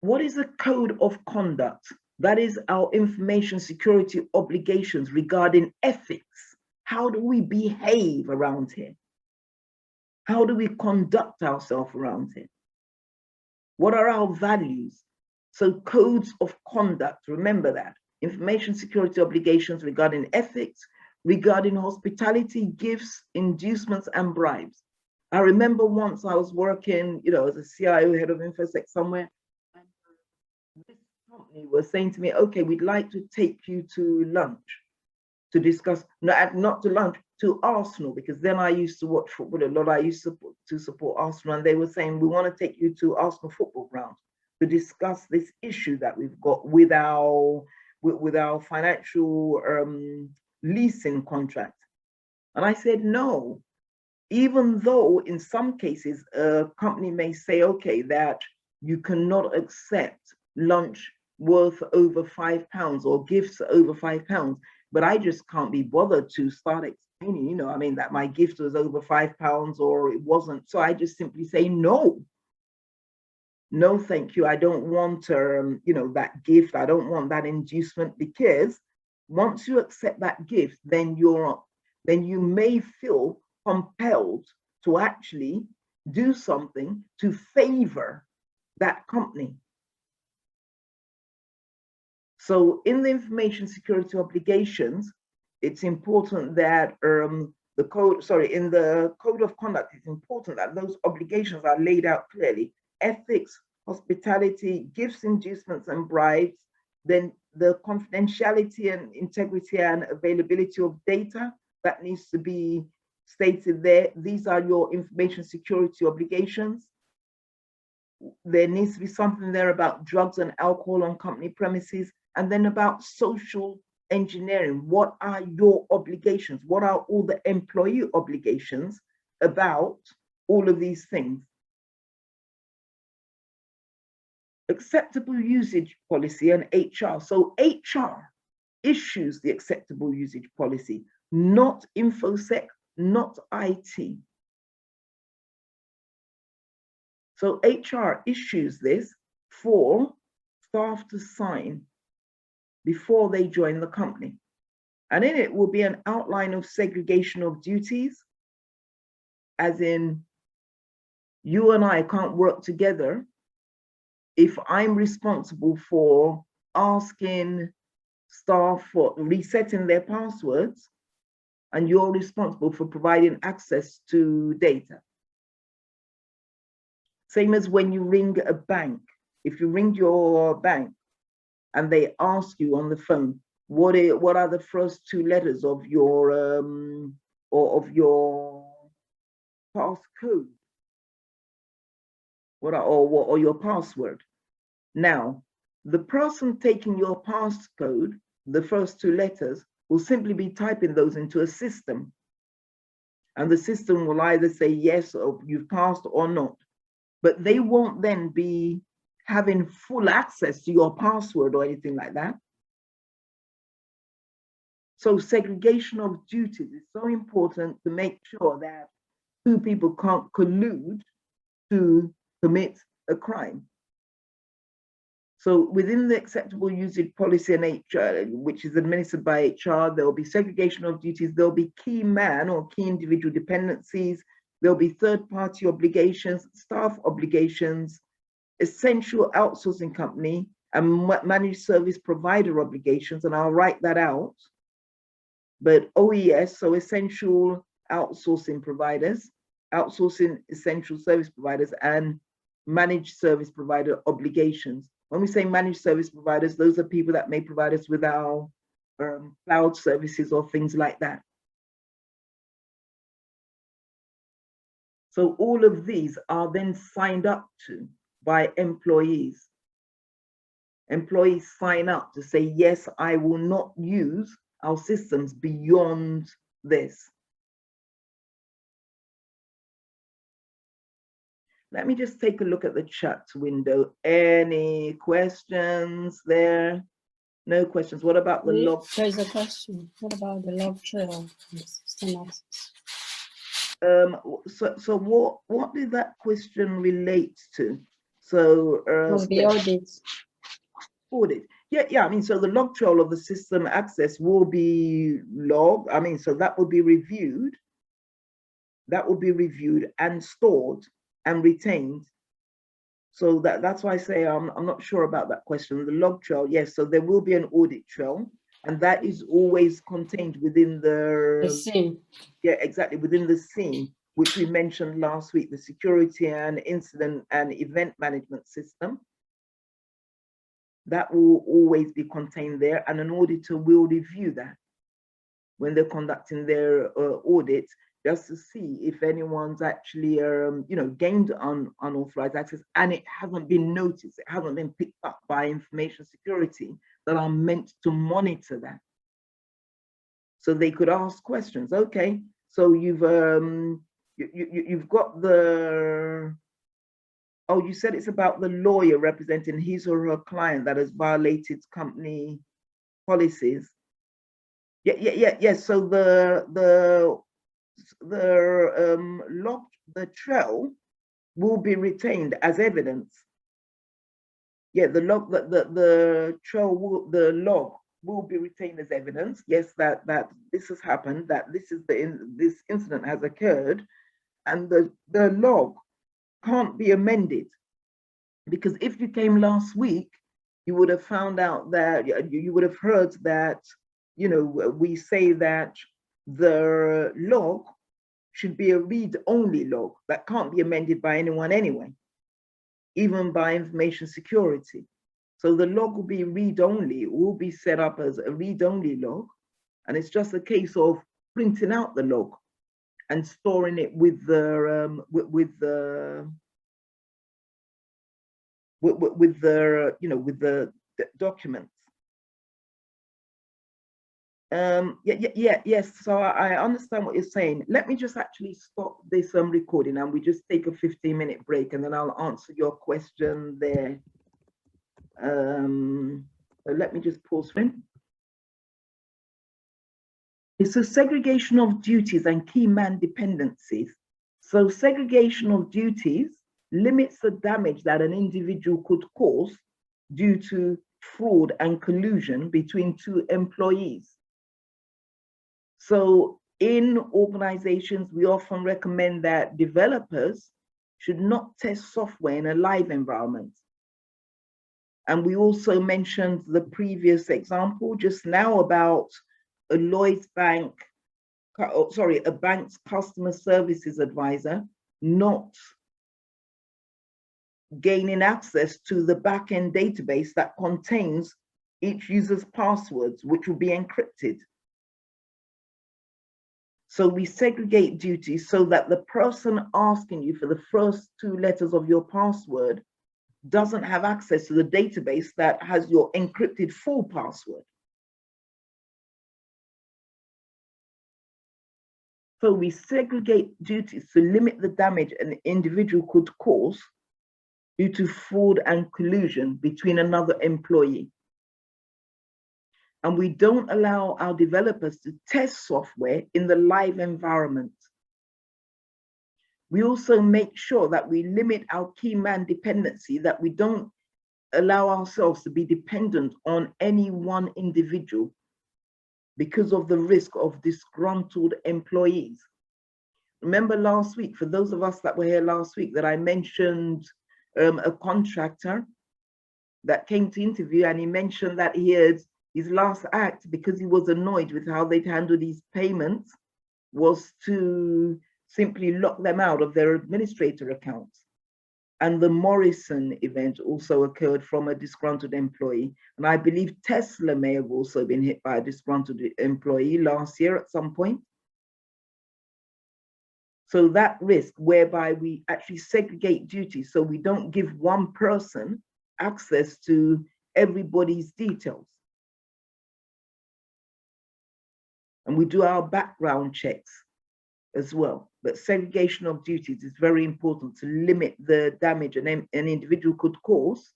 What is a code of conduct? That is our information security obligations regarding ethics. How do we behave around here? How do we conduct ourselves around here? What are our values? So codes of conduct, remember that. Information security obligations regarding ethics, regarding hospitality, gifts, inducements, and bribes. I remember once I was working, as a CIO, head of InfoSec somewhere, and this company was saying to me, okay, we'd like to take you to lunch to discuss, not to lunch, to Arsenal, because then I used to watch football a lot. I used to support Arsenal, and they were saying, we want to take you to Arsenal football ground to discuss this issue that we've got with our financial leasing contract. And I said, no, even though in some cases a company may say, okay, that you cannot accept lunch worth over £5 or gifts over £5, but I just can't be bothered to start explaining, that my gift was over £5 or it wasn't. So I just simply say, no, thank you. I don't want, that gift. I don't want that inducement, because once you accept that gift, then you may feel compelled to actually do something to favor that company. So in the information security obligations, it's important that in the code of conduct, it's important that those obligations are laid out clearly. Ethics, hospitality, gifts, inducements, and bribes. Then the confidentiality and integrity and availability of data, that needs to be stated there. These are your information security obligations. There needs to be something there about drugs and alcohol on company premises. And then about social engineering. What are your obligations? What are all the employee obligations about all of these things? Acceptable usage policy and HR. So HR issues the acceptable usage policy, not InfoSec, not IT. So HR issues this for staff to sign before they join the company. And in it will be an outline of segregation of duties, as in you and I can't work together if I'm responsible for asking staff for resetting their passwords and you're responsible for providing access to data. Same as when you ring a bank. If you ring your bank and they ask you on the phone, what are the first two letters of your passcode? Or your password? Now, the person taking your passcode, the first two letters, will simply be typing those into a system. And the system will either say yes, or you've passed, or not. But they won't then be having full access to your password or anything like that. So segregation of duties is so important to make sure that two people can't collude to commit a crime. So within the acceptable usage policy and HR, which is administered by HR, there will be segregation of duties, there'll be key man or key individual dependencies, there'll be third-party obligations, staff obligations, essential outsourcing company, and managed service provider obligations, and I'll write that out. But OES, so essential outsourcing providers, outsourcing essential service providers, and managed service provider obligations. When we say managed service providers, those are people that may provide us with our cloud services or things like that. So all of these are then signed up to by employees. Employees sign up to say, yes, I will not use our systems beyond this. Let me just take a look at the chat window. Any questions there? No questions. What about the log? There's a question. What about the log trail and system access? So what did that question relate to? So The audits. Audit. Yeah. I mean, so the log trail of the system access will be logged. I mean, so that will be reviewed. That will be reviewed and stored and retained. So that's why I say I'm not sure about that question. The log trail, yes. So there will be an audit trail, and that is always contained within the SIEM. Yeah, exactly, within the SIEM, which we mentioned last week, the security and incident and event management system. That will always be contained there, and an auditor will review that when they're conducting their audit, just to see if anyone's actually, gained unauthorized access, and it hasn't been noticed, it hasn't been picked up by information security that are meant to monitor that. So they could ask questions. Okay, so you've got the, oh, you said it's about the lawyer representing his or her client that has violated company policies. Yes. So the log, the trail will be retained as evidence. Yeah, the log, the trail will, the log will be retained as evidence. Yes, that this has happened, that this incident has occurred, and the log can't be amended, because if you came last week, you would have found out that you would have heard that, we say that the log should be a read-only log that can't be amended by anyone anyway, even by information security. So the log will be read-only, it will be set up as a read-only log, and it's just a case of printing out the log and storing it with the documents. Yes. So I understand what you're saying. Let me just actually stop this recording, and we just take a 15-minute break, and then I'll answer your question there. So let me just pause for him. It's a segregation of duties and key man dependencies. So segregation of duties limits the damage that an individual could cause due to fraud and collusion between two employees. So in organizations, we often recommend that developers should not test software in a live environment. And we also mentioned the previous example just now about a a bank's customer services advisor not gaining access to the backend database that contains each user's passwords, which will be encrypted. So we segregate duties so that the person asking you for the first two letters of your password doesn't have access to the database that has your encrypted full password. So we segregate duties to limit the damage an individual could cause due to fraud and collusion between another employee. And we don't allow our developers to test software in the live environment. We also make sure that we limit our key man dependency, that we don't allow ourselves to be dependent on any one individual because of the risk of disgruntled employees. Remember last week, for those of us that were here last week, that I mentioned a contractor that came to interview, and he mentioned that he had his last act, because he was annoyed with how they'd handled these payments, was to simply lock them out of their administrator accounts. And the Morrison event also occurred from a disgruntled employee. And I believe Tesla may have also been hit by a disgruntled employee last year at some point. So that risk whereby we actually segregate duties, so we don't give one person access to everybody's details. And we do our background checks as well. But segregation of duties is very important to limit the damage an individual could cause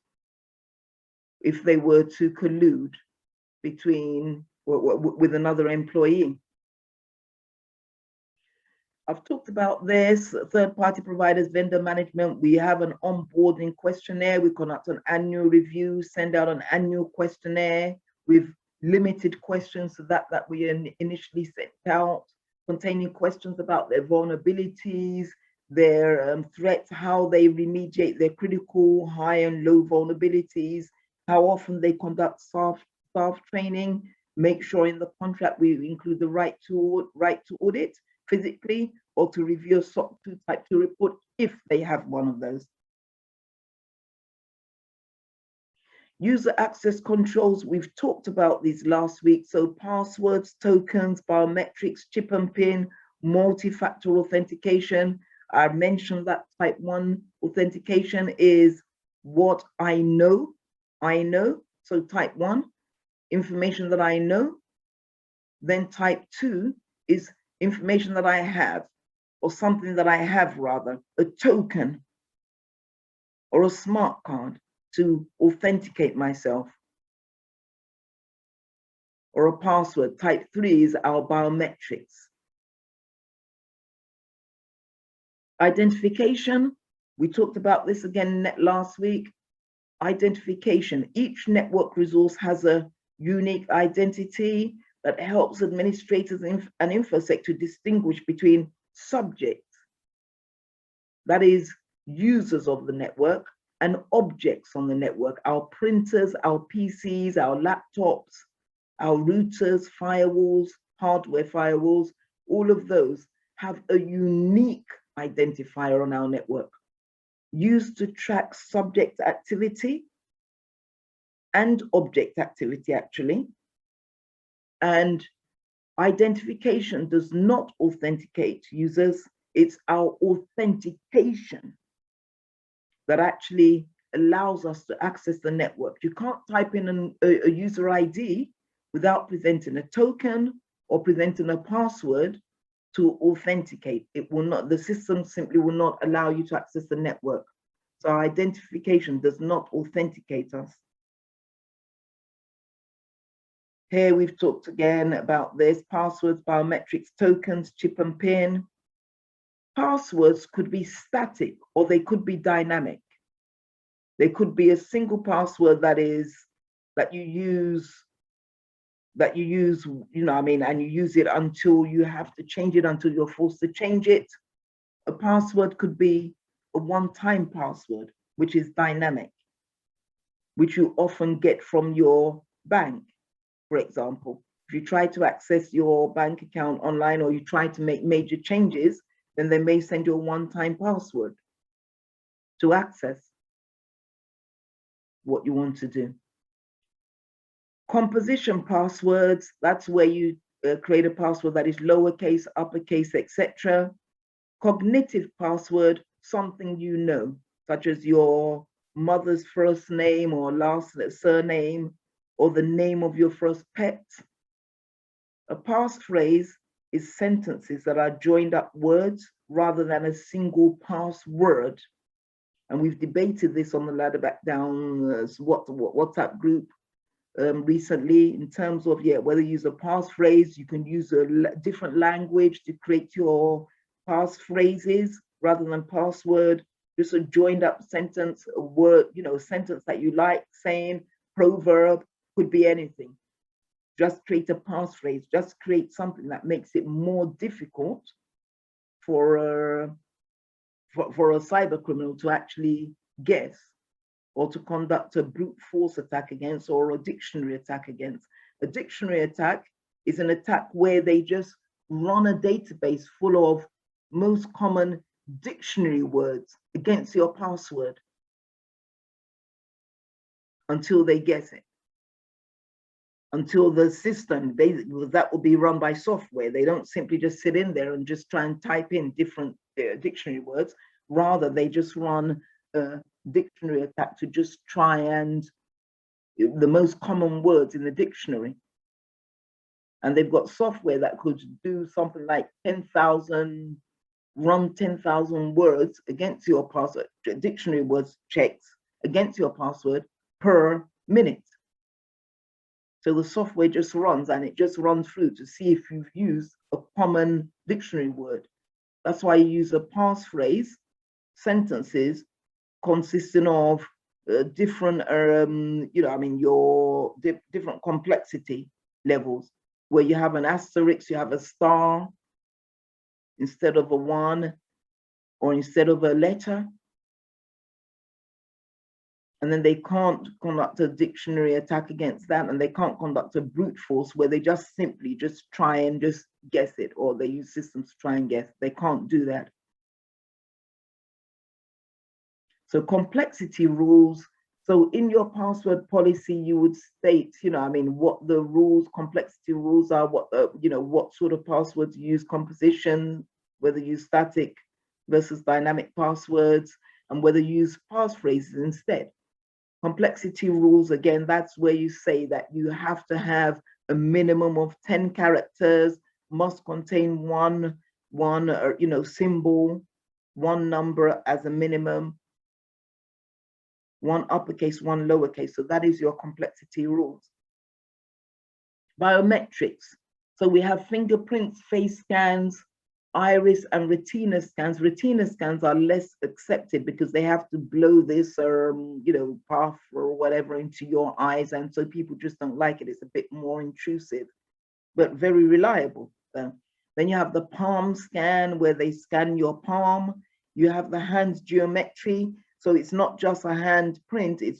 if they were to collude between with another employee. I've talked about this, third-party providers, vendor management. We have an onboarding questionnaire. We conduct an annual review, send out an annual questionnaire with limited questions so that we initially sent out, containing questions about their vulnerabilities, their threats, how they remediate their critical, high and low vulnerabilities, how often they conduct staff training, make sure in the contract we include the right to audit physically or to review a SOC 2 Type 2 report if they have one of those. User access controls, we've talked about these last week. So passwords, tokens, biometrics, chip and pin, multi-factor authentication. I mentioned that type 1 authentication is what I know. So type 1, information that I know. Then type 2 is information that I have, or something that I have rather, a token or a smart card to authenticate myself, or a password. Type 3 is our biometrics. Identification, we talked about this again last week. Identification, each network resource has a unique identity that helps administrators and InfoSec to distinguish between subjects, that is users of the network, and objects on the network, our printers, our PCs, our laptops, our routers, firewalls, hardware firewalls, all of those have a unique identifier on our network, used to track subject activity and object activity actually. And identification does not authenticate users, it's our authentication that actually allows us to access the network. You can't type in a user ID without presenting a token or presenting a password to authenticate. It will not, the system simply will not allow you to access the network. So identification does not authenticate us. Here we've talked again about this, passwords, biometrics, tokens, chip and pin. Passwords could be static or they could be dynamic. They could be a single password that you use, you know what I mean, and you use it until you have to change it, until you're forced to change it. A password could be a one-time password, which is dynamic, which you often get from your bank. For example, if you try to access your bank account online or you try to make major changes, then they may send you a one-time password to access what you want to do. Composition passwords, that's where you create a password that is lowercase, uppercase, etc. Cognitive password, something you know, such as your mother's first name or last surname, or the name of your first pet. A passphrase is sentences that are joined up words rather than a single password. And we've debated this on the Ladder Back Down WhatsApp group recently in terms of, whether you use a passphrase, you can use a different language to create your passphrases rather than password, just a joined up sentence, a word, a sentence that you like saying, proverb, could be anything. Just create a passphrase, just create something that makes it more difficult for a cyber criminal to actually guess or to conduct a brute force attack against, or a dictionary attack against. A dictionary attack is an attack where they just run a database full of most common dictionary words against your password until they guess it. until the system, that will be run by software. They don't simply just sit in there and just try and type in different dictionary words. Rather, they just run a dictionary attack to just try and the most common words in the dictionary. And they've got software that could do something like 10,000, run 10,000 words against your password, dictionary words checks against your password per minute. So the software just runs, and it just runs through to see if you've used a common dictionary word. That's why you use a passphrase, sentences consisting of different, your different complexity levels, where you have an asterisk, you have a star instead of a 1, or instead of a letter. And then they can't conduct a dictionary attack against that, and they can't conduct a brute force where they just simply just try and just guess it, or they use systems to try and guess. They can't do that. So complexity rules. So in your password policy, you would state, what the rules, complexity rules are, what sort of passwords you use, composition, whether you use static versus dynamic passwords, and whether you use passphrases instead. Complexity rules, again, that's where you say that you have to have a minimum of 10 characters, must contain one symbol, one number as a minimum, one uppercase, one lowercase. So that is your complexity rules. Biometrics. So we have fingerprints, face scans, iris and retina scans. Retina scans are less accepted because they have to blow this path or whatever into your eyes, and so people just don't like it. It's a bit more intrusive, but very reliable. Then you have the palm scan, where they scan your palm. You have the hand geometry, so it's not just a hand print, it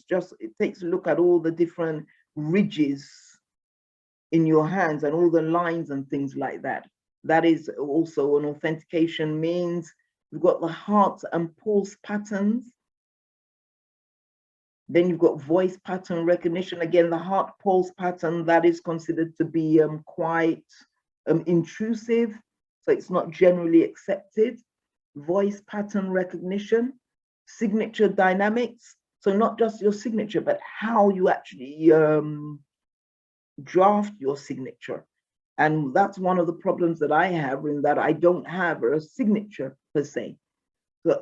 takes a look at all the different ridges in your hands and all the lines and things like that. That is also an authentication means. You've got the heart and pulse patterns. Then you've got voice pattern recognition. Again, the heart pulse pattern, that is considered to be quite intrusive. So it's not generally accepted. Voice pattern recognition, signature dynamics. So not just your signature, but how you actually draft your signature. And that's one of the problems that I have, in that I don't have a signature per se.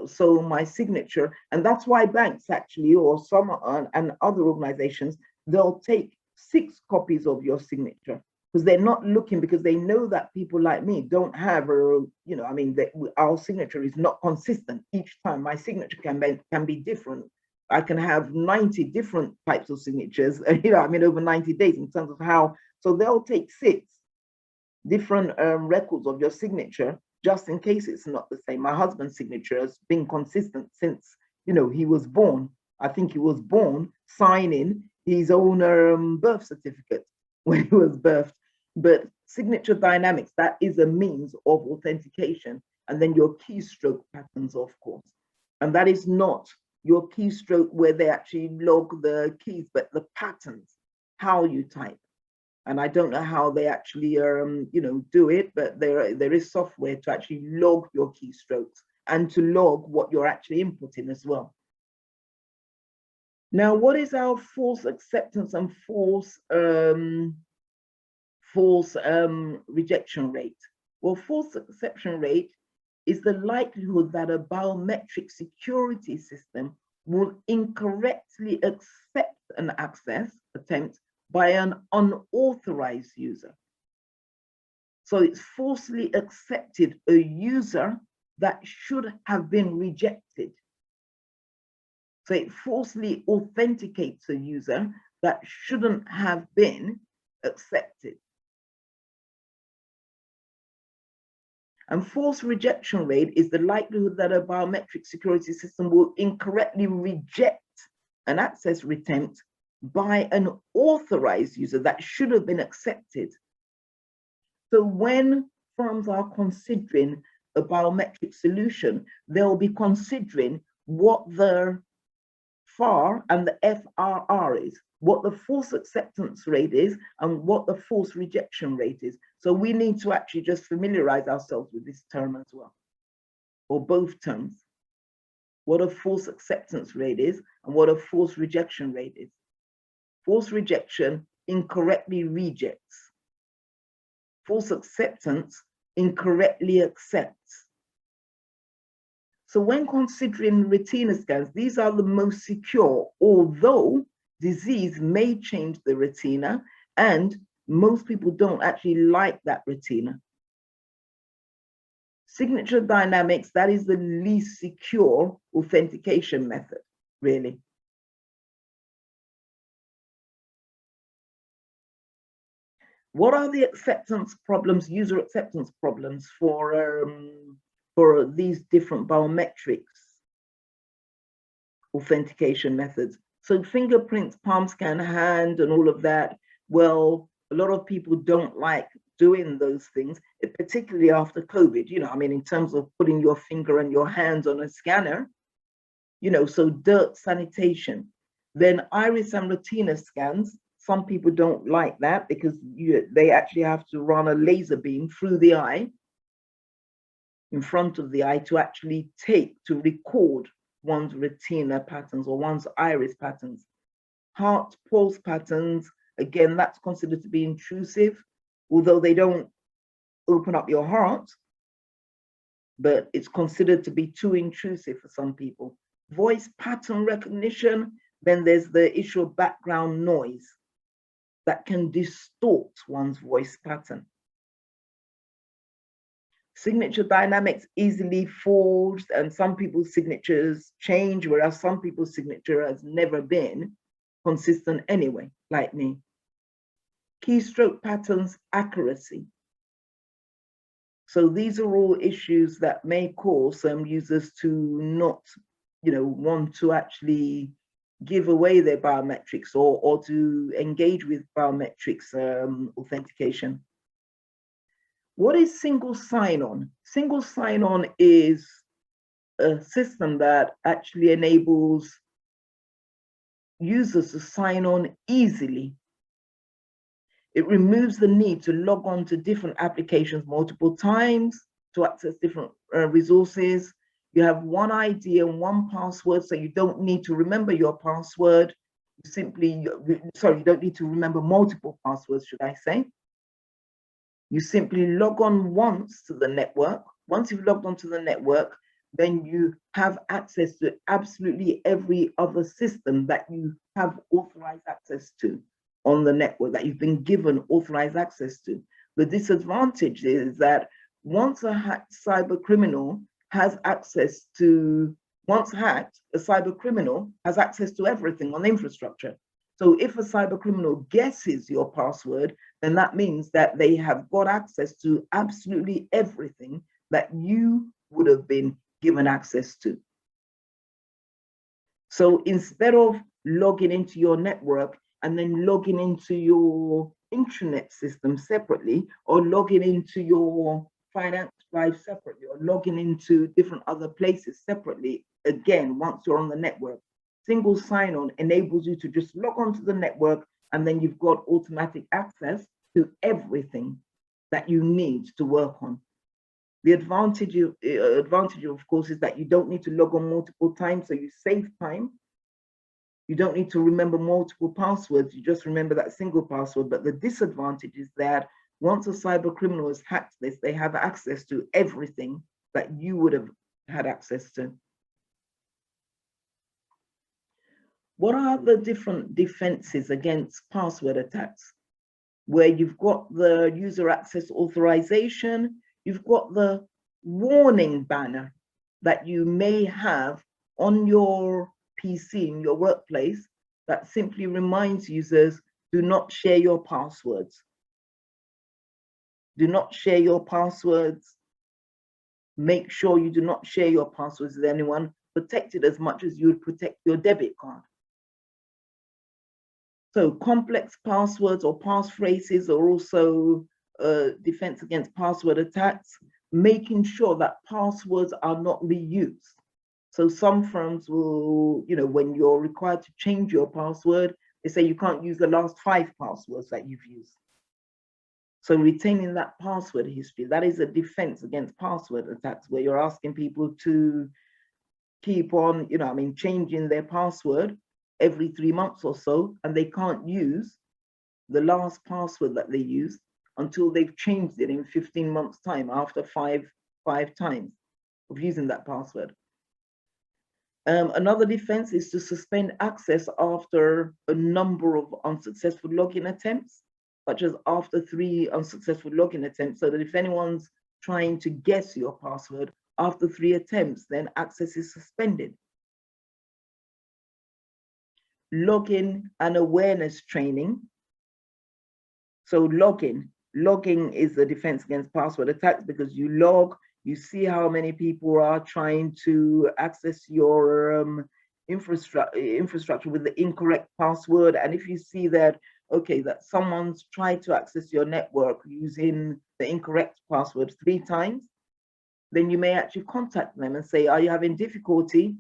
So my signature, and that's why banks actually, or some and other organizations, they'll take 6 copies of your signature, because they're not looking, because they know that people like me don't have our signature is not consistent each time. My signature can be different. I can have 90 different types of signatures, over 90 days in terms of how. So they'll take 6 different records of your signature, just in case it's not the same. My husband's signature has been consistent since, he was born. I think he was born signing his own birth certificate when he was birthed. But signature dynamics, that is a means of authentication. And then your keystroke patterns, of course. And that is not your keystroke where they actually log the keys, but the patterns, how you type. And I don't know how they actually do it, but there is software to actually log your keystrokes and to log what you're actually inputting as well. Now, what is our false acceptance and false rejection rate? Well, false acceptance rate is the likelihood that a biometric security system will incorrectly accept an access attempt by an unauthorized user. So it's falsely accepted a user that should have been rejected. So it falsely authenticates a user that shouldn't have been accepted. And false rejection rate is the likelihood that a biometric security system will incorrectly reject an access attempt by an authorized user that should have been accepted. So when firms are considering a biometric solution, they'll be considering what the FAR and the FRR is, what the false acceptance rate is and what the false rejection rate is. So we need to actually just familiarize ourselves with this term as well, or both terms. What a false acceptance rate is and what a false rejection rate is. False rejection incorrectly rejects. False acceptance incorrectly accepts. So when considering retina scans, these are the most secure, although disease may change the retina and most people don't actually like that retina. Signature dynamics, that is the least secure authentication method, really. What are the acceptance problems, user acceptance problems for these different biometrics authentication methods? So fingerprints, palm scan, hand, and all of that. Well, a lot of people don't like doing those things, particularly after COVID, you know, I mean, in terms of putting your finger and your hands on a scanner, you know, so dirt sanitation. Then iris and retina scans, some people don't like that because they actually have to run a laser beam through the eye, in front of the eye, to actually record one's retina patterns or one's iris patterns. Heart pulse patterns, again, that's considered to be intrusive, although they don't open up your heart, but it's considered to be too intrusive for some people. Voice pattern recognition, then there's the issue of background noise that can distort one's voice pattern. Signature dynamics easily forged, and some people's signatures change, whereas some people's signature has never been consistent anyway, like me. Keystroke patterns accuracy. So these are all issues that may cause some users to not, you know, want to actually give away their biometrics or to engage with biometrics authentication. What is single sign-on? Single sign-on is a system that actually enables users to sign on easily. It removes the need to log on to different applications multiple times to access different resources. You have one ID and one password, so you don't need to remember your password. You don't need to remember multiple passwords, should I say. You simply log on once to the network. Once you've logged onto the network, then you have access to absolutely every other system that you have authorized access to on the network, that you've been given authorized access to. The disadvantage is that once a hacked cyber criminal has access to, once hacked, a cyber criminal has access to everything on the infrastructure. So if a cyber criminal guesses your password, then that means that they have got access to absolutely everything that you would have been given access to. So instead of logging into your network and then logging into your intranet system separately, or logging into your finance drive separately, or logging into different other places separately, again, once you're on the network, single sign-on enables you to just log onto the network, and then you've got automatic access to everything that you need to work on. The advantage, of course, is that you don't need to log on multiple times, so you save time. You don't need to remember multiple passwords, you just remember that single password. But the disadvantage is that once a cyber criminal has hacked this, they have access to everything that you would have had access to. What are the different defenses against password attacks? Where you've got the user access authorization, you've got the warning banner that you may have on your PC in your workplace that simply reminds users, do not share your passwords. Do not share your passwords. Make sure you do not share your passwords with anyone. Protect it as much as you would protect your debit card. So complex passwords or passphrases are also defense against password attacks, making sure that passwords are not reused. So some firms will, when you're required to change your password, they say you can't use the last 5 passwords that you've used. So retaining that password history, that is a defense against password attacks, where you're asking people to keep on, changing their password every 3 months or so, and they can't use the last password that they used until they've changed it in 15 months' time after five times of using that password. Another defense is to suspend access after a number of unsuccessful login attempts, such as after 3 unsuccessful login attempts, so that if anyone's trying to guess your password after 3 attempts, then access is suspended. Login and awareness training. So logging is a defense against password attacks, because you log, you see how many people are trying to access your infrastructure with the incorrect password. And if you see that, okay, that someone's tried to access your network using the incorrect password 3 times, then you may actually contact them and say, are you having difficulty?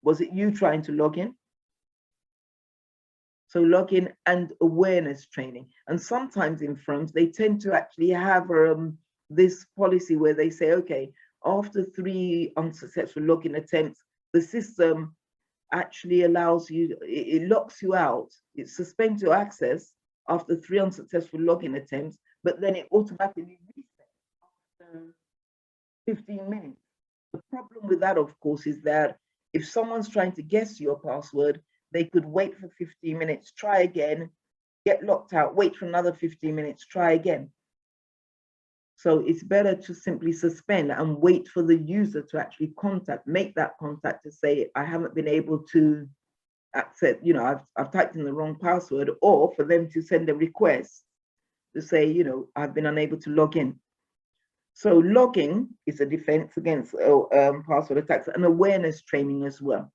Was it you trying to log in? So login and awareness training. And sometimes in firms, they tend to actually have this policy where they say, okay, after 3 unsuccessful login attempts, the system actually allows you, it locks you out, it suspends your access after 3 unsuccessful login attempts, but then it automatically resets after 15 minutes. The problem with that, of course, is that if someone's trying to guess your password, they could wait for 15 minutes, try again, get locked out, wait for another 15 minutes, try again. So it's better to simply suspend and wait for the user to actually make that contact to say, I haven't been able to access, I've typed in the wrong password, or for them to send a request to say, I've been unable to log in. So logging is a defense against password attacks, and awareness training as well.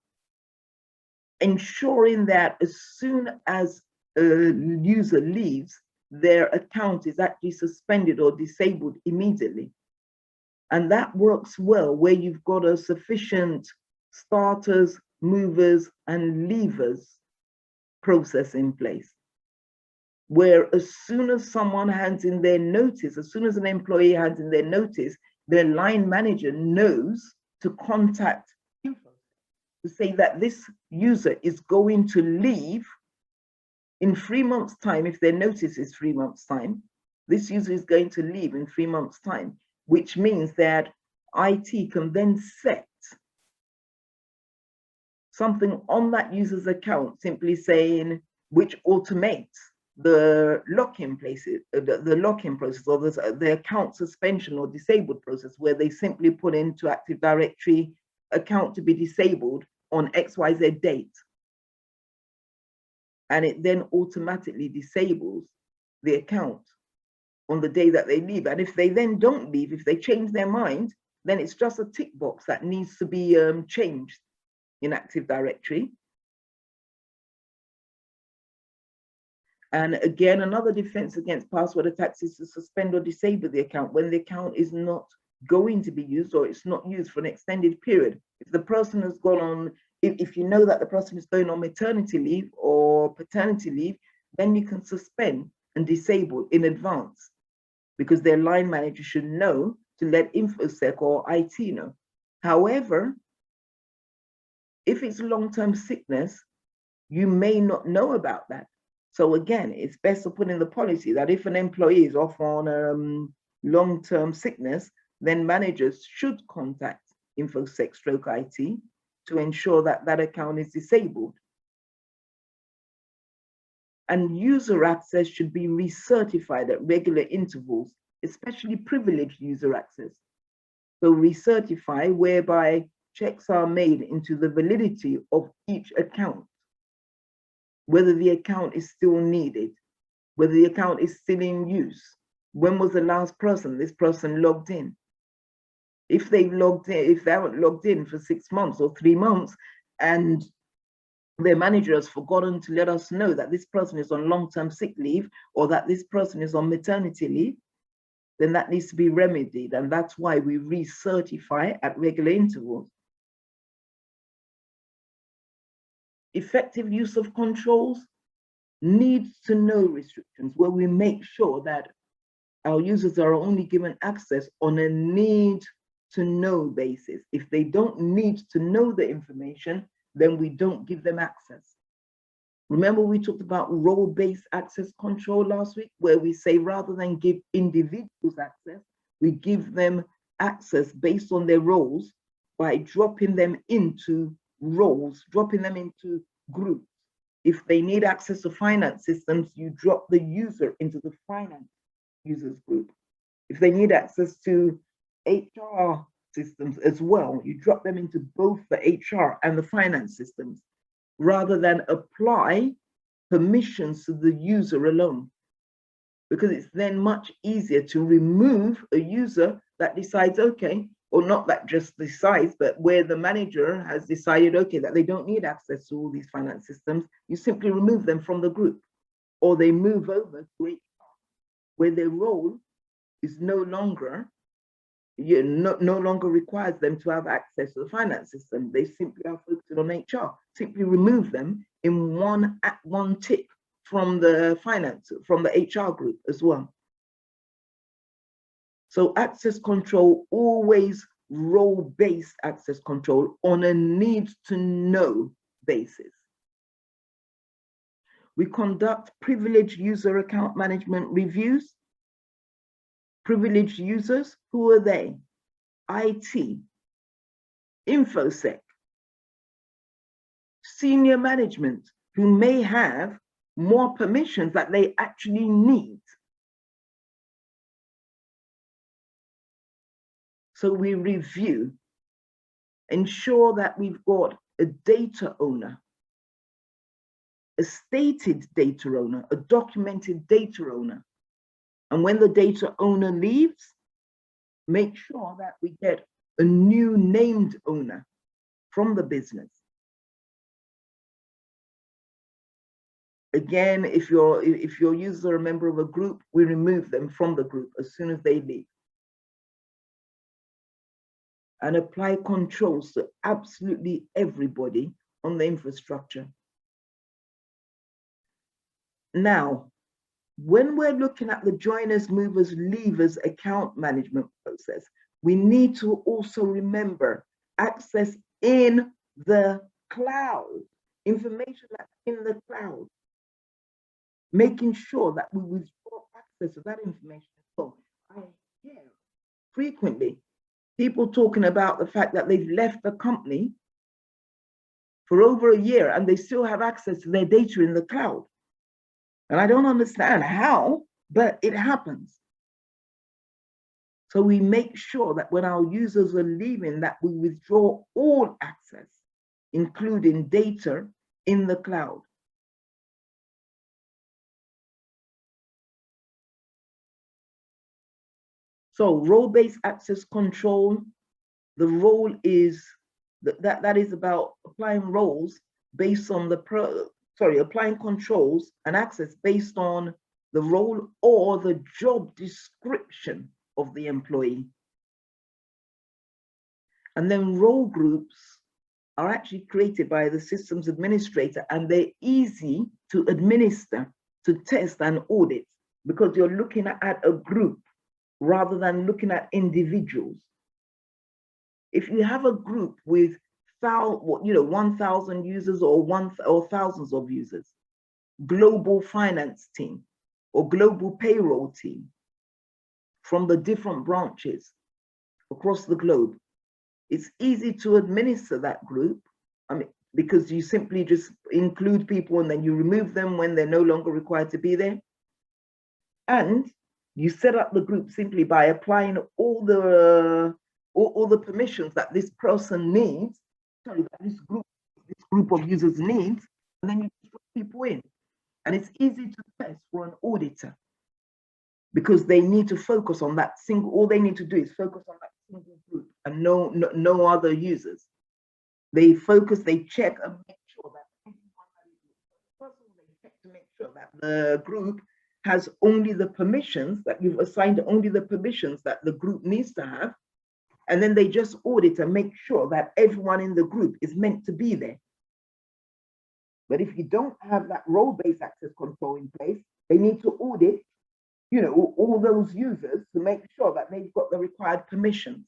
Ensuring that as soon as a user leaves, their account is actually suspended or disabled immediately. And that works well where you've got a sufficient starters, movers, and leavers process in place, where as soon as someone hands in their notice, as soon as an employee hands in their notice, their line manager knows to contact info to say that this user is going to leave in 3 months' time. If their notice is 3 months' time, this user is going to leave in 3 months' time, which means that IT can then set something on that user's account, simply saying, which automates the lock-in places, the lock-in process, or the account suspension or disabled process, where they simply put into Active Directory account to be disabled on XYZ date. And it then automatically disables the account on the day that they leave. And if they then don't leave, if they change their mind, then it's just a tick box that needs to be changed in Active Directory. And again, another defense against password attacks is to suspend or disable the account when the account is not going to be used, or it's not used for an extended period. If the person has gone on, if you know that the person is going on maternity leave or paternity leave, then you can suspend and disable in advance, because their line manager should know to let InfoSec or IT know. However, if it's long-term sickness, you may not know about that. So again, it's best to put in the policy that if an employee is off on long-term sickness, then managers should contact InfoSec/IT to ensure that that account is disabled. And user access should be recertified at regular intervals, especially privileged user access. So recertify, whereby checks are made into the validity of each account, whether the account is still needed, whether the account is still in use. When was the last person this person logged in? If they've logged in, if they haven't logged in for 6 months or 3 months, and their manager has forgotten to let us know that this person is on long-term sick leave, or that this person is on maternity leave, then that needs to be remedied. And that's why we recertify at regular intervals. effective use of controls, needs to know restrictions, where we make sure that our users are only given access on a need to know basis. If they don't need to know the information, then we don't give them access. Remember, we talked about role-based access control last week, where we say rather than give individuals access, we give them access based on their roles by dropping them into roles, dropping them into groups. If they need access to finance systems, you drop the user into the finance users group. If they need access to HR systems as well, you drop them into both the HR and the finance systems, rather than apply permissions to the user alone. Because it's then much easier to remove a user that decides, okay, or not that just decides, but where the manager has decided, okay, that they don't need access to all these finance systems, you simply remove them from the group, or they move over to HR, where their role is no longer requires them to have access to the finance system. They simply are focusing on HR. Simply remove them in one tick from the HR group as well. So access control, always role-based access control on a need to know basis. We conduct privileged user account management reviews. Privileged users, who are they? IT, InfoSec, senior management, who may have more permissions that they actually need. So we review, ensure that we've got a data owner, a stated data owner, a documented data owner. And when the data owner leaves, make sure that we get a new named owner from the business. Again, if your users are a member of a group, we remove them from the group as soon as they leave. And apply controls to absolutely everybody on the infrastructure. Now, when we're looking at the joiners, movers, leavers account management process, we need to also remember access in the cloud, information that's in the cloud, making sure that we withdraw access to that information. So I hear frequently people talking about the fact that they've left the company for over a year and they still have access to their data in the cloud. And I don't understand how, but it happens. So we make sure that when our users are leaving, that we withdraw all access, including data in the cloud. So role-based access control, the role is, that is about applying roles based on applying controls and access based on the role or the job description of the employee. And then role groups are actually created by the systems administrator, and they're easy to administer, to test and audit, because you're looking at a group rather than looking at individuals. If you have a group with 1,000 users or thousands of users, global finance team or global payroll team from the different branches across the globe, it's easy to administer that group. I mean, because you simply just include people and then you remove them when they're no longer required to be there. And you set up the group simply by applying all the permissions that this person needs, that this group of users needs, and then you put people in. And it's easy to test for an auditor because they need to focus on that single, all they need to do is focus on that single group and no other users. They focus, they check and make sure that the group has only the permissions that you've assigned, only the permissions that the group needs to have. And then they just audit and make sure that everyone in the group is meant to be there. But if you don't have that role-based access control in place, they need to audit, you know, all those users to make sure that they've got the required permissions.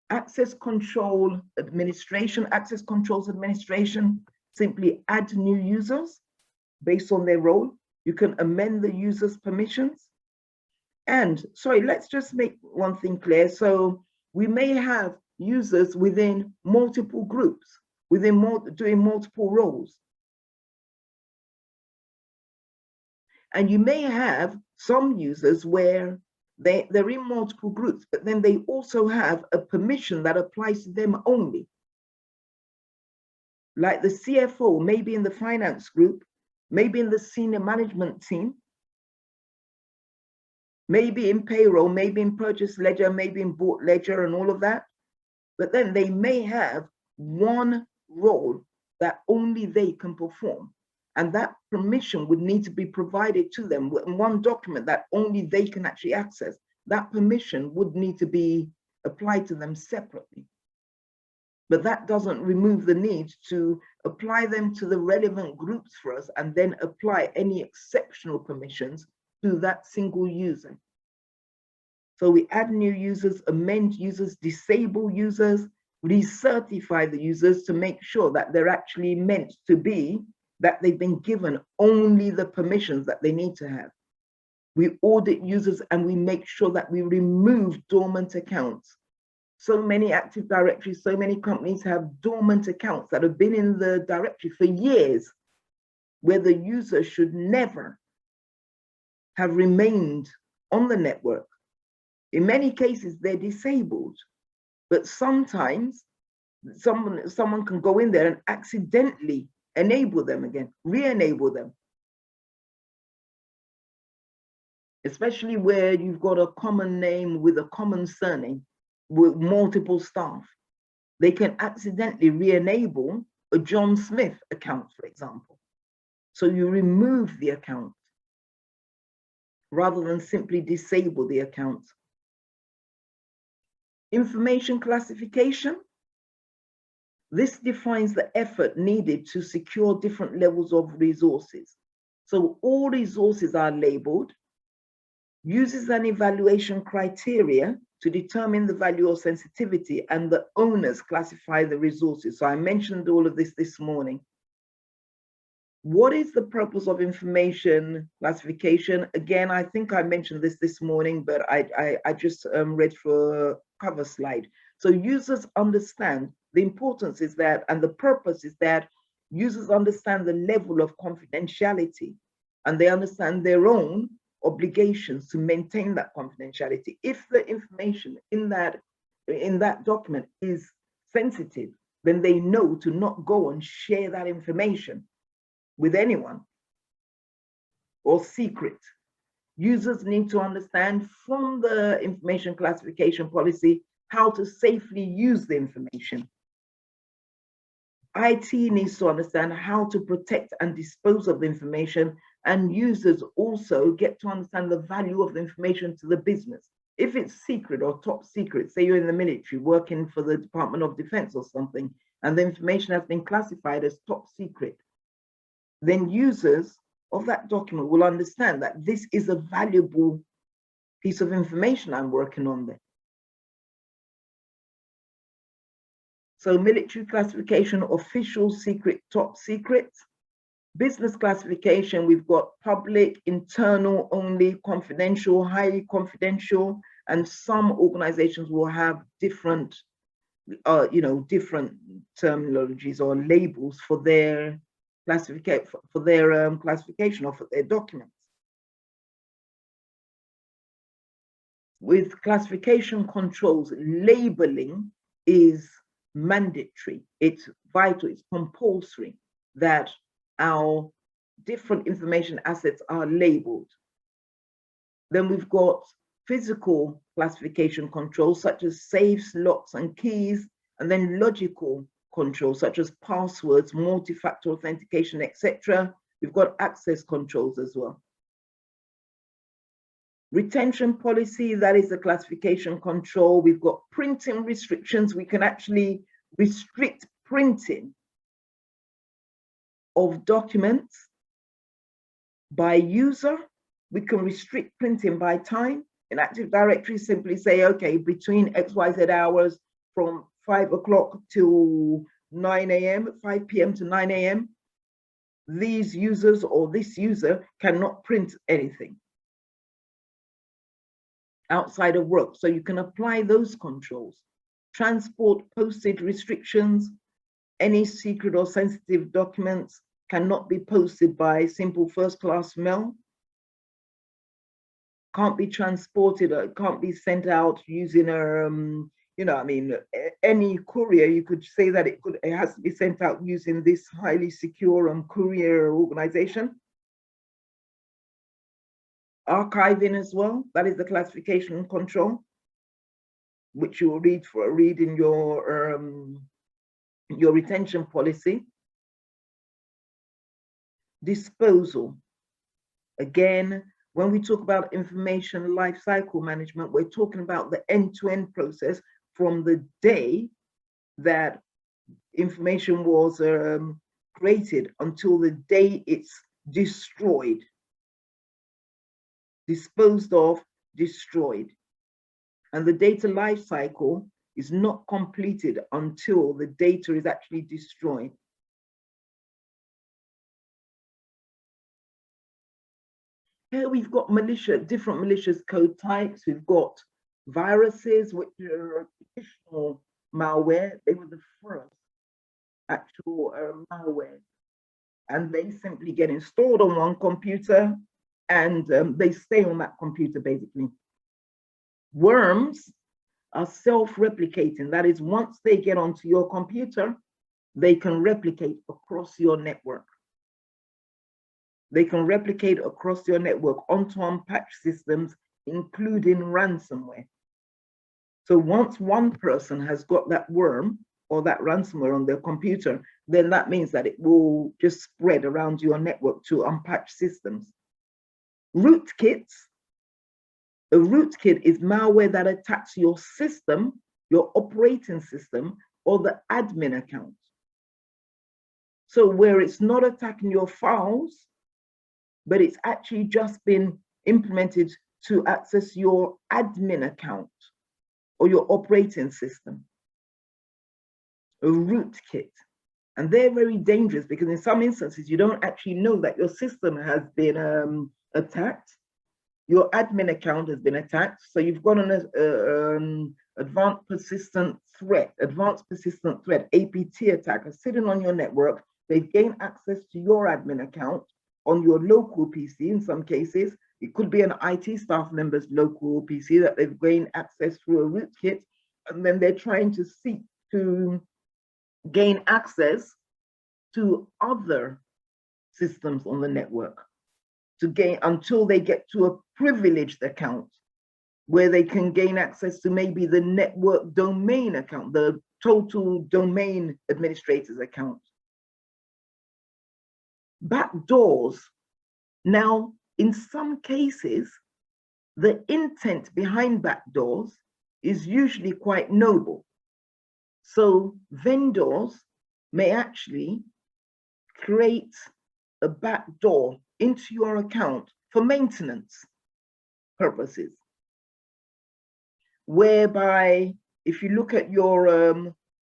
Access controls administration, simply add new users based on their role. You can amend the user's permissions. And sorry, let's just make one thing clear. So we may have users within multiple groups, doing multiple roles. And you may have some users where they're in multiple groups, but then they also have a permission that applies to them only. Like the CFO, maybe in the finance group, maybe in the senior management team, maybe in payroll, maybe in purchase ledger, maybe in bought ledger and all of that. But then they may have one role that only they can perform. And that permission would need to be provided to them in one document that only they can actually access. That permission would need to be applied to them separately. But that doesn't remove the need to apply them to the relevant groups for us and then apply any exceptional permissions to that single user. So we add new users, amend users, disable users, recertify the users to make sure that they're actually meant to be, that they've been given only the permissions that they need to have. We audit users and we make sure that we remove dormant accounts. So many Active Directories, so many companies have dormant accounts that have been in the directory for years, where the user should never have remained on the network. In many cases, they're disabled, but sometimes someone can go in there and accidentally enable them again, re-enable them. Especially where you've got a common name with a common surname with multiple staff. They can accidentally re-enable a John Smith account, for example. So you remove the account rather than simply disable the account. Information classification. This defines the effort needed to secure different levels of resources. So all resources are labeled, uses an evaluation criteria to determine the value or sensitivity, and the owners classify the resources. So I mentioned all of this morning. What is the purpose of information classification? Again, I think I mentioned this morning, but I just read for a cover slide. So users understand the importance is that, and the purpose is that users understand the level of confidentiality and they understand their own obligations to maintain that confidentiality. If the information in that document is sensitive, then they know to not go and share that information with anyone or secret. Users need to understand from the information classification policy how to safely use the information. IT needs to understand how to protect and dispose of the information, and users also get to understand the value of the information to the business. If it's secret or top secret, say you're in the military working for the Department of Defense or something, and the information has been classified as top secret, then users of that document will understand that this is a valuable piece of information I'm working on there. So military classification, official secret, top secret. Business classification, we've got public, internal only, confidential, highly confidential, and some organizations will have different, different terminologies or labels for their classification of their documents. With classification controls, labeling is mandatory. It's vital, it's compulsory that our different information assets are labeled. Then we've got physical classification controls such as safes, locks and keys, and then logical controls such as passwords, multi-factor authentication, etc. We've got access controls as well. Retention policy, that is the classification control. We've got printing restrictions. We can actually restrict printing of documents by user. We can restrict printing by time. In Active Directory, simply say, okay, between XYZ hours from 5 o'clock till 9 a.m., 5 p.m. to 9 a.m., these users or this user cannot print anything outside of work. So you can apply those controls. Transport, postage restrictions, any secret or sensitive documents cannot be posted by simple first-class mail, can't be transported, or can't be sent out using a, any courier. You could say that it has to be sent out using this highly secure courier organization. Archiving as well, that is the classification and control, which you will read in your retention policy. Disposal. Again, when we talk about information lifecycle management, we're talking about the end-to-end process from the day that information was created until the day it's destroyed, disposed of, destroyed. And the data lifecycle is not completed until the data is actually destroyed. Here we've got different malicious code types. We've got viruses, which are traditional malware. They were the first actual malware. And they simply get installed on one computer and they stay on that computer basically. Worms are self-replicating. That is, once they get onto your computer, they can replicate across your network. They can replicate across your network onto unpatched systems, including ransomware. So once one person has got that worm or that ransomware on their computer, then that means that it will just spread around your network to unpatched systems. Rootkits. A rootkit is malware that attacks your system, your operating system, or the admin account. So where it's not attacking your files, but it's actually just been implemented to access your admin account or your operating system. A rootkit. And they're very dangerous because in some instances, you don't actually know that your system has been attacked. Your admin account has been attacked. So you've got an advanced persistent threat, APT attacker sitting on your network. They've gained access to your admin account on your local PC. In some cases, it could be an IT staff member's local PC that they've gained access through a rootkit, and then they're trying to seek to gain access to other systems on the network until they get to a privileged account where they can gain access to maybe the network domain account, the total domain administrator's account. Backdoors. Now, in some cases, the intent behind backdoors is usually quite noble. So vendors may actually create a backdoor into your account for maintenance purposes, whereby if you look at your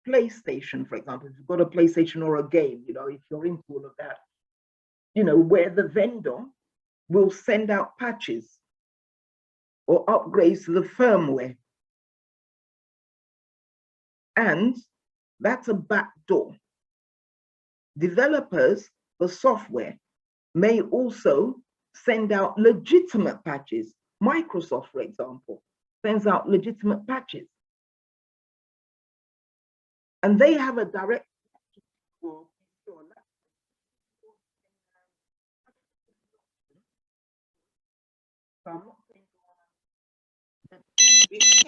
PlayStation, for example, if you've got a PlayStation or a game, if you're into all of that, where the vendor will send out patches or upgrades to the firmware. And that's a backdoor. Developers for software may also send out legitimate patches. Microsoft, for example, sends out legitimate patches. And they have a direct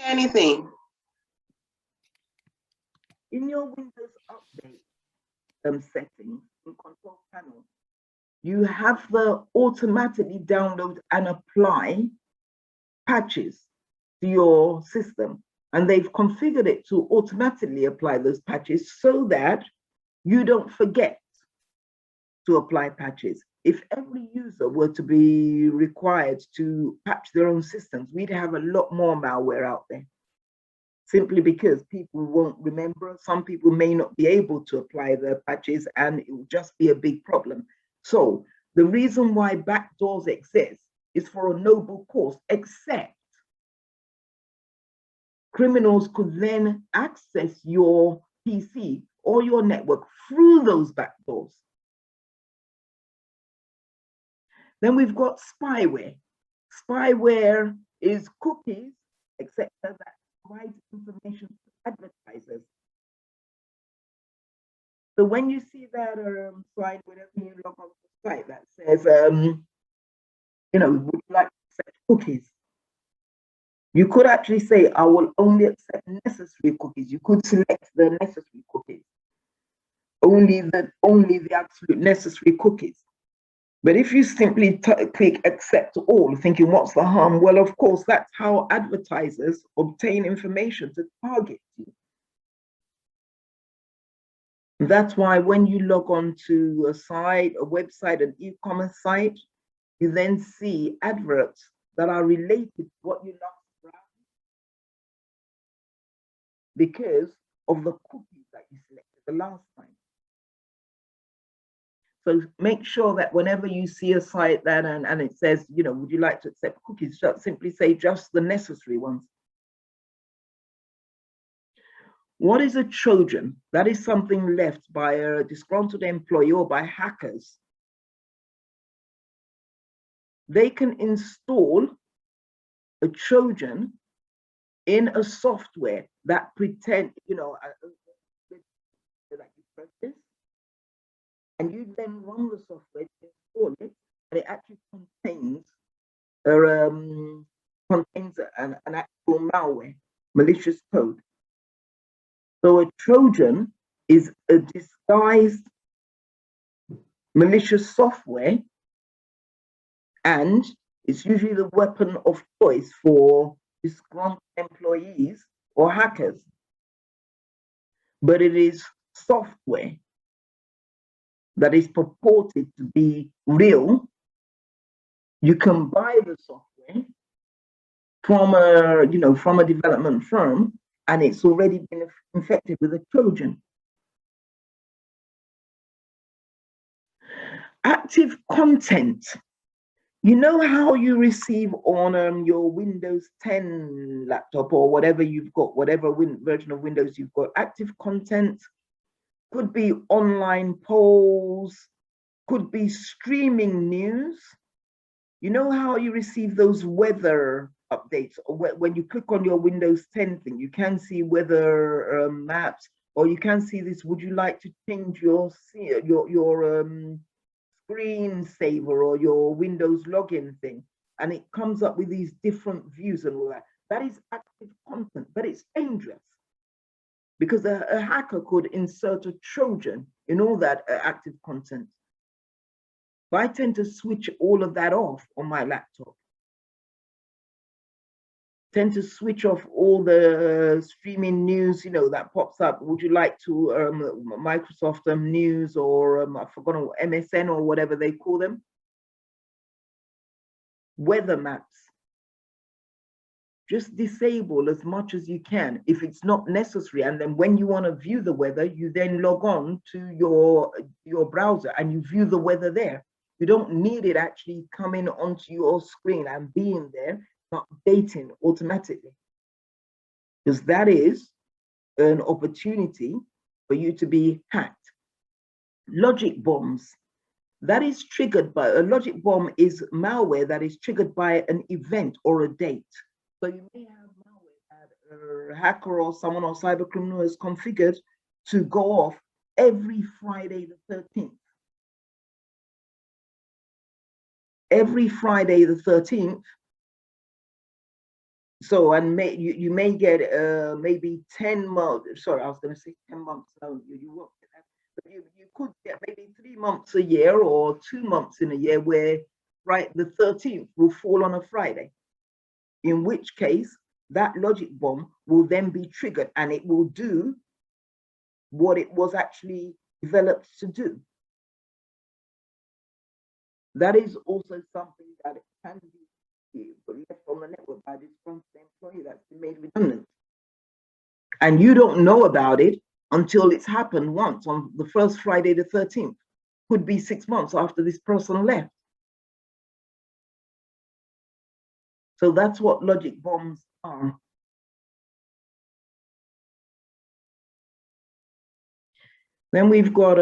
anything. In your Windows Update settings in Control Panel, you have the automatically download and apply patches to your system. And they've configured it to automatically apply those patches so that you don't forget to apply patches. If every user were to be required to patch their own systems, we'd have a lot more malware out there. Simply because people won't remember. Some people may not be able to apply their patches, and it will just be a big problem. So the reason why backdoors exist is for a noble cause, except criminals could then access your PC or your network through those backdoors. Then we've got spyware. Spyware is cookies, except that provides information to advertisers. So when you see that slide, whenever you log on to the site that says, would you like to accept cookies? You could actually say, I will only accept necessary cookies. You could select the necessary cookies, only the absolute necessary cookies. But if you simply click accept all, thinking what's the harm? Well, of course, that's how advertisers obtain information to target you. That's why when you log on to a site, a website, an e-commerce site, you then see adverts that are related to what you love to browse because of the cookies that you selected the last time. So make sure that whenever you see a site that and it says, would you like to accept cookies, just simply say just the necessary ones. What is a Trojan? That is something left by a disgruntled employee or by hackers. They can install a Trojan in a software that pretend, like you press this, and you then run the software to install it, and it actually contains an actual malware, malicious code. So a Trojan is a disguised malicious software, and it's usually the weapon of choice for disgruntled employees or hackers. But it is software that is purported to be real. You can buy the software from a development firm, and it's already been infected with a Trojan. Active content. You know how you receive on your Windows 10 laptop or whatever you've got, whatever version of Windows you've got, active content could be online polls, could be streaming news. You know how you receive those weather updates, or when you click on your Windows 10 thing, you can see weather maps, or you can see this, would you like to change your screensaver or your Windows login thing? And it comes up with these different views and all that. That is active content, but it's dangerous because a hacker could insert a Trojan in all that active content. But I tend to switch all of that off on my laptop. Tend to switch off all the streaming news, that pops up. Would you like to Microsoft News or I've forgotten, MSN or whatever they call them? Weather maps. Just disable as much as you can if it's not necessary. And then when you want to view the weather, you then log on to your browser and you view the weather there. You don't need it actually coming onto your screen and being there, updating automatically, because that is an opportunity for you to be hacked. Logic bombs. That is triggered by a logic bomb is malware that is triggered by an event or a date. So you may have malware that a hacker or someone or cyber criminal has configured to go off every Friday the 13th. Every Friday the 13th. So, and you may get maybe 10 months, sorry, I was going to say 10 months, no, you won't get that. But you could get maybe 3 months a year or 2 months in a year where the 13th will fall on a Friday, in which case that logic bomb will then be triggered and it will do what it was actually developed to do. That is also something that it can be left on the network by this front employee that's been made redundant. And you don't know about it until it's happened once on the first Friday, the 13th. Could be 6 months after this person left. So that's what logic bombs are. Then we've got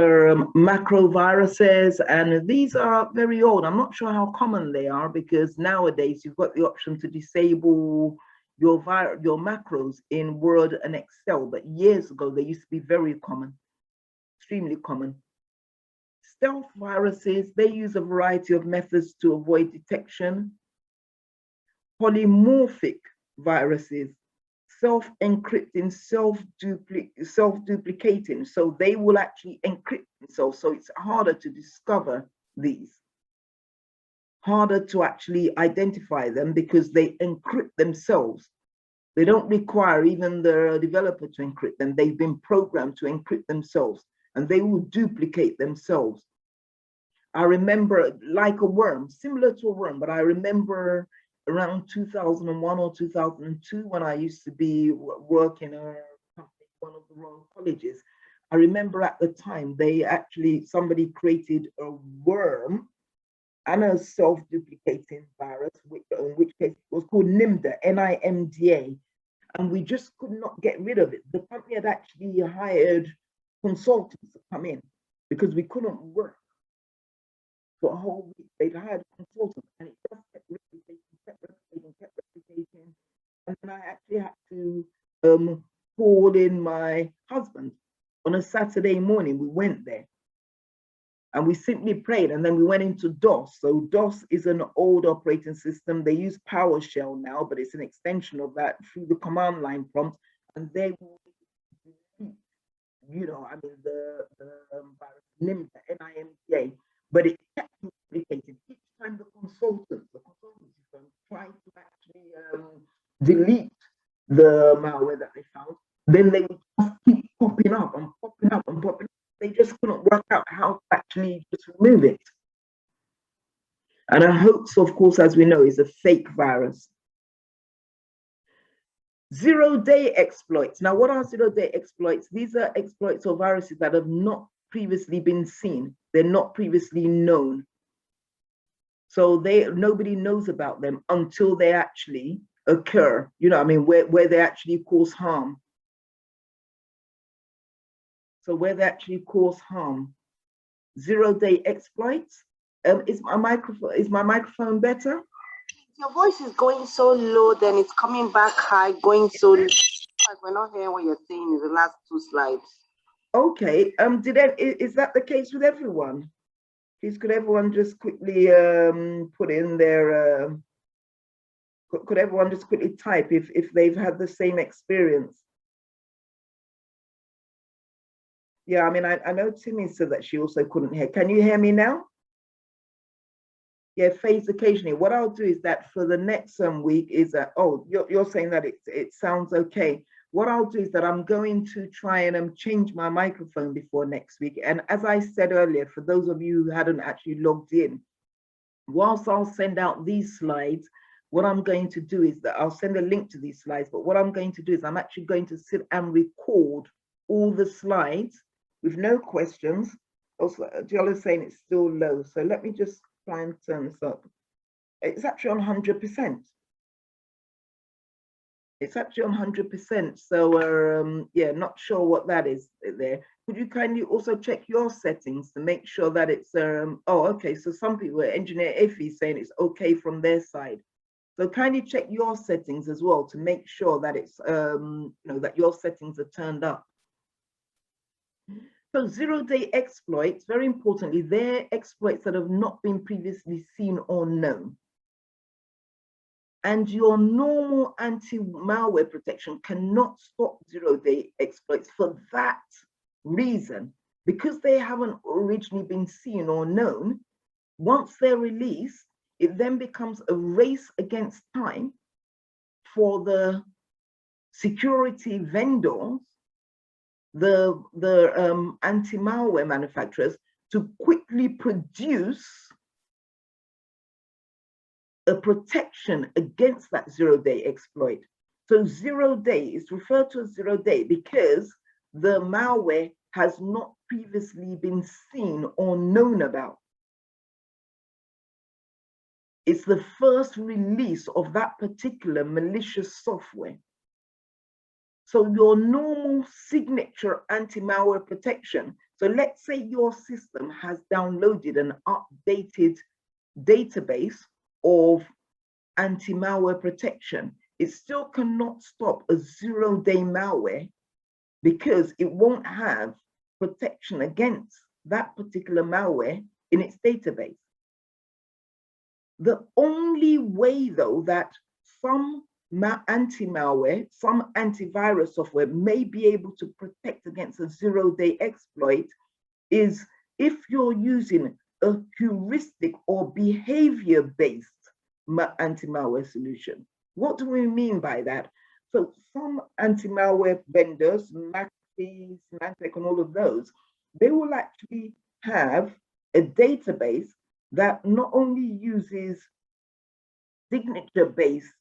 macro viruses, and these are very old. I'm not sure how common they are because nowadays you've got the option to disable your macros in Word and Excel, but years ago they used to be very common, extremely common. Stealth viruses, they use a variety of methods to avoid detection. Polymorphic viruses, self-encrypting, self-duplicating. So they will actually encrypt themselves. So it's harder to discover these, harder to actually identify them because they encrypt themselves. They don't require even the developer to encrypt them. They've been programmed to encrypt themselves and they will duplicate themselves. I remember like a worm, similar to a worm, but I remember around 2001 or 2002 when I used to be working at one of the Royal Colleges. I remember at the time somebody created a worm and a self-duplicating virus, in which case it was called NIMDA, N-I-M-D-A, and we just could not get rid of it. The company had actually hired consultants to come in because we couldn't work for a whole week. They'd hired consultants and it just kept replicating. And then I actually had to call in my husband on a Saturday morning. We went there and we simply prayed, and then we went into DOS. So DOS is an old operating system. They use PowerShell now, but it's an extension of that through the command line prompt, and they will, the NIMDA, N-I-M-D-A, but it kept duplicating. Each time the consultancy firm tried to actually delete the malware that they found, then they would just keep popping up and popping up and popping up. They just couldn't work out how to actually just remove it. And a hoax, of course, as we know, is a fake virus. Zero-day exploits. Now, what are zero-day exploits? These are exploits or viruses that have not previously been seen. They're not previously known. So nobody knows about them until they actually occur, where they actually cause harm. So where they actually cause harm. Zero-day exploits. Is my microphone better? Your voice is going so low, then it's coming back high, going so low. We're not hearing what you're saying in the last two slides. Okay. Is that the case with everyone? Please, could everyone just quickly put in their could everyone just quickly type if they've had the same experience? Yeah, I know Timmy said that she also couldn't hear. Can you hear me now? Yeah, fades occasionally. What I'll do is that for the next week is that, you're saying that it sounds okay. What I'll do is that I'm going to try and change my microphone before next week. And as I said earlier, for those of you who hadn't actually logged in, whilst I'll send out these slides, what I'm going to do is that I'll send a link to these slides, but what I'm going to do is I'm actually going to sit and record all the slides with no questions. Also, Jill is saying it's still low. So let me just try and turn this up. It's actually on 100%. It's actually on 100%. So yeah, not sure what that is there. Could you kindly also check your settings to make sure that it's okay. So some people, engineer Effie, saying it's okay from their side. So kindly check your settings as well to make sure that it's that your settings are turned up. So zero-day exploits, very importantly, they're exploits that have not been previously seen or known. And your normal anti-malware protection cannot stop zero-day exploits for that reason. Because they haven't originally been seen or known, once they're released, it then becomes a race against time for the security vendors the anti-malware manufacturers to quickly produce a protection against that zero-day exploit. So 0 day is referred to as 0 day because the malware has not previously been seen or known about. It's the first release of that particular malicious software. So your normal signature anti-malware protection. So let's say your system has downloaded an updated database of anti-malware protection. It still cannot stop a 0 day malware because it won't have protection against that particular malware in its database. The only way, though, that some anti-malware, some antivirus software may be able to protect against a 0 day exploit is if you're using a heuristic or behavior-based anti-malware solution. What do we mean by that? So some anti-malware vendors, McAfee, Symantec, and all of those, they will actually have a database that not only uses signature-based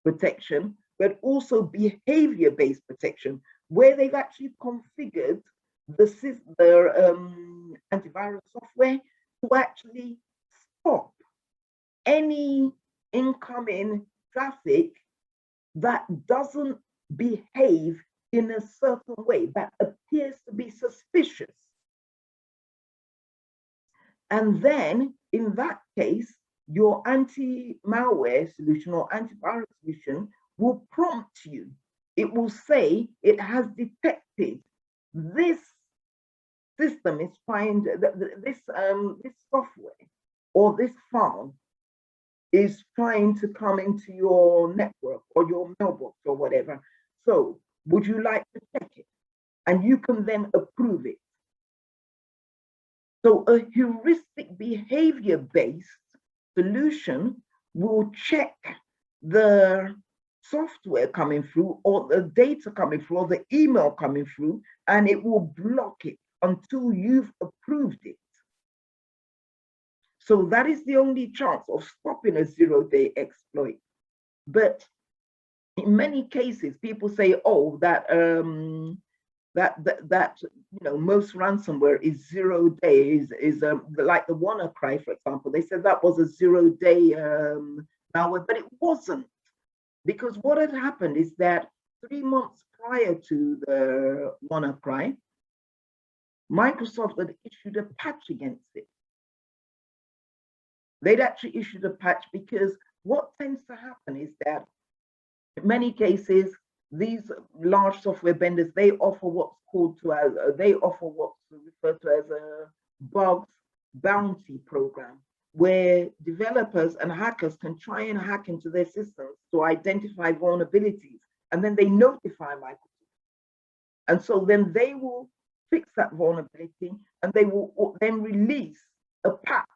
protection, but also behavior-based protection, where they've actually configured their antivirus software to actually stop any incoming traffic that doesn't behave in a certain way, that appears to be suspicious. And then in that case, your anti-malware solution or antivirus solution will prompt you. It will say it has detected this system is trying this software or this file is trying to come into your network or your mailbox or whatever. So would you like to check it? And you can then approve it. So a heuristic behavior-based solution will check the software coming through or the data coming through or the email coming through, and it will block it until you've approved it. So that is the only chance of stopping a 0 day exploit. But in many cases, people say, oh, that most ransomware is 0 days, is like the WannaCry, for example. They said that was a 0 day malware, but it wasn't. Because what had happened is that 3 months prior to the WannaCry, Microsoft had issued a patch against it. They'd actually issued a patch because what tends to happen is that in many cases, these large software vendors, they offer what's referred to as a bugs bounty program, where developers and hackers can try and hack into their systems to identify vulnerabilities, and then they notify Microsoft. And so then they will fix that vulnerability, and they will then release a patch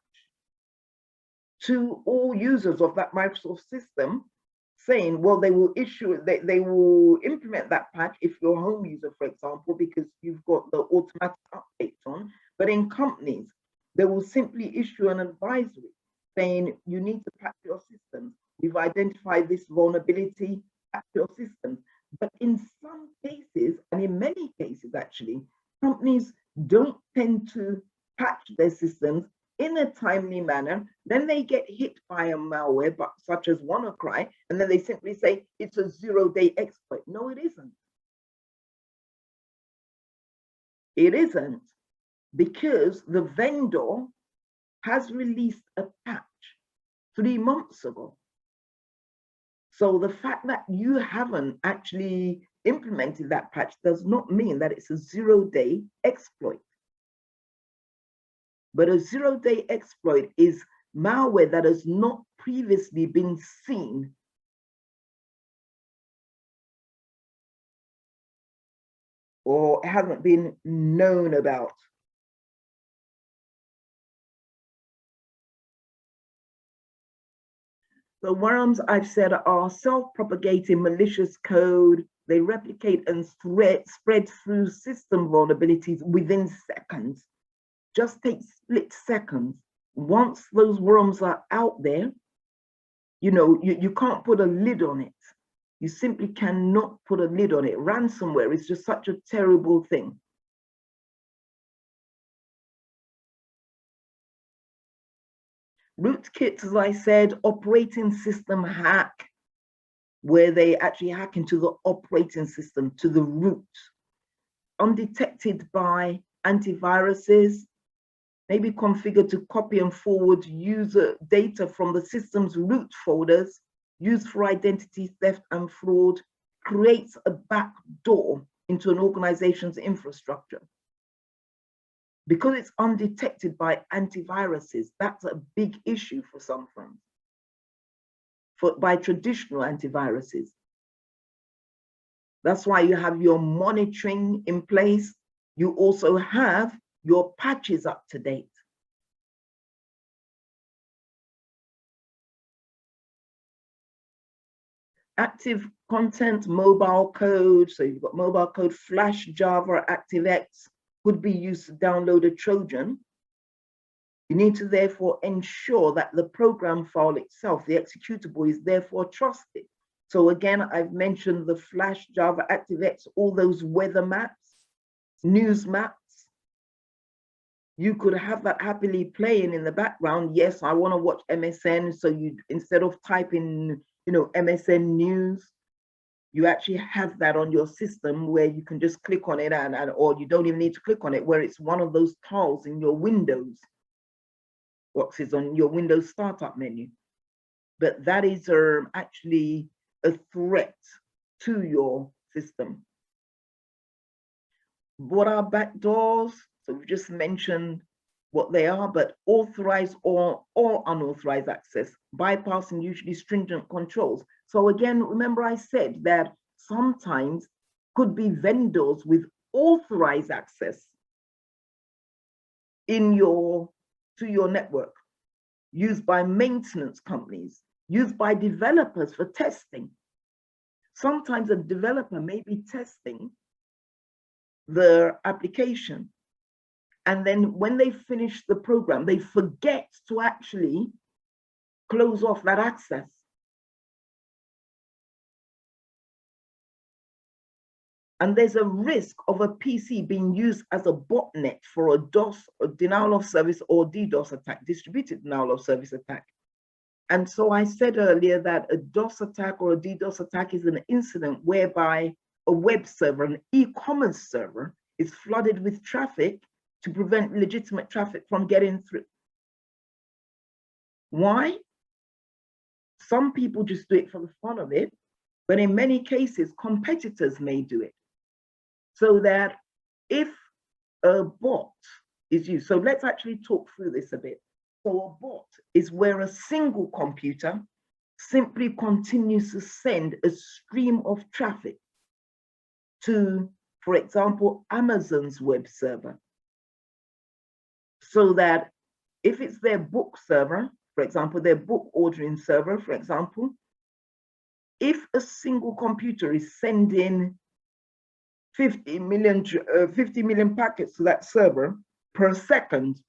to all users of that Microsoft system, saying, well, they will implement that patch if you're a home user, for example, because you've got the automatic updates on. But in companies, they will simply issue an advisory saying you need to patch your systems. We've identified this vulnerability, patch your systems. But in some cases, and in many cases actually, companies don't tend to patch their systems in a timely manner. Then they get hit by a malware, such as WannaCry, and then they simply say it's a 0 day exploit. No, it isn't. It isn't, because the vendor has released a patch 3 months ago. So the fact that you haven't actually implemented that patch does not mean that it's a 0 day exploit. But a 0 day exploit is malware that has not previously been seen or hasn't been known about. The worms, I've said, are self-propagating malicious code they replicate and spread through system vulnerabilities within seconds. Just take split seconds. Once those worms are out there, you can't put a lid on it. You simply cannot put a lid on it. Ransomware is just such a terrible thing. Rootkits, as I said, operating system hack, where they actually hack into the operating system, to the root, undetected by antiviruses, maybe configured to copy and forward user data from the system's root folders, used for identity theft and fraud, creates a backdoor into an organization's infrastructure. Because it's undetected by antiviruses, that's a big issue for some firms, by traditional antiviruses. That's why you have your monitoring in place. You also have your patches up to date. Active content, mobile code. So you've got mobile code, Flash, Java, ActiveX could be used to download a Trojan. You need to therefore ensure that the program file itself, the executable, is therefore trusted. So again, I've mentioned the Flash, Java, ActiveX, all those weather maps, news maps. You could have that happily playing in the background. Yes, I want to watch MSN. So you, instead of typing, MSN news, you actually have that on your system where you can just click on it or you don't even need to click on it, where it's one of those tiles in your Windows boxes on your Windows startup menu. But that is actually a threat to your system. What are backdoors? So we just mentioned what they are, but authorized or unauthorized access, bypassing usually stringent controls. So again, remember I said that sometimes could be vendors with authorized access to your network, used by maintenance companies, used by developers for testing. Sometimes a developer may be testing the application, and then when they finish the program, they forget to actually close off that access. And there's a risk of a PC being used as a botnet for a DOS, a denial of service, or DDoS attack, distributed denial of service attack. And so I said earlier that a DOS attack or a DDoS attack is an incident whereby a web server, an e-commerce server, is flooded with traffic to prevent legitimate traffic from getting through. Why? Some people just do it for the fun of it, but in many cases, competitors may do it. So that if a bot is used, so let's actually talk through this a bit. So a bot is where a single computer simply continues to send a stream of traffic to, for example, Amazon's web server. So that if it's their book server, for example, their book ordering server, for example, if a single computer is sending 50 million packets to that server per second,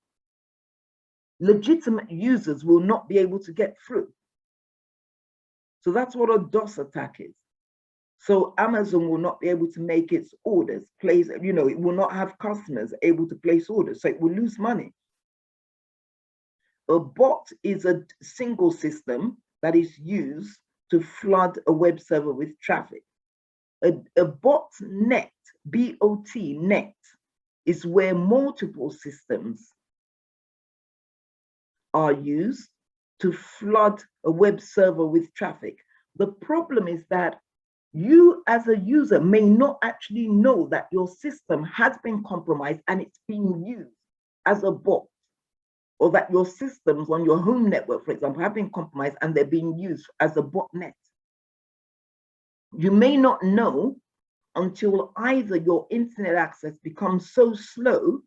legitimate users will not be able to get through. So that's what a DOS attack is. So Amazon will not be able to make its orders, it will not have customers able to place orders, so it will lose money. A bot is a single system that is used to flood a web server with traffic. A botnet, B-O-T, net, is where multiple systems are used to flood a web server with traffic. The problem is that you as a user may not actually know that your system has been compromised and it's being used as a bot, or that your systems on your home network, for example, have been compromised and they're being used as a botnet. You may not know until either your internet access becomes so slow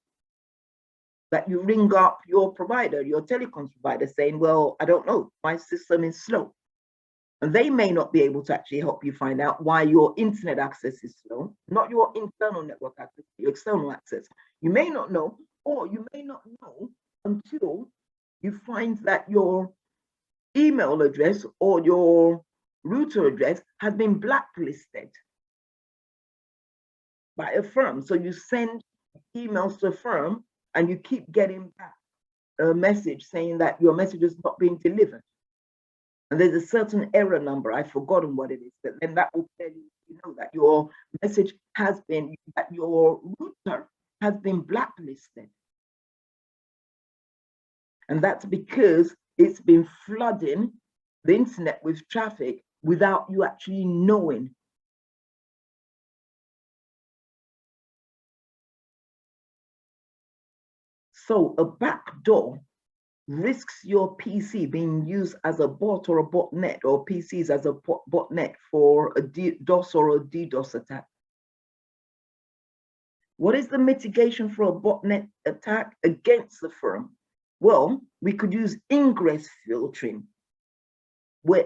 that you ring up your provider, your telecoms provider, saying, well, I don't know, my system is slow. And they may not be able to actually help you find out why your internet access is slow, not your internal network access, your external access. You may not know, or you may not know until you find that your email address or your router address has been blacklisted by a firm. So you send emails to a firm and you keep getting back a message saying that your message is not being delivered. And there's a certain error number, I've forgotten what it is, but then that will tell you, that your message has been, that your router has been blacklisted. And that's because it's been flooding the internet with traffic without you actually knowing. So a backdoor risks your PC being used as a bot or a botnet, or PCs as a botnet for a DOS or a DDoS attack. What is the mitigation for a botnet attack against the firm? Well, we could use ingress filtering.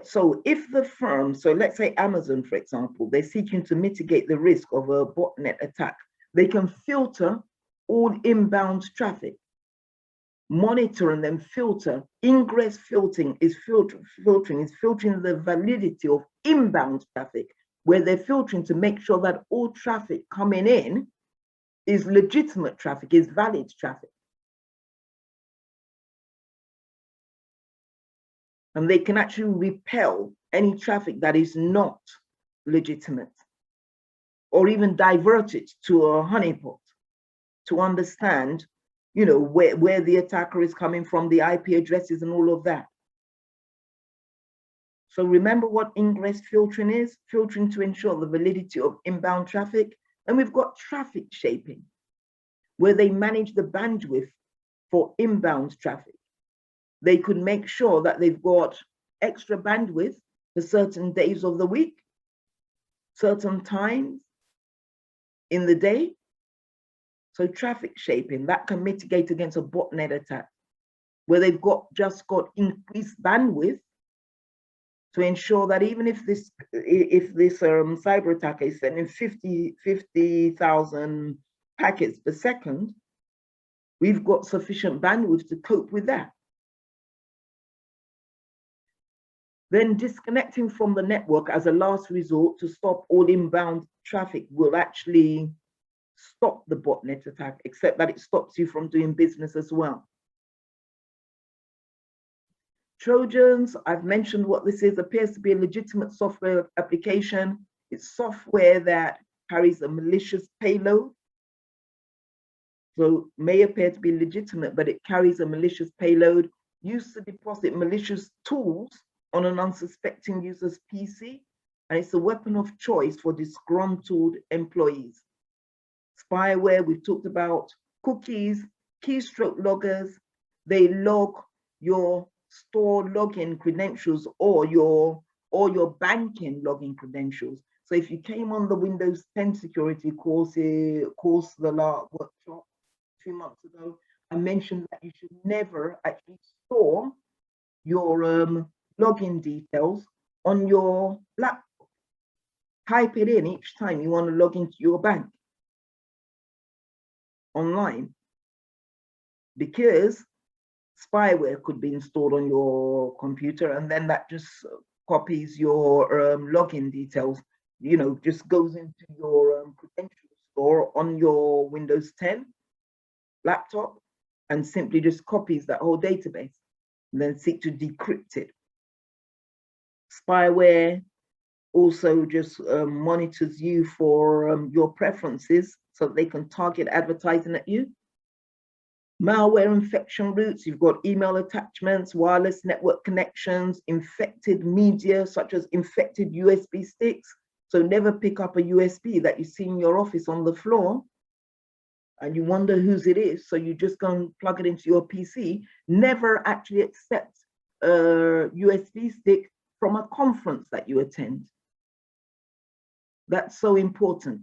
So if the firm, so let's say Amazon, for example, they're seeking to mitigate the risk of a botnet attack, they can filter all inbound traffic, monitor and then filter. Ingress filtering is filtering the validity of inbound traffic, where they're filtering to make sure that all traffic coming in is legitimate traffic, is valid traffic. And they can actually repel any traffic that is not legitimate, or even divert it to a honeypot to understand, where the attacker is coming from, the IP addresses and all of that. So remember what ingress filtering is: filtering to ensure the validity of inbound traffic. And we've got traffic shaping, where they manage the bandwidth for inbound traffic. They could make sure that they've got extra bandwidth for certain days of the week, certain times in the day. So traffic shaping, that can mitigate against a botnet attack, where they've just got increased bandwidth to ensure that even if this cyber attacker is sending 50,000 packets per second, we've got sufficient bandwidth to cope with that. Then disconnecting from the network as a last resort to stop all inbound traffic will actually stop the botnet attack, except that it stops you from doing business as well. Trojans, I've mentioned what this is, appears to be a legitimate software application. It's software that carries a malicious payload. So may appear to be legitimate, but it carries a malicious payload used to deposit malicious tools on an unsuspecting user's PC, and it's a weapon of choice for disgruntled employees. Spyware, we've talked about. Cookies, keystroke loggers, they log your store login credentials or your banking login credentials. So if you came on the Windows 10 security course, the last workshop 2 months ago, I mentioned that you should never actually store your login details on your laptop. Type it in each time you want to log into your bank online, because spyware could be installed on your computer, and then that just copies your login details, just goes into your credential store on your Windows 10 laptop and simply just copies that whole database and then seek to decrypt it. Spyware also just monitors you for your preferences so they can target advertising at you. Malware infection routes, you've got email attachments, wireless network connections, infected media such as infected USB sticks. So never pick up a USB that you see in your office on the floor and you wonder whose it is, so you just go and plug it into your PC. Never actually accept a USB stick from a conference that you attend. That's so important,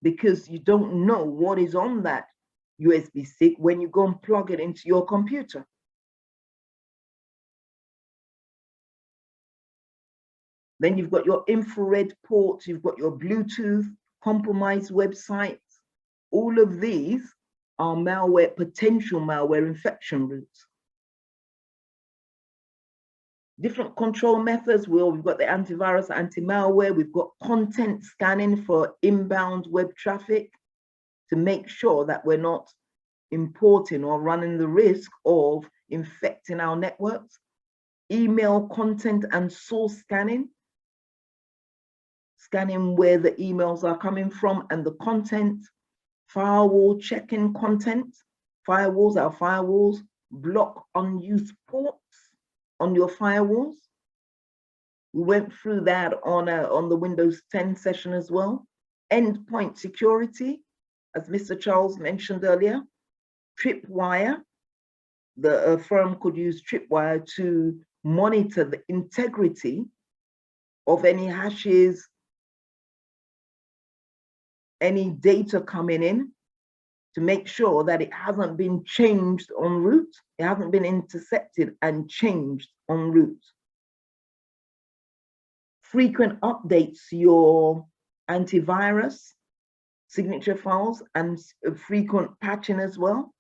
because you don't know what is on that USB stick when you go and plug it into your computer. Then you've got your infrared ports, you've got your Bluetooth, compromised websites. All of these are malware, potential malware infection routes. Different control methods. Well, we've got the antivirus, anti-malware. We've got content scanning for inbound web traffic to make sure that we're not importing or running the risk of infecting our networks. Email content and source scanning. Scanning where the emails are coming from and the content. Firewall checking content. Firewalls, our firewalls, block unused ports on your firewalls. We went through that on the Windows 10 session as well. Endpoint security, as Mr. Charles mentioned earlier. Tripwire, the firm could use Tripwire to monitor the integrity of any hashes, any data coming in, to make sure that it hasn't been changed en route, it hasn't been intercepted and changed en route. Frequent updates to your antivirus, signature files, and frequent patching as well.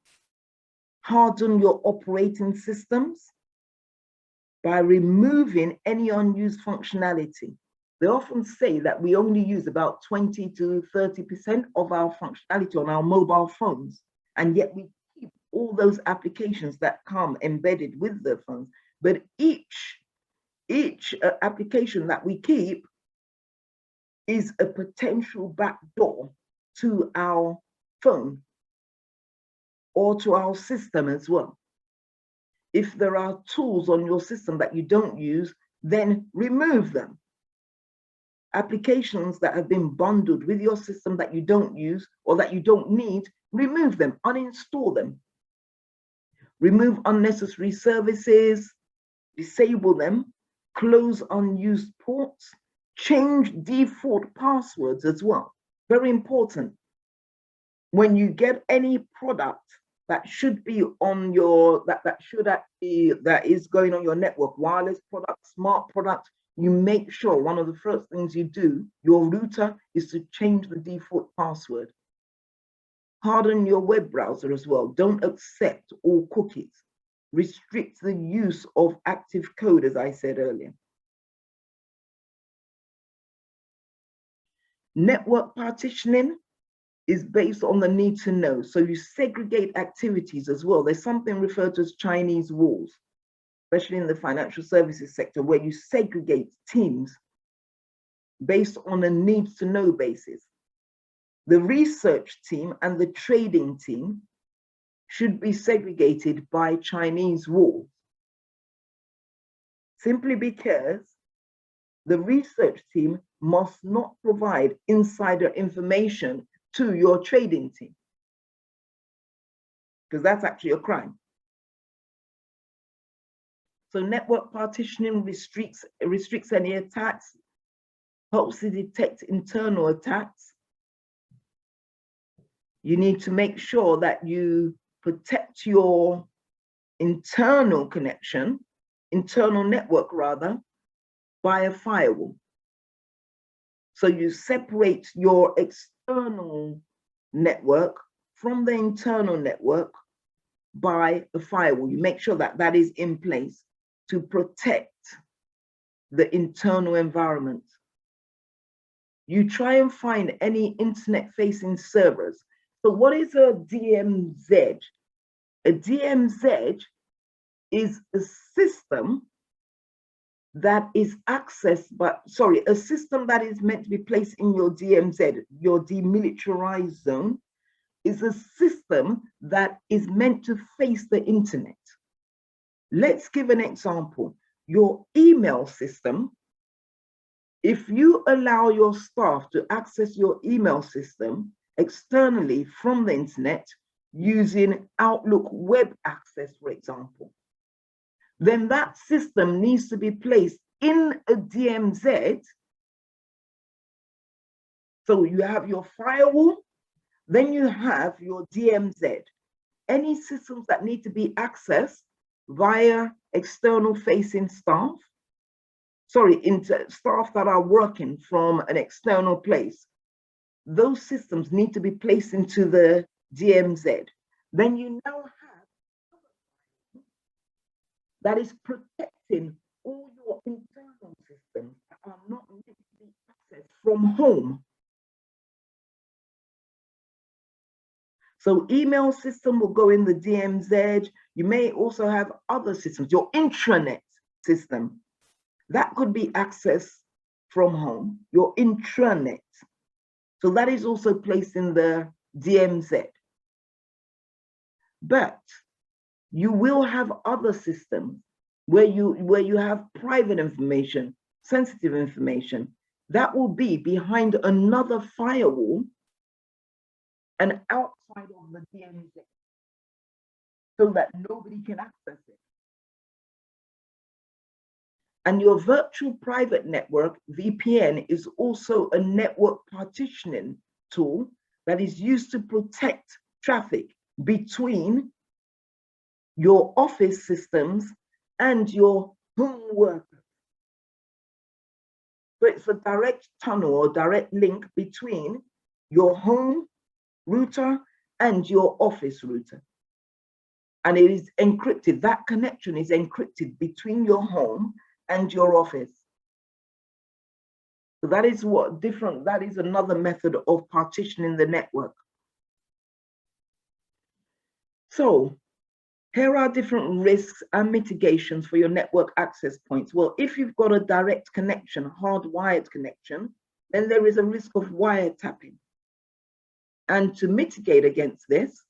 Harden your operating systems by removing any unused functionality. They often say that we only use about 20 to 30% of our functionality on our mobile phones, and yet we keep all those applications that come embedded with the phones. But each application that we keep is a potential backdoor to our phone or to our system as well. If there are tools on your system that you don't use, then remove them. Applications that have been bundled with your system that you don't use or that you don't need, remove them, uninstall them. Remove unnecessary services, disable them, close unused ports, change default passwords as well. Very important. When you get any product that should be on your, that is going on your network, wireless product, smart product, you make sure one of the first things you do, your router, is to change the default password. Harden your web browser as well. Don't accept all cookies. Restrict the use of active code, as I said earlier. Network partitioning is based on the need to know. So you segregate activities as well. There's something referred to as Chinese walls, especially in the financial services sector, where you segregate teams based on a needs to know basis. The research team and the trading team should be segregated by Chinese walls, simply because the research team must not provide insider information to your trading team, because that's actually a crime. So network partitioning restricts any attacks, helps to detect internal attacks. You need to make sure that you protect your internal connection, internal network rather, by a firewall. So you separate your external network from the internal network by a firewall. You make sure that that is in place to protect the internal environment. You try and find any internet-facing servers. So what is a DMZ? A DMZ is a system that is accessed by, a system that is meant to be placed in your DMZ, your demilitarized zone, is a system that is meant to face the internet. Let's give an example. Your email system, if you allow your staff to access your email system externally from the internet using Outlook web access, for example, then that system needs to be placed in a DMZ. So you have your firewall, then you have your DMZ. Any systems that need to be accessed via external facing staff. staff that are working from an external place, those systems need to be placed into the DMZ. Then you now have that is protecting all your internal systems that are not meant to be accessed from home. So email system will go in the DMZ. You may also have other systems, your intranet system. That could be accessed from home, your intranet. So that is also placed in the DMZ. But you will have other systems where you have private information, sensitive information, that will be behind another firewall and outside of the DMZ so that nobody can access it. And your virtual private network, VPN, is also a network partitioning tool that is used to protect traffic between your office systems and your home workers. So it's a direct tunnel or direct link between your home router and your office router. And it is encrypted. That connection is encrypted between your home and your office. So that is that is another method of partitioning the network. So here are different risks and mitigations for your network access points. Well, if you've got a direct connection, hardwired connection, then there is a risk of wiretapping. And to mitigate against this,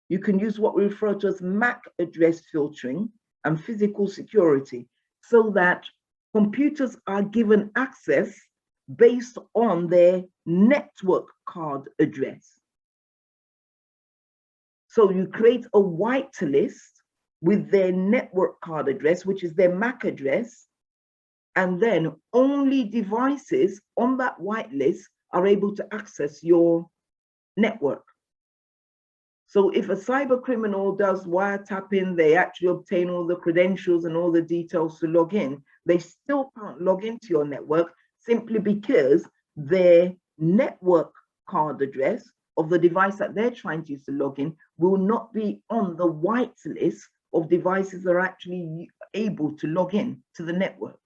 you can use what we refer to as MAC address filtering and physical security, so that computers are given access based on their network card address. So you create a whitelist with their network card address, which is their MAC address, and then only devices on that whitelist are able to access your network. So if a cyber criminal does wiretapping, they actually obtain all the credentials and all the details to log in, they still can't log into your network simply because their network card address of the device that they're trying to use to log in will not be on the whitelist of devices that are actually able to log in to the network.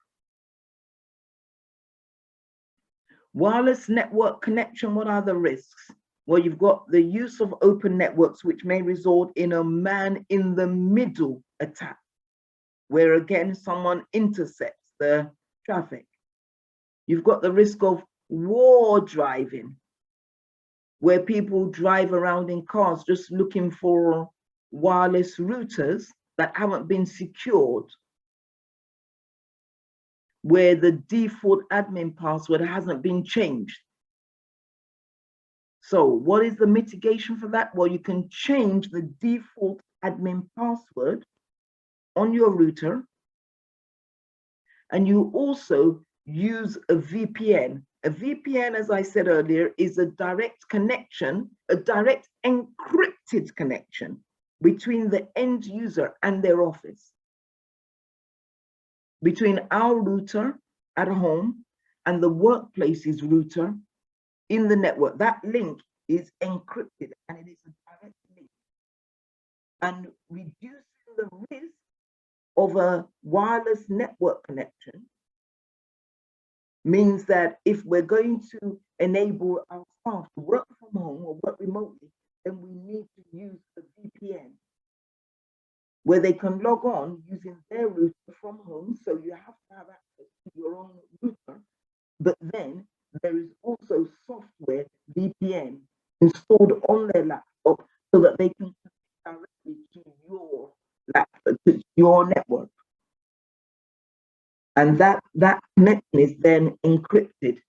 Wireless network connection, what are the risks? Well, you've got the use of open networks, which may result in a man-in-the-middle attack, where again, someone intercepts the traffic. You've got the risk of war driving, where people drive around in cars just looking for wireless routers that haven't been secured, where the default admin password hasn't been changed. So what is the mitigation for that? Well, you can change the default admin password on your router, and you also use a VPN. A VPN, as I said earlier, is a direct connection, a direct encrypted connection between the end user and their office, between our router at home and the workplace's router in the network. That link is encrypted and it is a direct link. And reducing the risk of a wireless network connection means that if we're going to enable our staff to work from home or work remotely, then we need to use a VPN where they can log on using their router from home. So you have to have access to your own router, but then there is also software VPN installed on their laptop so that they can connect directly to your laptop, to your network. And that connection is then encrypted.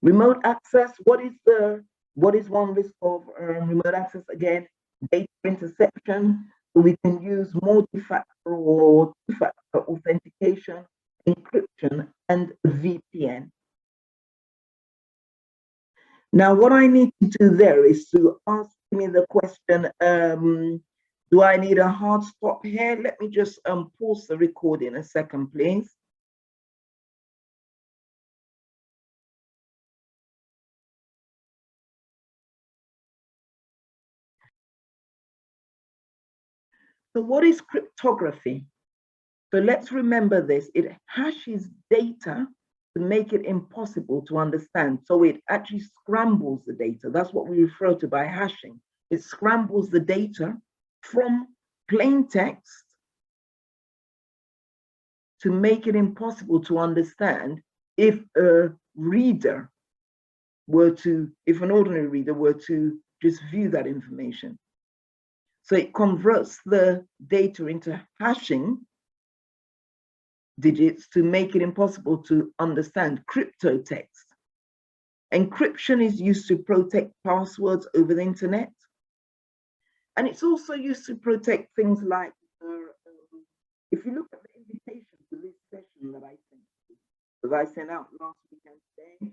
Remote access, what is one risk of remote access? Again, data interception. So we can use multi-factor or two-factor authentication, encryption, and VPN. Now, what I need to do there is to ask me the question, Do I need a hard stop here? Let me just pause the recording a second, please. So what is cryptography? So let's remember this. It hashes data to make it impossible to understand. So it actually scrambles the data. That's what we refer to by hashing. It scrambles the data from plain text to make it impossible to understand if a reader were to, if an ordinary reader were to just view that information. So it converts the data into hashing digits to make it impossible to understand cryptotext. Encryption is used to protect passwords over the internet. And it's also used to protect things like, if you look at the invitation to this session that I sent, that I sent out last week and today.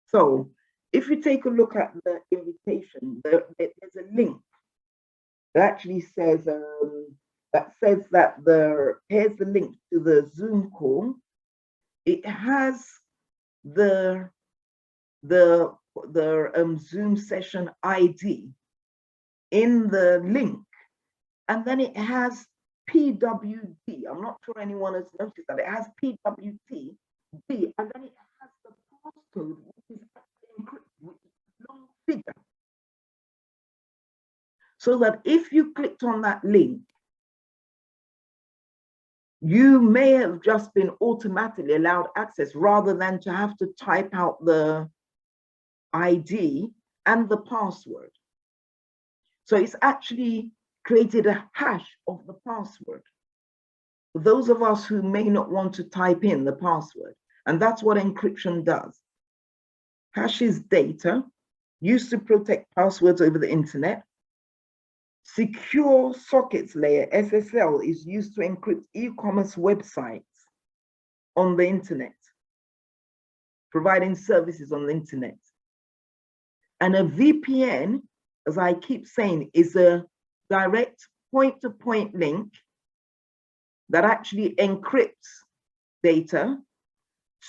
So if you take a look at the invitation, there's a link that actually says, here's the link to the Zoom call. It has the Zoom session ID in the link, and then it has PWD. I'm not sure anyone has noticed that it has PWD, and then it has the passcode, which is encrypted, which is a long figure. So that if you clicked on that link, you may have just been automatically allowed access rather than to have to type out the ID and the password. So it's actually created a hash of the password for those of us who may not want to type in the password. And that's what encryption does. Hashes data used to protect passwords over the internet. Secure sockets layer, SSL, is used to encrypt e-commerce websites on the internet, providing services on the internet. And a VPN, as I keep saying, is a direct point-to-point link that actually encrypts data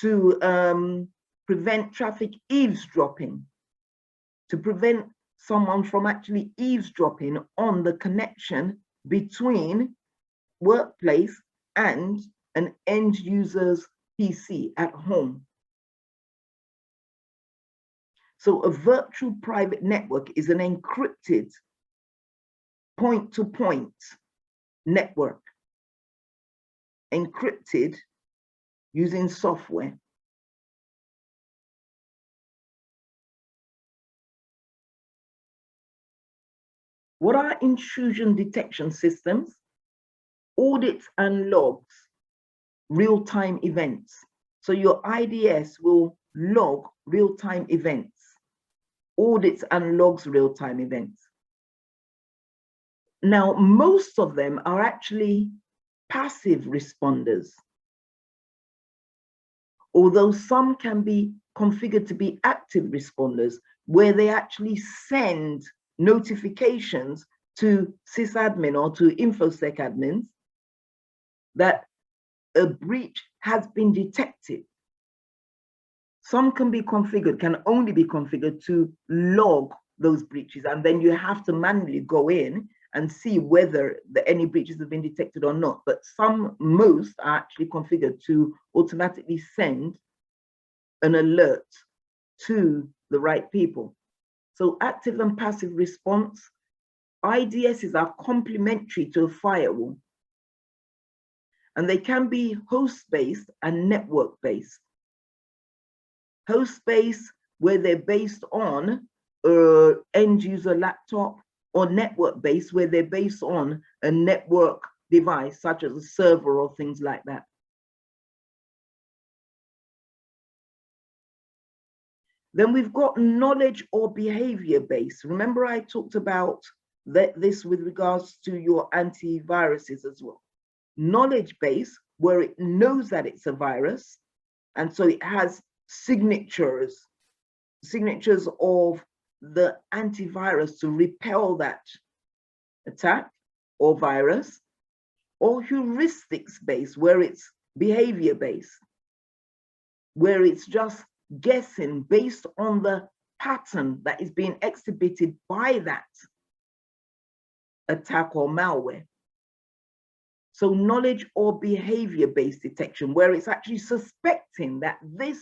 to prevent traffic eavesdropping, to prevent someone from actually eavesdropping on the connection between workplace and an end user's PC at home. So a virtual private network is an encrypted point-to-point network, encrypted using software. What are intrusion detection systems? Audits and logs real-time events. So your IDS will log real-time events, audits and logs real-time events. Now, most of them are actually passive responders, although some can be configured to be active responders, where they actually send notifications to sysadmin or to InfoSec admins that a breach has been detected. Some can be configured, can only be configured to log those breaches, and then you have to manually go in and see whether any breaches have been detected or not. But most are actually configured to automatically send an alert to the right people. So active and passive response, IDSs are complementary to a firewall. And they can be host-based and network-based. Host-based, where they're based on an end-user laptop, or network-based, where they're based on a network device, such as a server or things like that. Then we've got knowledge or behavior-based. Remember I talked about this with regards to your antiviruses as well. Knowledge-based, where it knows that it's a virus, and so it has signatures of the antivirus to repel that attack. or virus, or heuristics-based, where it's behavior-based, where it's just guessing based on the pattern that is being exhibited by that attack or malware. So knowledge or behavior-based detection, where it's actually suspecting that this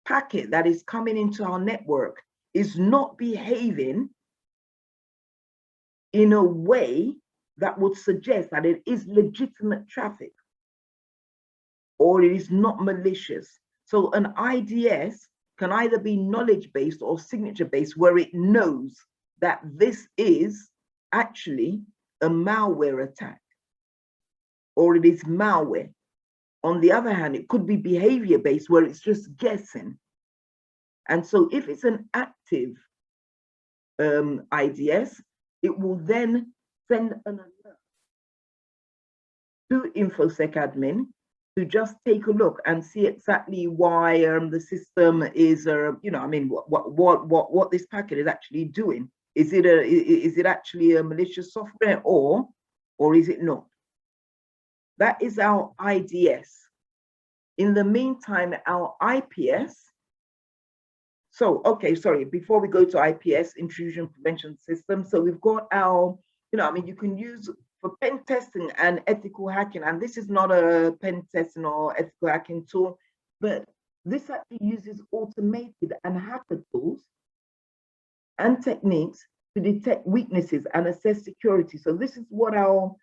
packet that is coming into our network is not behaving in a way that would suggest that it is legitimate traffic or it is not malicious. So an IDS can either be knowledge-based or signature-based, where it knows that this is actually a malware attack or it is malware. On the other hand, it could be behavior-based, where it's just guessing. And so if it's an active IDS, it will then send an alert to InfoSec admin to just take a look and see exactly why the system is, what this packet is actually doing. Is it actually a malicious software or is it not? That is our IDS. In the meantime, our IPS. So, okay, sorry, before we go to IPS, intrusion prevention system. So we've got our, you can use for pen testing and ethical hacking, and this is not a pen testing or ethical hacking tool, but this actually uses automated and hacker tools and techniques to detect weaknesses and assess security. So this is what our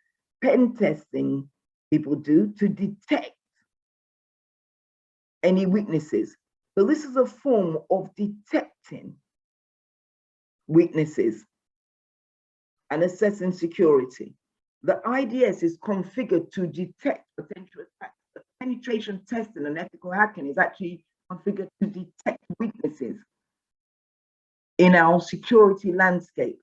pen testing people do to detect any weaknesses. So this is a form of detecting weaknesses and assessing security. The IDS is configured to detect potential attacks. The penetration testing and ethical hacking is actually configured to detect weaknesses in our security landscape.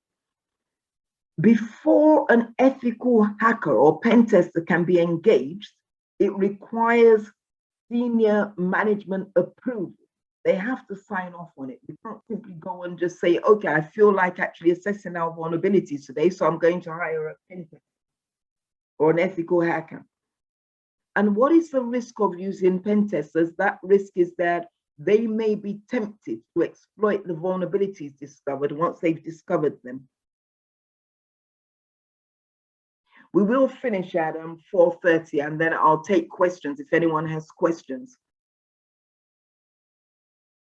Before an ethical hacker or pen tester can be engaged, it requires senior management approval. They have to sign off on it. We can't simply go and just say, okay, I feel like actually assessing our vulnerabilities today, so I'm going to hire a pen tester or an ethical hacker. And what is the risk of using pen testers? That risk is that they may be tempted to exploit the vulnerabilities discovered once they've discovered them. We will finish at 4:30, and then I'll take questions if anyone has questions.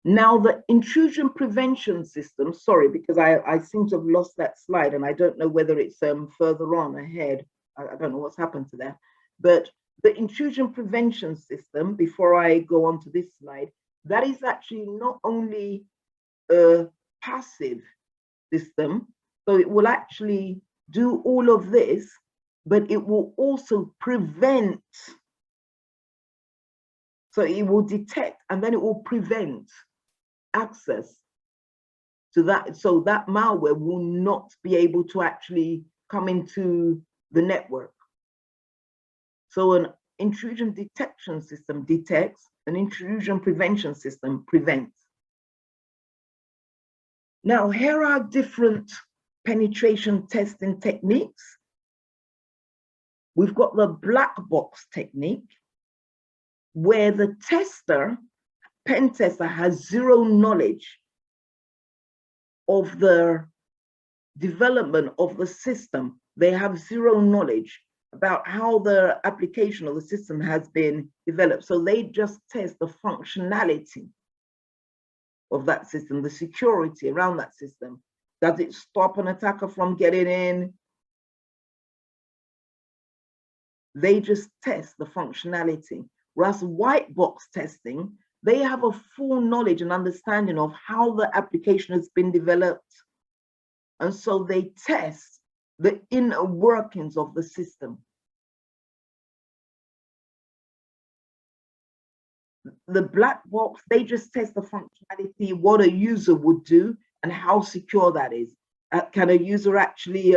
Now, the intrusion prevention system, sorry, because I seem to have lost that slide and I don't know whether it's further on ahead. I don't know what's happened to that. But the intrusion prevention system, before I go on to this slide, that is actually not only a passive system, so it will actually do all of this, but it will also prevent. So it will detect and then it will prevent access to that. So that malware will not be able to actually come into the network. So an intrusion detection system detects, an intrusion prevention system prevents. Now, here are different penetration testing techniques. We've got the black box technique, where the pen tester has zero knowledge of the development of the system. They have zero knowledge about how the application of the system has been developed. So they just test the functionality of that system, the security around that system. Does it stop an attacker from getting in? They just test the functionality. Whereas white box testing, they have a full knowledge and understanding of how the application has been developed. And so they test the inner workings of the system. The black box, they just test the functionality, what a user would do and how secure that is. Can a user actually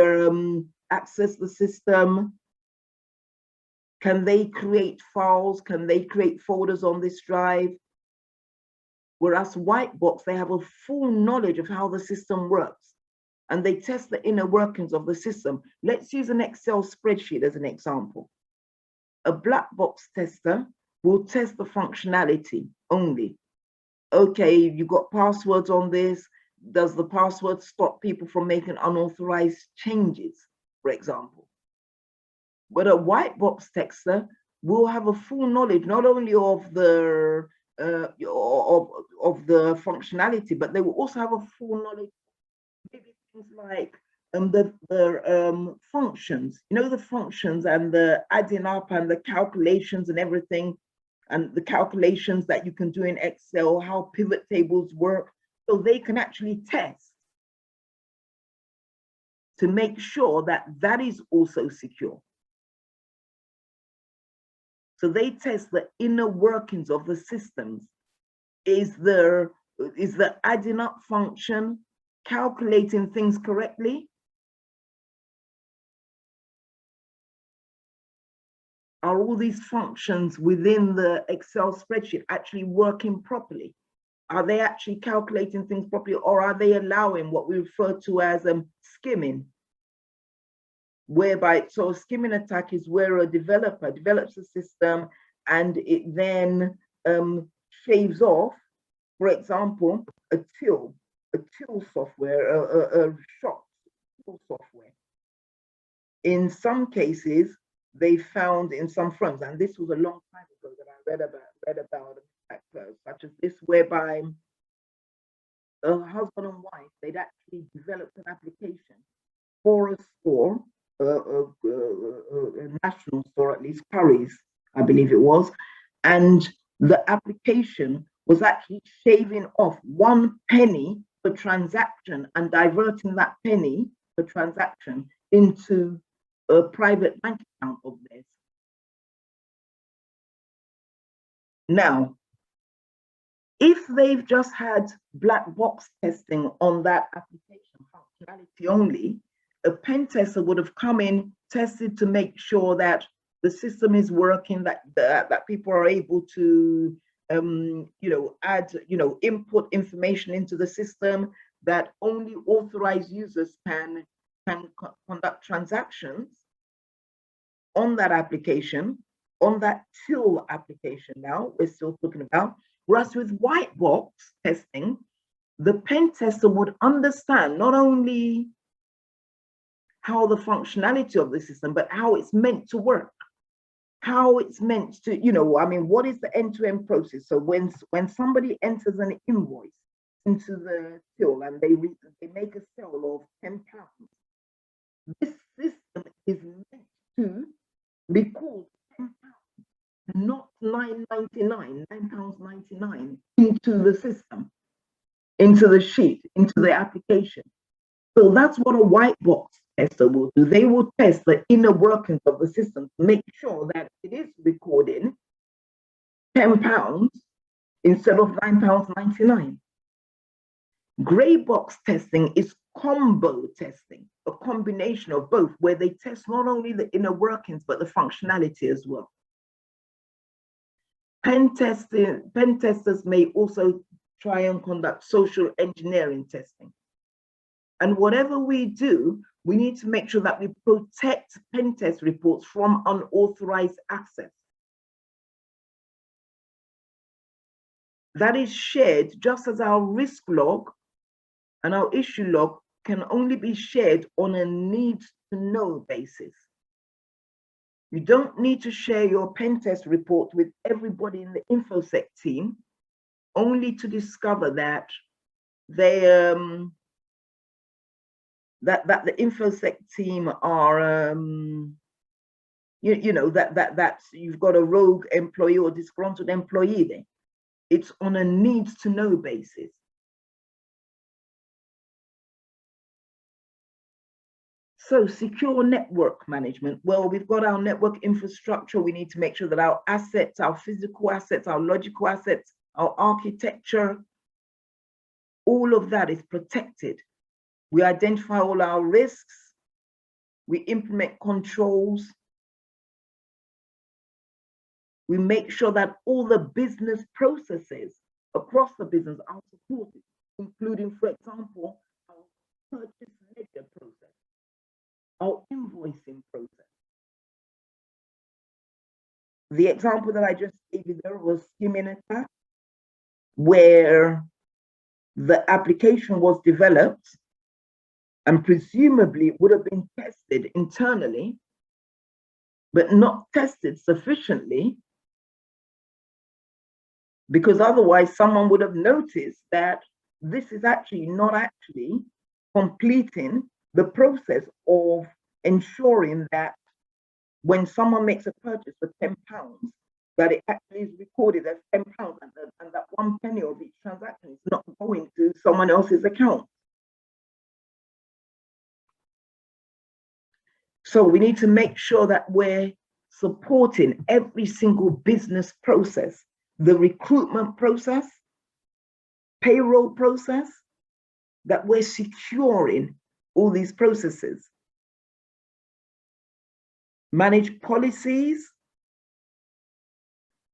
access the system? Can they create files? Can they create folders on this drive? Whereas white box, they have a full knowledge of how the system works. and they test the inner workings of the system. Let's use an Excel spreadsheet as an example. A black box tester will test the functionality only. Okay, you got passwords on this. Does the password stop people from making unauthorized changes, for example? But a white box tester will have a full knowledge not only of the functionality, but they will also have a full knowledge maybe things like the functions, the functions and the adding up and the calculations and everything, and the calculations that you can do in Excel, how pivot tables work, so they can actually test to make sure that that is also secure. So they test the inner workings of the systems. Is the adding up function calculating things correctly? Are all these functions within the Excel spreadsheet actually working properly? Are they actually calculating things properly, or are they allowing what we refer to as skimming? Whereby, so a skimming attack is where a developer develops a system and it then shaves off, for example, a till software, a shop till software. In some cases, they found in some firms, and this was a long time ago that I read about such as this, whereby a husband and wife, they'd actually developed an application for a store, a national store, at least Curry's, I believe it was, and the application was actually shaving off 1 penny per transaction and diverting that penny per transaction into a private bank account of theirs. Now, if they've just had black box testing on that application functionality only, a pen tester would have come in, tested to make sure that the system is working, that people are able to add, input information into the system, that only authorized users can conduct transactions on that application, on that till application. Now we're still talking about, whereas with white box testing, the pen tester would understand not only how the functionality of the system, but how it's meant to work, how it's meant to, what is the end-to-end process? So when somebody enters an invoice into the till and they make a sale of £10, this system is meant to record £10, not £9.99 into the system, into the sheet, into the application. So that's what a white box tester will do. They will test the inner workings of the system to make sure that it is recording £10 instead of £9.99. Grey box testing is combo testing, a combination of both, where they test not only the inner workings, but the functionality as well. Pen testers may also try and conduct social engineering testing. And whatever we do, we need to make sure that we protect pen test reports from unauthorized access. That is shared just as our risk log and our issue log can only be shared on a need-to-know basis. You don't need to share your pen test report with everybody in the InfoSec team, only to discover that they that the InfoSec team are that you've got a rogue employee or disgruntled employee there. It's on a need-to-know basis. So secure network management. Well, we've got our network infrastructure. We need to make sure that our assets, our physical assets, our logical assets, our architecture, all of that is protected. We identify all our risks. We implement controls. We make sure that all the business processes across the business are supported, including, for example, purchase ledger process, our invoicing process. The example that I just gave you there was skimming attack, where the application was developed and presumably would have been tested internally, but not tested sufficiently, because otherwise someone would have noticed that this is actually not actually completing the process of ensuring that when someone makes a purchase for £10, that it actually is recorded as £10, and that 1 penny of each transaction is not going to someone else's account. So we need to make sure that we're supporting every single business process, the recruitment process, payroll process, that we're securing all these processes. Manage policies.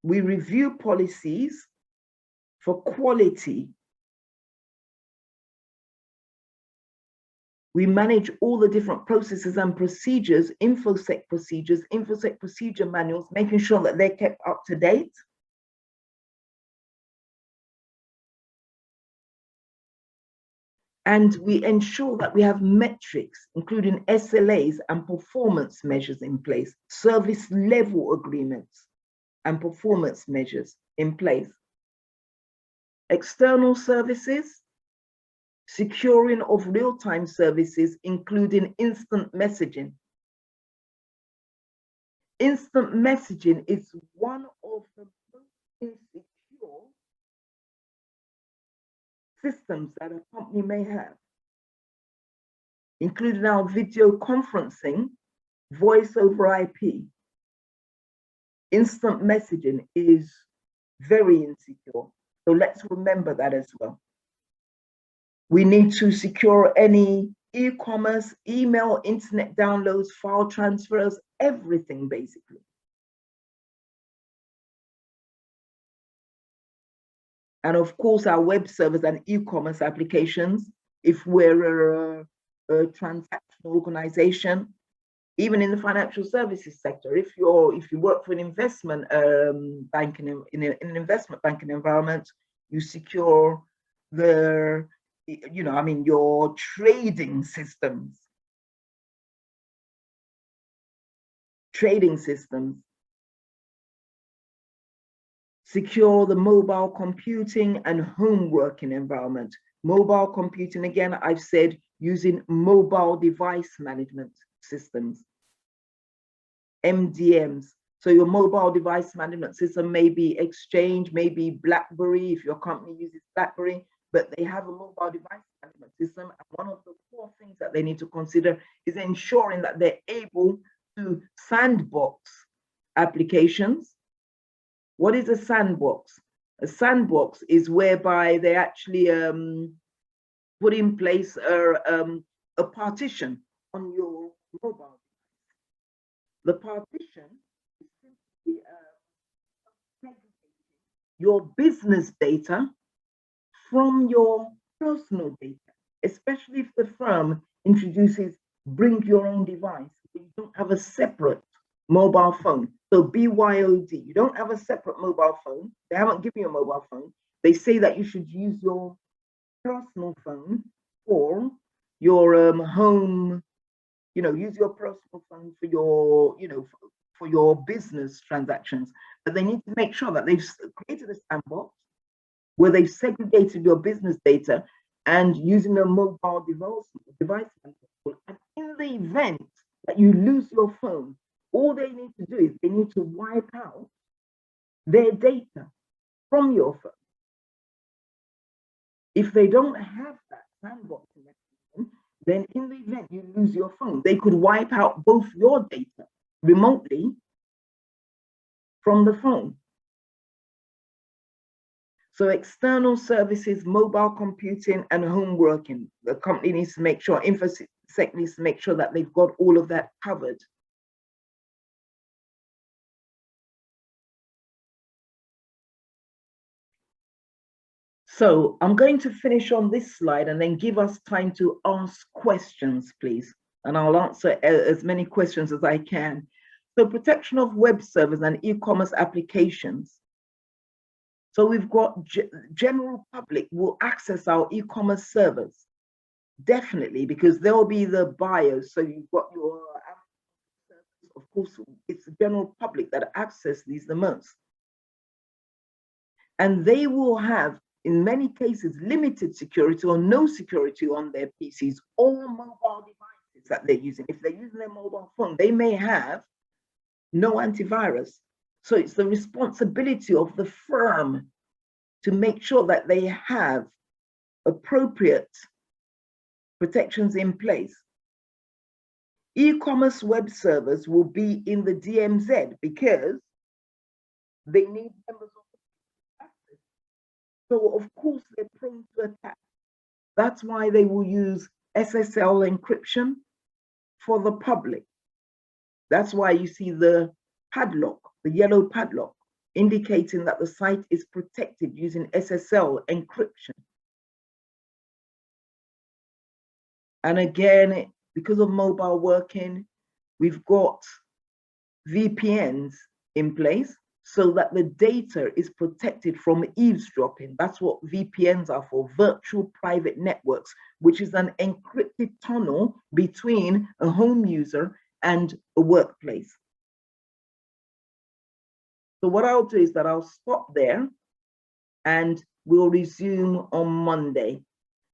We review policies for quality. We manage all the different processes and procedures, InfoSec procedure manuals, making sure that they're kept up to date. And we ensure that we have metrics, including SLAs and performance measures in place, service level agreements and performance measures in place. External services, securing of real-time services, including instant messaging. Instant messaging is one of the most insecure systems that a company may have, including our video conferencing, voice over IP. Instant messaging is very insecure. So let's remember that as well. We need to secure any e-commerce, email, internet downloads, file transfers, everything basically. And of course, our web servers and e-commerce applications, if we're a transactional organization, even in the financial services sector, if you work for an investment banking in an investment banking environment, you secure the your trading systems. Secure the mobile computing and home working environment. Mobile computing, again, I've said, using mobile device management systems, MDMs. So your mobile device management system may be Exchange, maybe BlackBerry, if your company uses BlackBerry, but they have a mobile device management system. And one of the core things that they need to consider is ensuring that they're able to sandbox applications. What is a sandbox? A sandbox is whereby they actually put in place a partition on your mobile device. The partition is simply your business data from your personal data, especially if the firm introduces bring your own device. You don't have a separate mobile phone. So BYOD, you don't have a separate mobile phone. They haven't given you a mobile phone. They say that you should use your personal phone for your home, use your personal phone for your, for your business transactions. But they need to make sure that they've created a sandbox where they've segregated your business data and using a mobile device. And in the event that you lose your phone, all they need to do is they need to wipe out their data from your phone. If they don't have that sandbox mechanism, then in the event you lose your phone, they could wipe out both your data remotely from the phone. So external services, mobile computing, and home working, the company needs to make sure, InfoSec needs to make sure that they've got all of that covered. So I'm going to finish on this slide and then give us time to ask questions, please. And I'll answer as many questions as I can. So protection of web servers and e-commerce applications. So we've got general public will access our e-commerce servers, definitely, because they'll be the buyers. So you've got your, of course, it's the general public that access these the most. And they will have, in many cases, limited security or no security on their PCs or mobile devices that they're using. If they're using their mobile phone, they may have no antivirus. So it's the responsibility of the firm to make sure that they have appropriate protections in place. E-commerce web servers will be in the DMZ because they need members of the access. So of course they're prone to attack. That's why they will use SSL encryption for the public. That's why you see the padlock, the yellow padlock, indicating that the site is protected using SSL encryption. And again, because of mobile working, we've got VPNs in place so that the data is protected from eavesdropping. That's what VPNs are for, virtual private networks, which is an encrypted tunnel between a home user and a workplace. So what I'll do is that I'll stop there and we'll resume on Monday.